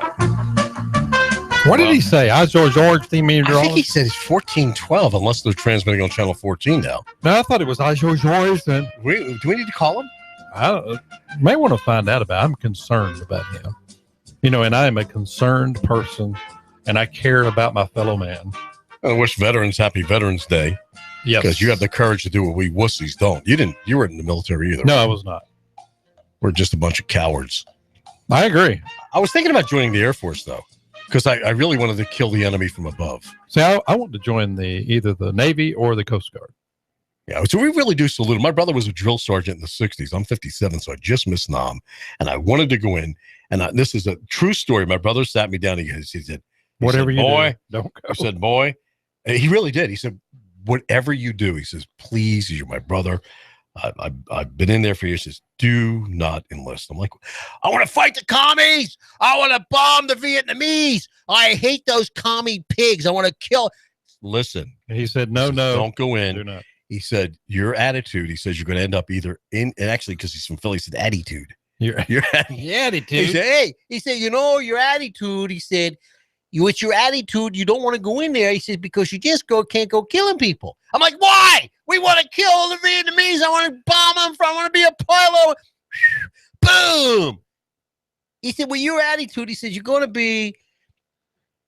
What did he say? I was George the meteorologist. I think he said it's 1412, unless they're transmitting on channel 14 now. No, I thought it was I George. Do we need to call him? I don't, may want to find out about it. I'm concerned about him. And I am a concerned person, and I care about my fellow man. I wish veterans happy Veterans Day. Yes. Because you have the courage to do what we wussies don't. You weren't in the military either. No, I was not. We're just a bunch of cowards. I agree. I was thinking about joining the Air Force, though, because I really wanted to kill the enemy from above. See, I want to join either the Navy or the Coast Guard. Yeah, so we really do salute him. My brother was a drill sergeant in the 60s. I'm 57, so I just missed Nam. And I wanted to go in. And this is a true story. My brother sat me down. He said, whatever you boy, do, don't go. I said, boy. And he really did. He said, whatever you do, he says, please, you're my brother. I've been in there for years. He says, do not enlist. I'm like, I want to fight the commies. I want to bomb the Vietnamese. I hate those commie pigs. I want to kill. Listen. And he said, no, don't go in. Do not. He said, your attitude, he says, you're going to end up either in, and actually, because he's from Philly, he said, attitude. Your attitude. He said, your attitude, he said, with your attitude, you don't want to go in there. He says, because you just can't go killing people. I'm like, why? We want to kill the Vietnamese. I want to bomb them. I want to be a pilot. Boom. He said, with your attitude, he says, you're going to be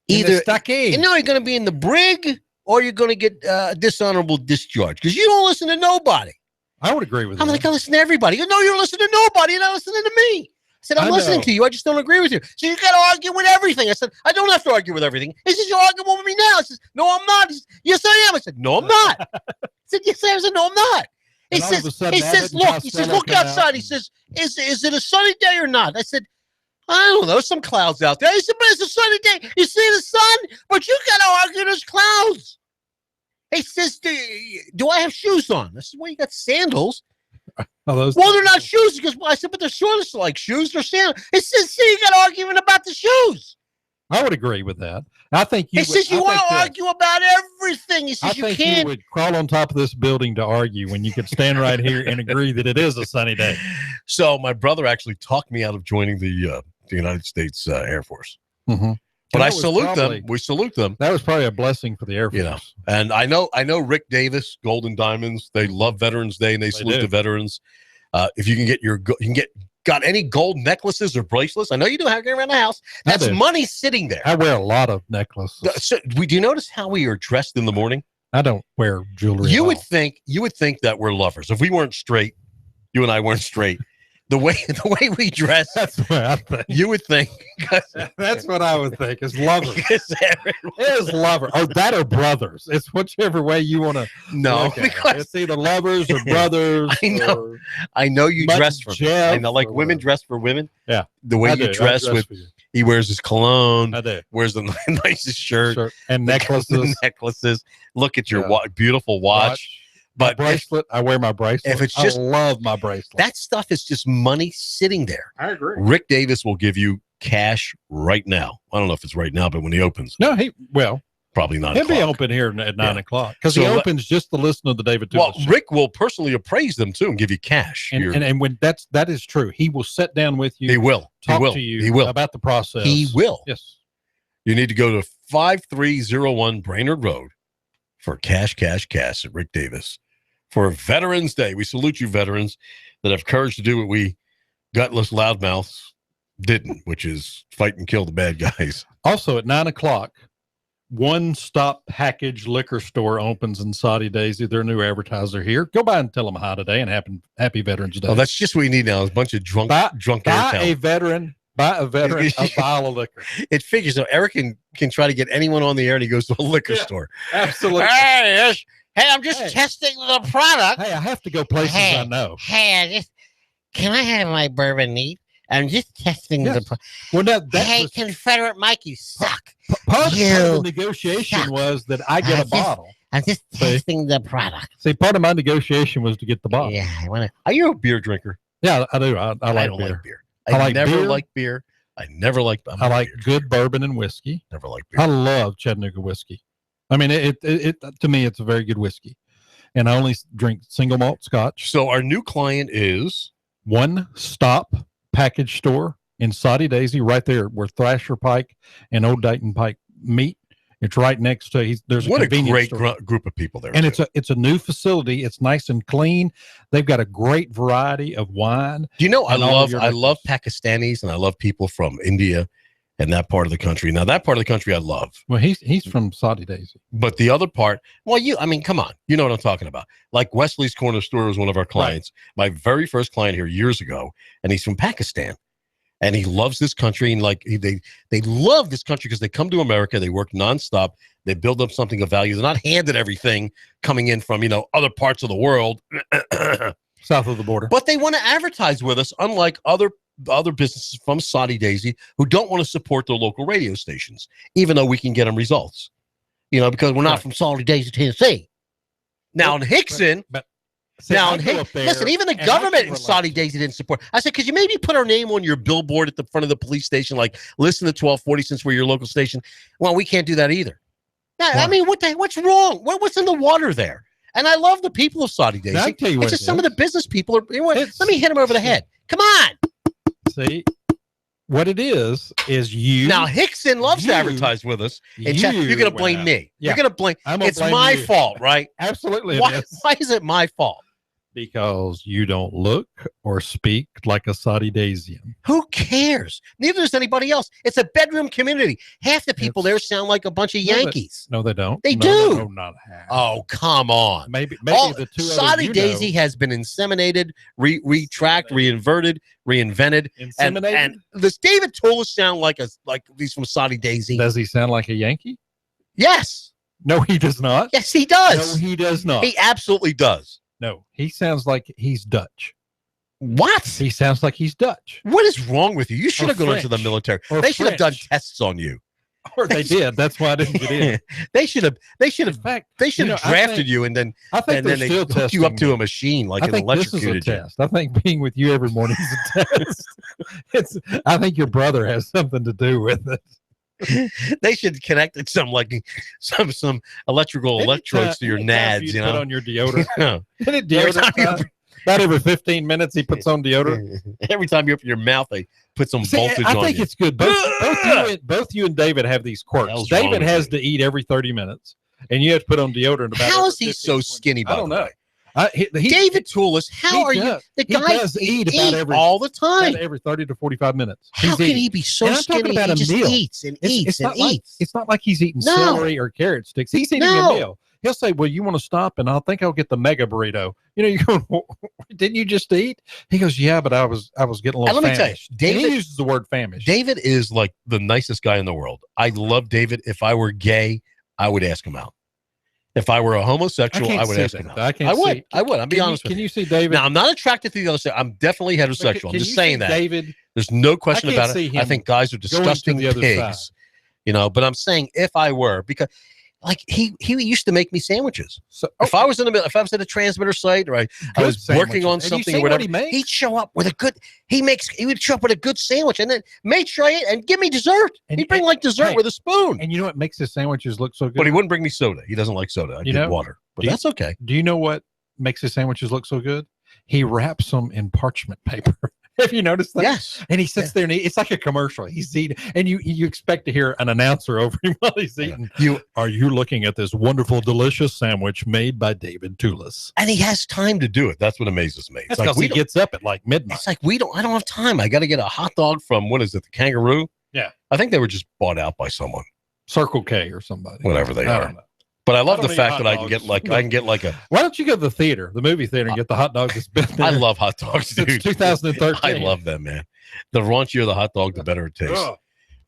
either stockade. No, you're going to be in the brig, or you're going to get dishonorable discharge because you don't listen to nobody. I would agree with that. I'm like, I listen to everybody. No, you're listening to nobody. You're not listening to me. I said, I'm listening to you. I just don't agree with you. So you got to argue with everything. I said, I don't have to argue with everything. He says, you're arguing with me now. I said, no, I'm not. He said, yes, I am. I said, no, I'm not. I said, yes, I am. I said, no, I'm not. He says, look outside. He says, is it a sunny day or not? I said, I don't know. Some clouds out there. He said, but it's a sunny day. You see the sun? But you got to argue there's clouds. He says, do I have shoes on? I said, well, you got sandals. Well, they're not shoes. Because I said, but they're sort of like shoes. They're sandals. He says, see, you got arguing about the shoes. I would agree with that. I think he says you want to argue about everything. He says you can't. You would crawl on top of this building to argue when you could stand right here and agree that it is a sunny day. So my brother actually talked me out of joining the United States Air Force. Mm-hmm. But I salute them. We salute them. That was probably a blessing for the Air Force. And I know Rick Davis, Golden Diamonds. They love Veterans Day and they salute the veterans. If you can got any gold necklaces or bracelets? I know you do have around the house. That's money sitting there. I wear a lot of necklaces. So, do you notice how we are dressed in the morning? I don't wear jewelry. You would think that we're lovers. If we weren't straight, you and I weren't straight. The way we dress, that's what I think. You would think. That's what I would think. Is lovers. It is lover. Or that or brothers. It's whichever way you want to. No, because it's either lovers or brothers. I know you dress for. Jeff I know, like women dress for women. Yeah, the way you dress with. He wears his cologne. I do. Wears the nicest shirt and necklaces. Necklaces. Look at your beautiful watch. But bracelet, I wear my bracelet. If it's just, I love my bracelet. That stuff is just money sitting there. I agree. Rick Davis will give you cash right now. I don't know if it's right now, but when he opens. No, Probably 9 He'll o'clock. be open here at 9 o'clock because he opens just to listen to the David Tulis. Well, Rick will personally appraise them too and give you cash. And when that is true, he will sit down with you. He will talk to you about the process. He will. Yes. You need to go to 5301 Brainerd Road for cash at Rick Davis for Veterans Day. We salute you, veterans, that have courage to do what we gutless loudmouths didn't, which is fight and kill the bad guys. Also at 9 o'clock, One Stop Package Liquor Store opens in Saudi Daisy. Their new advertiser here. Go by and tell them hi today and happy Veterans Day. Oh, that's just what we need now. Is a bunch of drunk Buy a veteran a vial of liquor. It figures so Eric can try to get anyone on the air and he goes to a liquor store. Absolutely. Hey, I'm just testing the product. Hey, I have to go places I know. Hey, can I have my bourbon neat? I'm just testing the product. Well, hey, Confederate Mike, you suck. Part of the negotiation was that I get a bottle. I'm just testing the product. See, part of my negotiation was to get the bottle. Yeah, I want to. Are you a beer drinker? Yeah, I do. I like don't beer. like beer. I never like beer. I never like. I like good bourbon and whiskey. Never like beer. I love Chattanooga whiskey. I mean, it to me, it's a very good whiskey, and I only drink single malt Scotch. So our new client is One Stop Package Store in Saudi Daisy, right there where Thrasher Pike and Old Dayton Pike meet. It's right next to. There's what a great store. Group of people there, and it's a new facility. It's nice and clean. They've got a great variety of wine. Do you know I love Pakistanis and I love people from India and that part of the country. Now that part of the country I love. Well, he's from Saudi Daisy, but the other part, come on, you know what I'm talking about. Like Wesley's Corner Store was one of our clients, my very first client here years ago, and he's from Pakistan. And he loves this country, and they love this country because they come to America, they work nonstop, they build up something of value. They're not handed everything coming in from other parts of the world, south of the border. But they want to advertise with us, unlike other businesses from Saudi Daisy who don't want to support their local radio stations, even though we can get them results. Because we're not from Saudi Daisy, Tennessee. Now in Hickson. Listen, even the government in Saudi Daisy didn't support. I said, could you maybe put our name on your billboard at the front of the police station, like listen to 1240 since we're your local station? Well, we can't do that either. I mean, what's wrong? What's in the water there? And I love the people of Saudi Daisy. I'll tell you what it's just some of the business people are. Let me hit them over the head. Come on. See, what it is you. Now Hickson loves to advertise with us. You're going to blame me. Yeah. You're going to blame. It's my fault, right? Absolutely. Why is it my fault? Because you don't look or speak like a Saudi Daisian. Who cares? Neither does anybody else. It's a bedroom community. Half the people there sound like a bunch of Yankees. No, they don't. They do. No, not half. Oh, come on. Maybe the two. Saudi Daisy has been inseminated, reinvented. And does David Tulis sound like he's from Saudi Daisy? Does he sound like a Yankee? Yes. No, he does not. Yes, he does. No, he does not. He absolutely does. No, he sounds like he's Dutch. What? He sounds like he's Dutch. What is wrong with you? You should have gone into the military. They should have done tests on you. Or they did. That's why I didn't get in. They should have drafted you and then they hooked you up to a machine like an electrocuted test. I think being with you every morning is a test. I think your brother has something to do with it. They should connect some electrical electrodes to your nads. Put on your deodorant. About every 15 minutes, he puts on deodorant. Every time you open your mouth, they put some voltage on you. I think it's good. Both you and David have these quirks. David has to eat every 30 minutes, and you have to put on deodorant. How is he so skinny? I don't know. David Tulis, how are you? The guy eat all the time, every 30 to 45 minutes. How can he be so skinny? About he just meal. eats and eats and eats. It's not like he's eating celery or carrot sticks. He's eating a meal. He'll say, "Well, you want to stop?" And I'll get the mega burrito. You go, "Didn't you just eat?" He goes, "Yeah, but I was getting a little." Let me tell you, David he uses the word famished. David is like the nicest guy in the world. I love David. If I were gay, I would ask him out. If I were a homosexual, I would ask him out. I would. I'll be honest with you. Can you see David? Now, I'm not attracted to the other side. I'm definitely heterosexual. I'm just saying that. David, there's no question about it. I think guys are disgusting pigs. But I'm saying if I were, because Like he used to make me sandwiches. So if I was in the middle, if I was at a transmitter site or I was working on something or whatever, he'd show up with a good. He would show up with a good sandwich and then make sure I ate and give me dessert. And he'd bring like dessert with a spoon. And you know what makes his sandwiches look so good? But he wouldn't bring me soda. He doesn't like soda. I get water. But that's okay. Do you know what makes his sandwiches look so good? He wraps them in parchment paper. Have you noticed that? Yes. And he sits there and it's like a commercial. He's eating, and you expect to hear an announcer over him while he's eating. Are you looking at this wonderful, delicious sandwich made by David Tulis? And he has time to do it. That's what amazes me. It's like he gets up at like midnight. It's like I don't have time. I got to get a hot dog from, what is it, the Kangaroo? Yeah. I think they were just bought out by someone. Circle K or somebody. Whatever they are. But I love the fact that I can get like a. Why don't you go to the theater, the movie theater, and get the hot dog that's been there? I love hot dogs, dude. It's 2013. I love them, man. The raunchier the hot dog, the better it tastes. Ugh.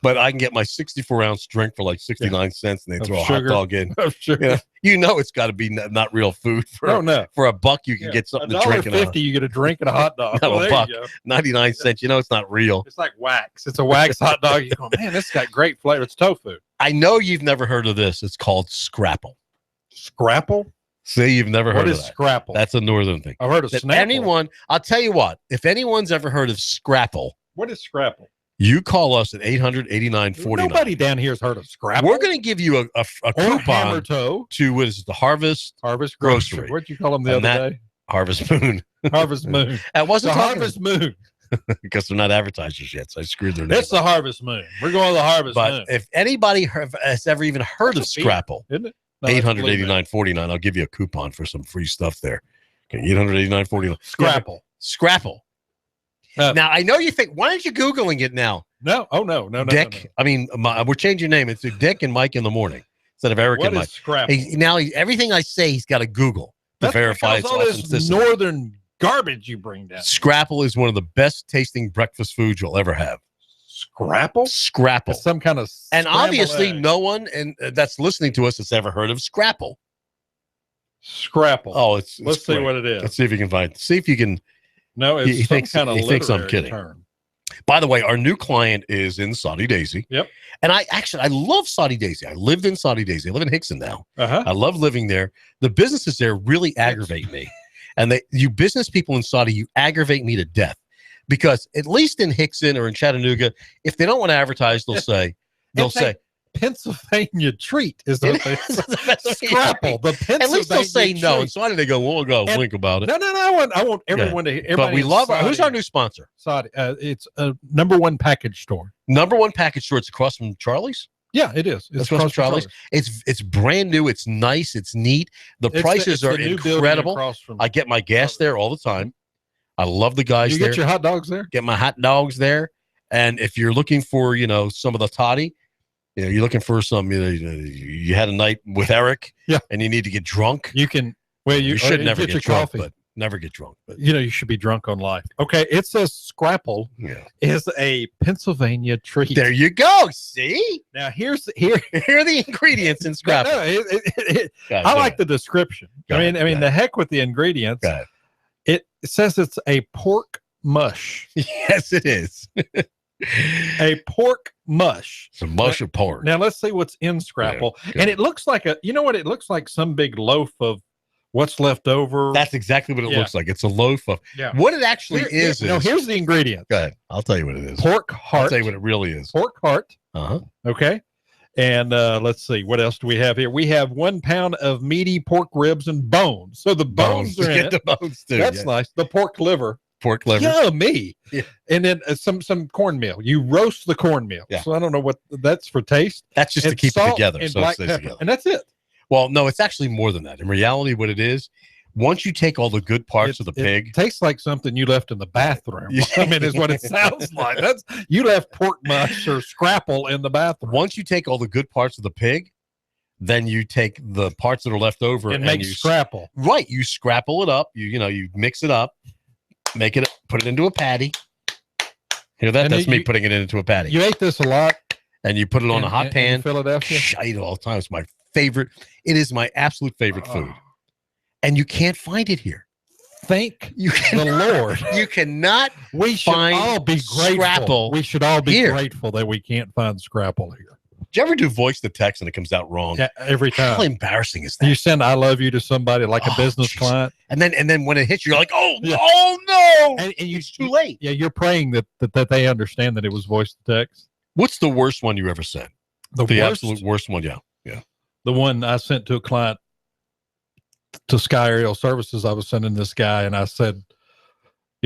But I can get my 64-ounce drink for like 69 cents, and they throw a hot dog in. Sugar. You know it's got to be not real food. For a buck, you can get something to drink. $1.50, you get a drink and a hot dog. No, a buck, 99 cents. You know it's not real. It's like wax. It's a wax hot dog. You go, man, this got great flavor. It's tofu. I know you've never heard of this. It's called Scrapple. Scrapple? See, you've never heard of that. What is Scrapple? That's a northern thing. I've heard of Snapple. I'll tell you what, if anyone's ever heard of Scrapple. What is Scrapple? You call us at 800-8949. Nobody down here has heard of Scrapple. We're going to give you a coupon Hammer Toe to what is it, the Harvest Grocery. What'd you call them the other day? Harvest Moon. Harvest Moon. That wasn't the Harvest Moon. Because they're not advertisers yet, so I screwed their name. That's the Harvest Moon. We're going to the Harvest Moon. But if anybody has ever even heard of Scrapple, isn't it? 800-8949. I'll give you a coupon for some free stuff there. Okay, 800-8949. Scrapple. Now I know you think, why aren't you Googling it now? No. Oh no. Dick. No. I mean, we're changing your name. It's Dick and Mike in the morning instead of Eric and Mike. Scrapple? Everything I say, he's got to Google to verify its authenticity. Northern garbage you bring down. Scrapple is one of the best tasting breakfast foods you'll ever have. Scrapple? Scrapple. It's some kind of and obviously egg. No one that's listening to us has ever heard of Scrapple. Scrapple. Oh, let's see what it is. Let's see if you can find. See if you can. No, it's he thinks I'm kidding. Term. By the way, our new client is in Saudi Daisy. Yep. And I love Saudi Daisy. I lived in Saudi Daisy. I live in Hickson now. I love living there. The businesses there really aggravate me. And you business people in Saudi, you aggravate me to death. Because at least in Hickson or in Chattanooga, if they don't want to advertise, they'll say Pennsylvania treat is the Scrapple. The Pennsylvania at least they'll say treat. no. And so why do they go, we'll go think about it? No. I want everyone to hear. But we love who's our new sponsor? Saudi. It's a number one package store. Number one package store. It's across from Charlie's. Yeah, it is. It's across from Charlie's. It's brand new. It's nice. It's neat. The prices are incredible. I get my gas there all the time. I love the guys there. You get your hot dogs there? Get my hot dogs there. And if you're looking for, some of the toddy, you're looking for some, you had a night with Eric and you need to get drunk. You can, you should never get drunk, coffee. But never get drunk. But you should be drunk on life. Okay. It says Scrapple is a Pennsylvania treat. There you go. See? Now here are the ingredients in Scrapple. I like the description. I mean, the heck with the ingredients. It says it's a pork mush. Yes, it is. A pork mush. It's a mush of pork. Now let's see what's in Scrapple. Yeah, and it looks like it looks like some big loaf of what's left over. That's exactly what it looks like. It's a loaf of what it actually is. Here's the ingredient. Go ahead. I'll tell you what it is. Pork heart. I'll tell you what it really is. Pork heart. Okay. And let's see, what else do we have here? We have 1 pound of meaty pork ribs and bones. So the bones are in it. The bones too. That's nice. The pork liver. Yummy. Yeah. And then some cornmeal. You roast the cornmeal. Yeah. So I don't know what that's for taste. That's just to keep it together. And so black it stays pepper. together. And that's it. Well, no, it's actually more than that. In reality, what it is, once you take all the good parts of the pig, it tastes like something you left in the bathroom. I mean, is what it sounds like. You left pork mush or Scrapple in the bathroom. Once you take all the good parts of the pig, then you take the parts that are left over and make Scrapple. Right, you Scrapple it up. You mix it up, put it into a patty. Hear that? That's me putting it into a patty. You ate this a lot, and you put it on a hot pan. In Philadelphia. I eat it all the time. It's my favorite. It is my absolute favorite food. And you can't find it here. Thank the Lord. You cannot. We should all be grateful. Scrapple. We should all be here. grateful that we can't find Scrapple here. you ever do voice to text and it comes out wrong? Yeah, every time. How embarrassing is that? You send "I love you" to somebody like a business client, and then when it hits you, you're like, oh no, and it's too late. Yeah, you're praying that they understand that it was voice to text. What's the worst one you ever sent? The absolute worst one, yeah. The one I sent to a client to Sky Aerial Services, I was sending this guy, and I said,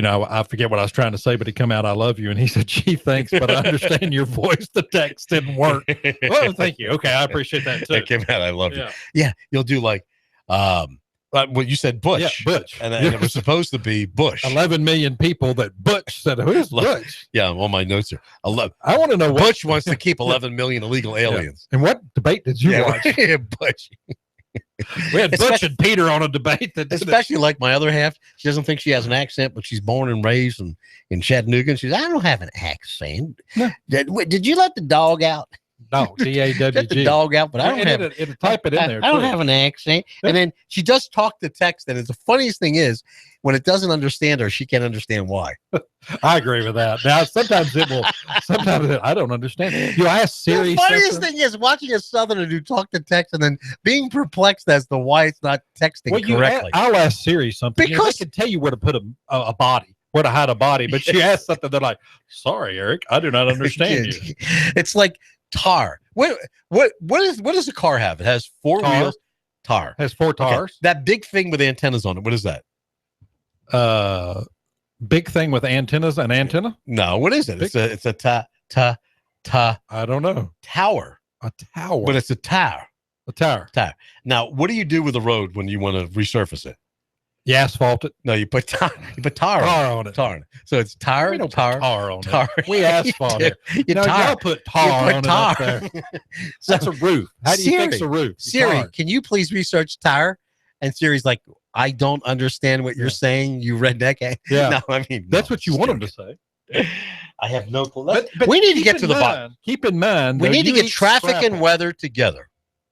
I forget what I was trying to say, but it come out, "I love you," and he said, "Gee, thanks, but I understand your voice to text didn't work." Well, thank you. Okay, I appreciate that too. That came out, "I love you." Yeah, you'll do like, well, you said Bush. Yeah, Butch. And it was supposed to be Bush. 11 million people that Butch said, "Who's Butch?" Yeah, all my notes are. I want to know what Butch wants to keep 11 million illegal aliens. And what debate did you watch? Yeah, Butch. We had Butch and Peter on a debate. Especially like my other half. She doesn't think she has an accent, but she's born and raised in Chattanooga. And she's, "I don't have an accent." No. Did you let the dog out? No, DAWG. Let the dog out, but I don't have. It'll type it in there. I don't have an accent. And then she does talk to text, and the funniest thing is when it doesn't understand her, she can't understand why. I agree with that. Now sometimes it will. Sometimes I don't understand. You ask Siri. The funniest thing is watching a Southerner do talk to text and then being perplexed as to why it's not texting correctly. I'll ask Siri something because they can tell you where to put a body. Where to hide a body, but she asks something, they're like, "Sorry, Eric, I do not understand you." It's like tar. What does a car have? It has four wheels. Tar has four tires. Okay. That big thing with antennas on it. What is that? Big thing with antennas. An antenna? No. What is it? It's a ta. I don't know. Tower. A tower. But it's a tower. A tower. Tower. Now, what do you do with the road when you want to resurface it? You asphalt it. No, you put tar on it. Tar on it. So it's tar. We don't tar put tar on tar. it. We asphalt it. Y'all put tar on it up there. So that's a roof. How do you fix a roof? Siri, can you please research tar? And Siri's like, "I don't understand what you're saying, you redneck." Yeah. No, I mean, that's what you want them to say. I have no clue. But we need to get to the bottom. Keep in mind, we need to get traffic and weather together.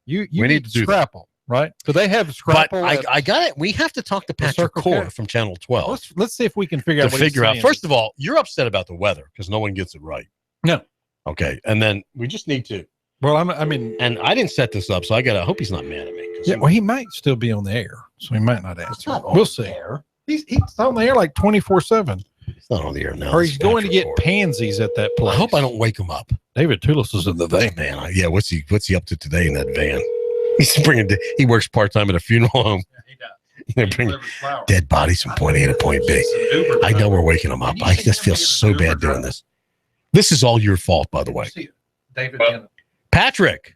We need to do Scrapple. Right? Do they have Scrapple? But I got it. We have to talk to Patrick Core from Channel 12. Let's see if we can figure out. First of all, you're upset about the weather because no one gets it right. No. Okay, and then we just need to. Well, I mean, and I didn't set this up, so I hope he's not mad at me. Yeah, well, he might still be on the air, so he might not answer. We'll see. He's on the air like 24/7. He's not on the air now. Or he's going to get pansies at that place. I hope I don't wake him up. David Tulis is in the van. Man, yeah. What's he up to today in that van? He works part-time at a funeral home. Yeah, he does. Bring dead bodies from point A to point B. I know we're waking him up. I just feel so bad doing this. This is all your fault, by the way. David, Patrick.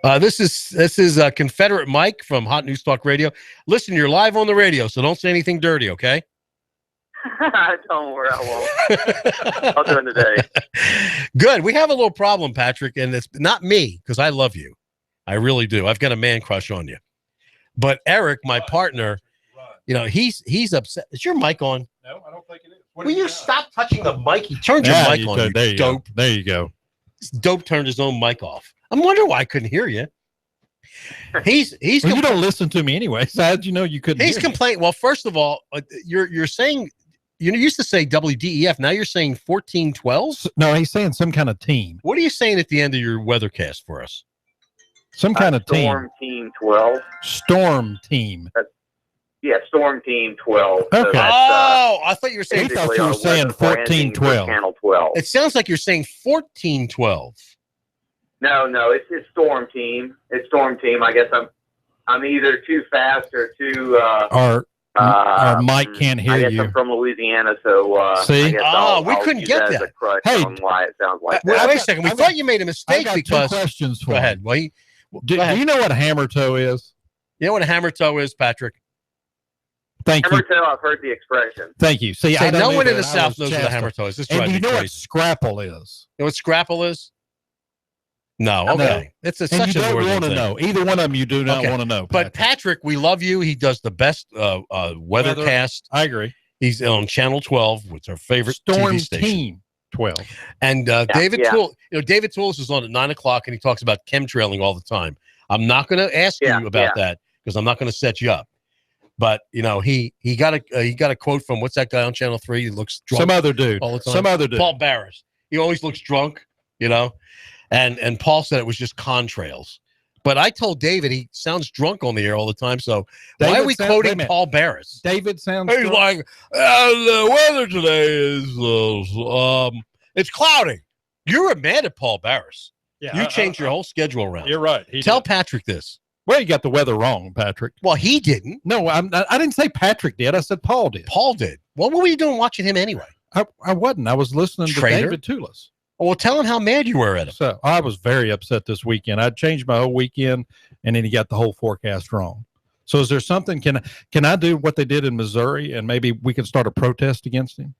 Yeah. This is Confederate Mike from Hot News Talk Radio. Listen, you're live on the radio, so don't say anything dirty, okay? Don't worry, I won't. I'll do it today. Good. We have a little problem, Patrick, and it's not me because I love you. I really do. I've got a man crush on you. But Eric, my partner, he's upset. Is your mic on? No, I don't think it is. Will you stop touching the mic? He turned your mic on. There you dope. There you go. This dope turned his own mic off. I'm wondering why I couldn't hear you. He's well, you don't listen to me anyway. So how'd you know you couldn't? He's complaining. Well, first of all, you're saying. You used to say WDEF. Now you're saying 1412? No, he's saying some kind of team. What are you saying at the end of your weathercast for us? Some kind of team. Storm Team 12. Storm Team. Storm Team 12. Okay. So I thought you were saying. I thought you were saying 1412. Channel 12. It sounds like you're saying 1412. No, it's just Storm Team. It's Storm Team. I guess I'm either too fast or too. Our Mike can't hear I guess you. I'm from Louisiana, so see. We couldn't get that. Hey, on why it sounds like that. Wait a second. We thought you made a mistake because. 2 questions for Go ahead. Well, do you know what a hammer toe is? You know what a hammer toe is, Patrick? Thank you. Hammer toe. I've heard the expression. Thank you. See, no one in the South knows what a hammer toe is. And do you know what scrapple is? You know what scrapple is? No, okay. No. It's such a northern don't want to thing. know. Either one of them you do not want to know. But Patrick, we love you. He does the best weathercast. I agree. He's on Channel 12, which is our favorite Storm TV station. Team 12. And David Tulis is on at 9:00, and he talks about chemtrailing all the time. I'm not going to ask you about that because I'm not going to set you up. But he got a quote from what's that guy on Channel 3? He looks drunk. Some other dude. All the time. Some other dude. Paul Barris. He always looks drunk. And Paul said it was just contrails. But I told David he sounds drunk on the air all the time. So why are we quoting Paul Barris? David sounds He's drunk. like, the weather today is it's cloudy. You were mad at Paul Barris. Yeah, you changed your whole schedule around. You're right. Tell Patrick this. Well, you got the weather wrong, Patrick. Well, he didn't. No, I didn't say Patrick did. I said Paul did. Paul did. Well, what were you doing watching him anyway? I wasn't. I was listening to David Tulis. Well, tell him how mad you were at him. So I was very upset this weekend. I changed my whole weekend, and then he got the whole forecast wrong. So is there something? Can I do what they did in Missouri, and maybe we can start a protest against him?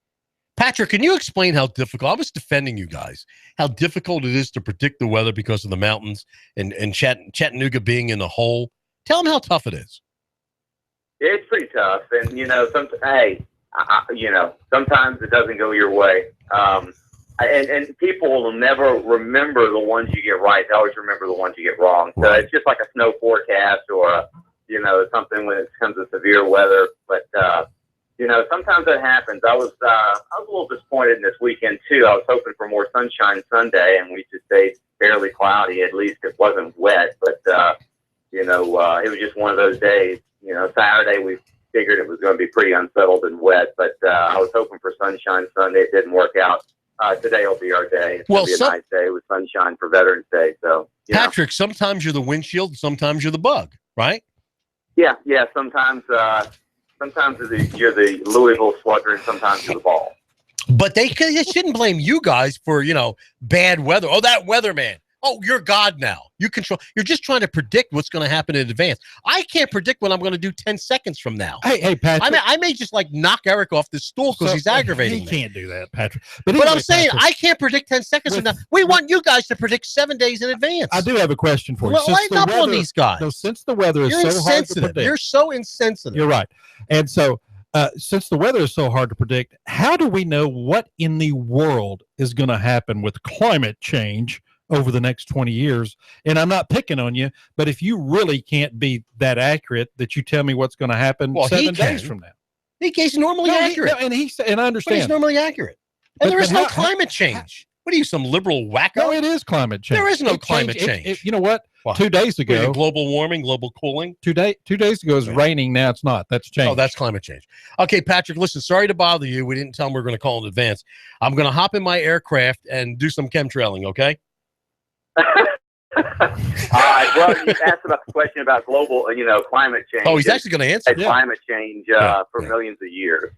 Patrick, can you explain how difficult? I was defending you guys. How difficult it is to predict the weather because of the mountains and Chattanooga being in the hole. Tell them how tough it is. It's pretty tough, and sometimes it doesn't go your way. And people will never remember the ones you get right. They always remember the ones you get wrong. So it's just like a snow forecast or something when it comes to severe weather. But sometimes that happens. I was a little disappointed in this weekend too. I was hoping for more sunshine Sunday, and we just stayed fairly cloudy. At least it wasn't wet, but it was just one of those days. Saturday we figured it was going to be pretty unsettled and wet, but I was hoping for sunshine Sunday. It didn't work out. Today will be our day. It's going to be a nice day with sunshine for Veterans Day. So, Patrick, sometimes you're the windshield, sometimes you're the bug, right? Yeah. Sometimes you're the Louisville Slugger, and sometimes you're the ball. But they shouldn't blame you guys for bad weather. Oh, that weatherman. Oh, you're God now. You control. You're just trying to predict what's going to happen in advance. I can't predict what I'm going to do 10 seconds from now. Hey, Patrick. I may just knock Eric off the stool because he's aggravating me. He can't do that, Patrick. But I'm saying Patrick, I can't predict 10 seconds from now. We want you guys to predict 7 days in advance. I do have a question for you. Well, lighten up on these guys. No, since the weather is so hard to predict. You're so insensitive. You're right. And so since the weather is so hard to predict, how do we know what in the world is going to happen with climate change over the next 20 years? And I'm not picking on you, but if you really can't be that accurate that you tell me what's going to happen 7 days from now. He's normally accurate. And I understand. But he's normally accurate. And there is no climate change. What are you, some liberal wacko? No, it is climate change. There is no climate change. You know what? 2 days ago. Global warming, global cooling. 2 days ago it was raining. Now it's not. That's changed. Oh, that's climate change. Okay, Patrick, listen, sorry to bother you. We didn't tell him we were going to call in advance. I'm going to hop in my aircraft and do some chemtrailing, okay? All right. Well, you asked about the question about global, climate change. Oh, he's actually going to answer. Climate change for millions of years.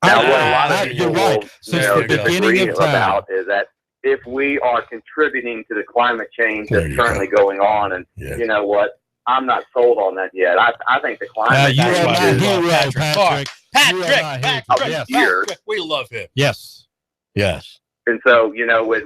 Now, what a lot of people will disagree about is that if we are contributing to the climate change that's currently going on, and you know what, I'm not sold on that yet. I think the climate change is Patrick. We love him. Yes. And so, with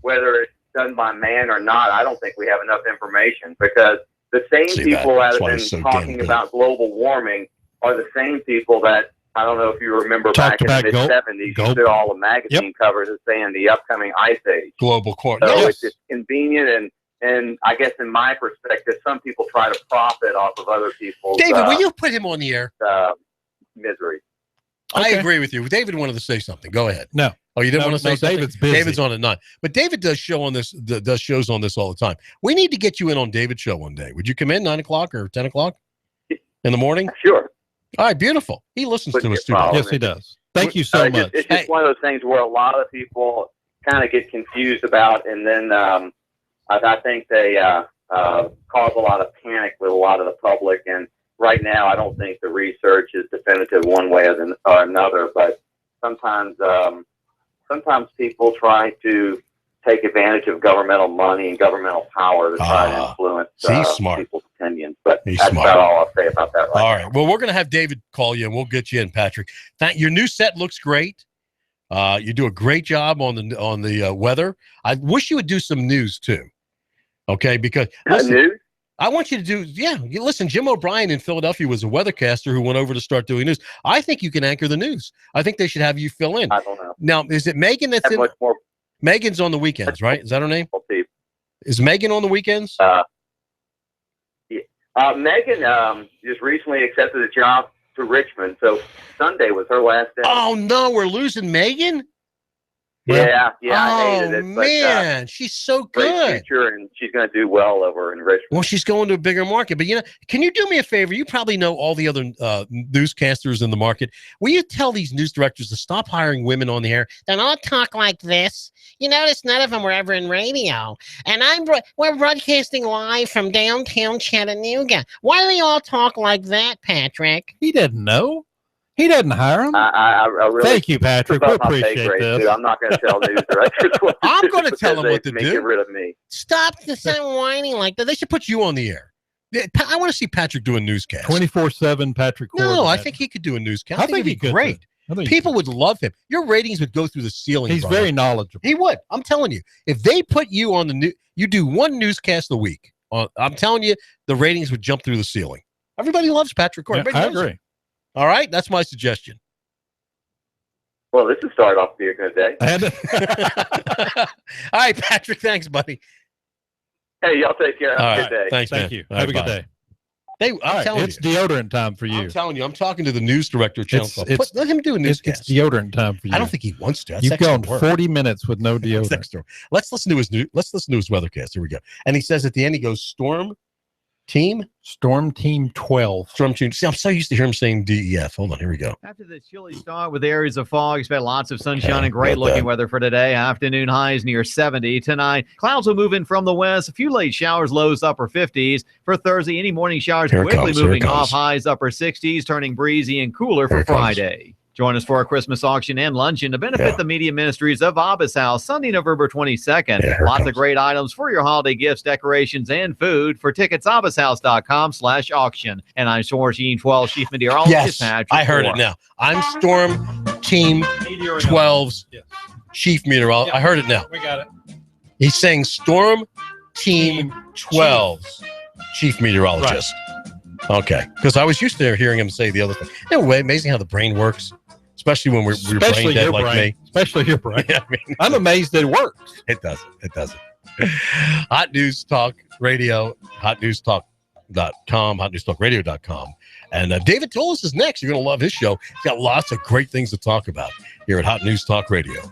whether it's done by man or not, I don't think we have enough information, because the same people that have been talking about global warming are the same people that, I don't know if you remember back in the mid-'70s, you did all the magazine covers saying the upcoming ice age. Global core. So it's just convenient, and I guess in my perspective, some people try to profit off of other people's David, will you put him on the air? Misery. I agree with you. David wanted to say something. Go ahead. No. Oh, you didn't want to say something? David's busy. David's on at 9. But David does shows on this all the time. We need to get you in on David's show one day. Would you come in 9 o'clock or 10 o'clock in the morning? Sure. All right, beautiful. He listens to us too. Yes, he does. Thank you so much. It's just one of those things where a lot of people kind of get confused about, and then I think they cause a lot of panic with a lot of the public. And right now, I don't think the research is definitive one way or another. But sometimes people try to take advantage of governmental money and governmental power to try to influence people's opinions. But that's about all I'll say about that. All right. Well, we're going to have David call you, and we'll get you in, Patrick. Your new set looks great. You do a great job on the weather. I wish you would do some news too. Okay, because news. I want you to do. Yeah, listen. Jim O'Brien in Philadelphia was a weathercaster who went over to start doing news. I think you can anchor the news. I think they should have you fill in. I don't know. Now, is it Megan that's in? Megan's on the weekends, right? Is that her name? Is Megan on the weekends? Megan just recently accepted a job to Richmond, so Sunday was her last day. Oh no, we're losing Megan. Yeah, I Oh, hated it. But, man, she's so great good. future, and she's going to do well over in Richmond. Well, she's going to a bigger market. But, can you do me a favor? You probably know all the other newscasters in the market. Will you tell these news directors to stop hiring women on the air? They don't talk like this. You notice none of them were ever in radio. And we're broadcasting live from downtown Chattanooga. Why do they all talk like that, Patrick? He didn't know. He doesn't hire them. I really Thank you, Patrick. We appreciate this. Dude. I'm not going to tell news directors what to I'm do going to tell because them what to they do. Get rid of me. Stop whining like that. They should put you on the air. I want to see Patrick do a newscast. 24/7 Patrick. No, I think he could do a newscast. I think he'd be great. People would love him. Your ratings would go through the ceiling. He's very knowledgeable. He would. I'm telling you. If they put you on the you do one newscast a week. I'm telling you, the ratings would jump through the ceiling. Everybody loves Patrick Court. I agree. All right, that's my suggestion. Well, this has started off to be a good day. All right, Patrick. Thanks, buddy. Hey, y'all take care. Have a good day. Thanks, Thank you. Have a good day. I'm telling it's you. deodorant time for you. I'm telling you. I'm talking to the news director of Channel 12. Let him do a newscast. It's deodorant time for you. I don't think he wants to. That's You've gone work. 40 minutes with no deodorant. Let's listen to his weathercast. Here we go. And he says at the end, he goes, Storm Team 12. Storm Team. See, I'm so used to hear him saying DEF. Hold on, here we go. After the chilly start with areas of fog, expect lots of sunshine and great looking weather for today. Afternoon highs near 70. Tonight, clouds will move in from the west. A few late showers, lows upper 50s. For Thursday, any morning showers quickly moving off, highs upper 60s, turning breezy and cooler for Friday. Join us for our Christmas auction and luncheon to benefit the media ministries of Abba's House, Sunday, November 22nd. Lots of great items for your holiday gifts, decorations, and food. For tickets, abbashouse.com/auction. And I'm Storm Team 12 Chief Meteorologist Patrick. I heard it now. I'm Storm Team 12's Chief Meteorologist. I heard it now. We got it. He's saying Storm Team 12's Chief Meteorologist. Right. Okay. Because I was used to hearing him say the other thing. Anyway, amazing how the brain works. Especially when we're brain dead like me. Especially your brain. Yeah, I'm amazed it works. It doesn't. Hot News Talk Radio, hotnewstalk.com, hotnewstalkradio.com. And David Tulis is next. You're going to love his show. He's got lots of great things to talk about here at Hot News Talk Radio.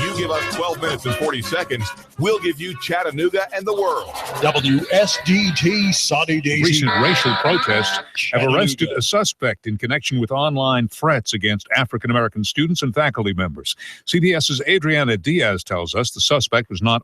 You give us 12 minutes and 40 seconds, we'll give you Chattanooga and the world. WSDT Sunny Daisy. Recent racial protests have arrested a suspect in connection with online threats against African-American students and faculty members. CBS's Adriana Diaz tells us the suspect was not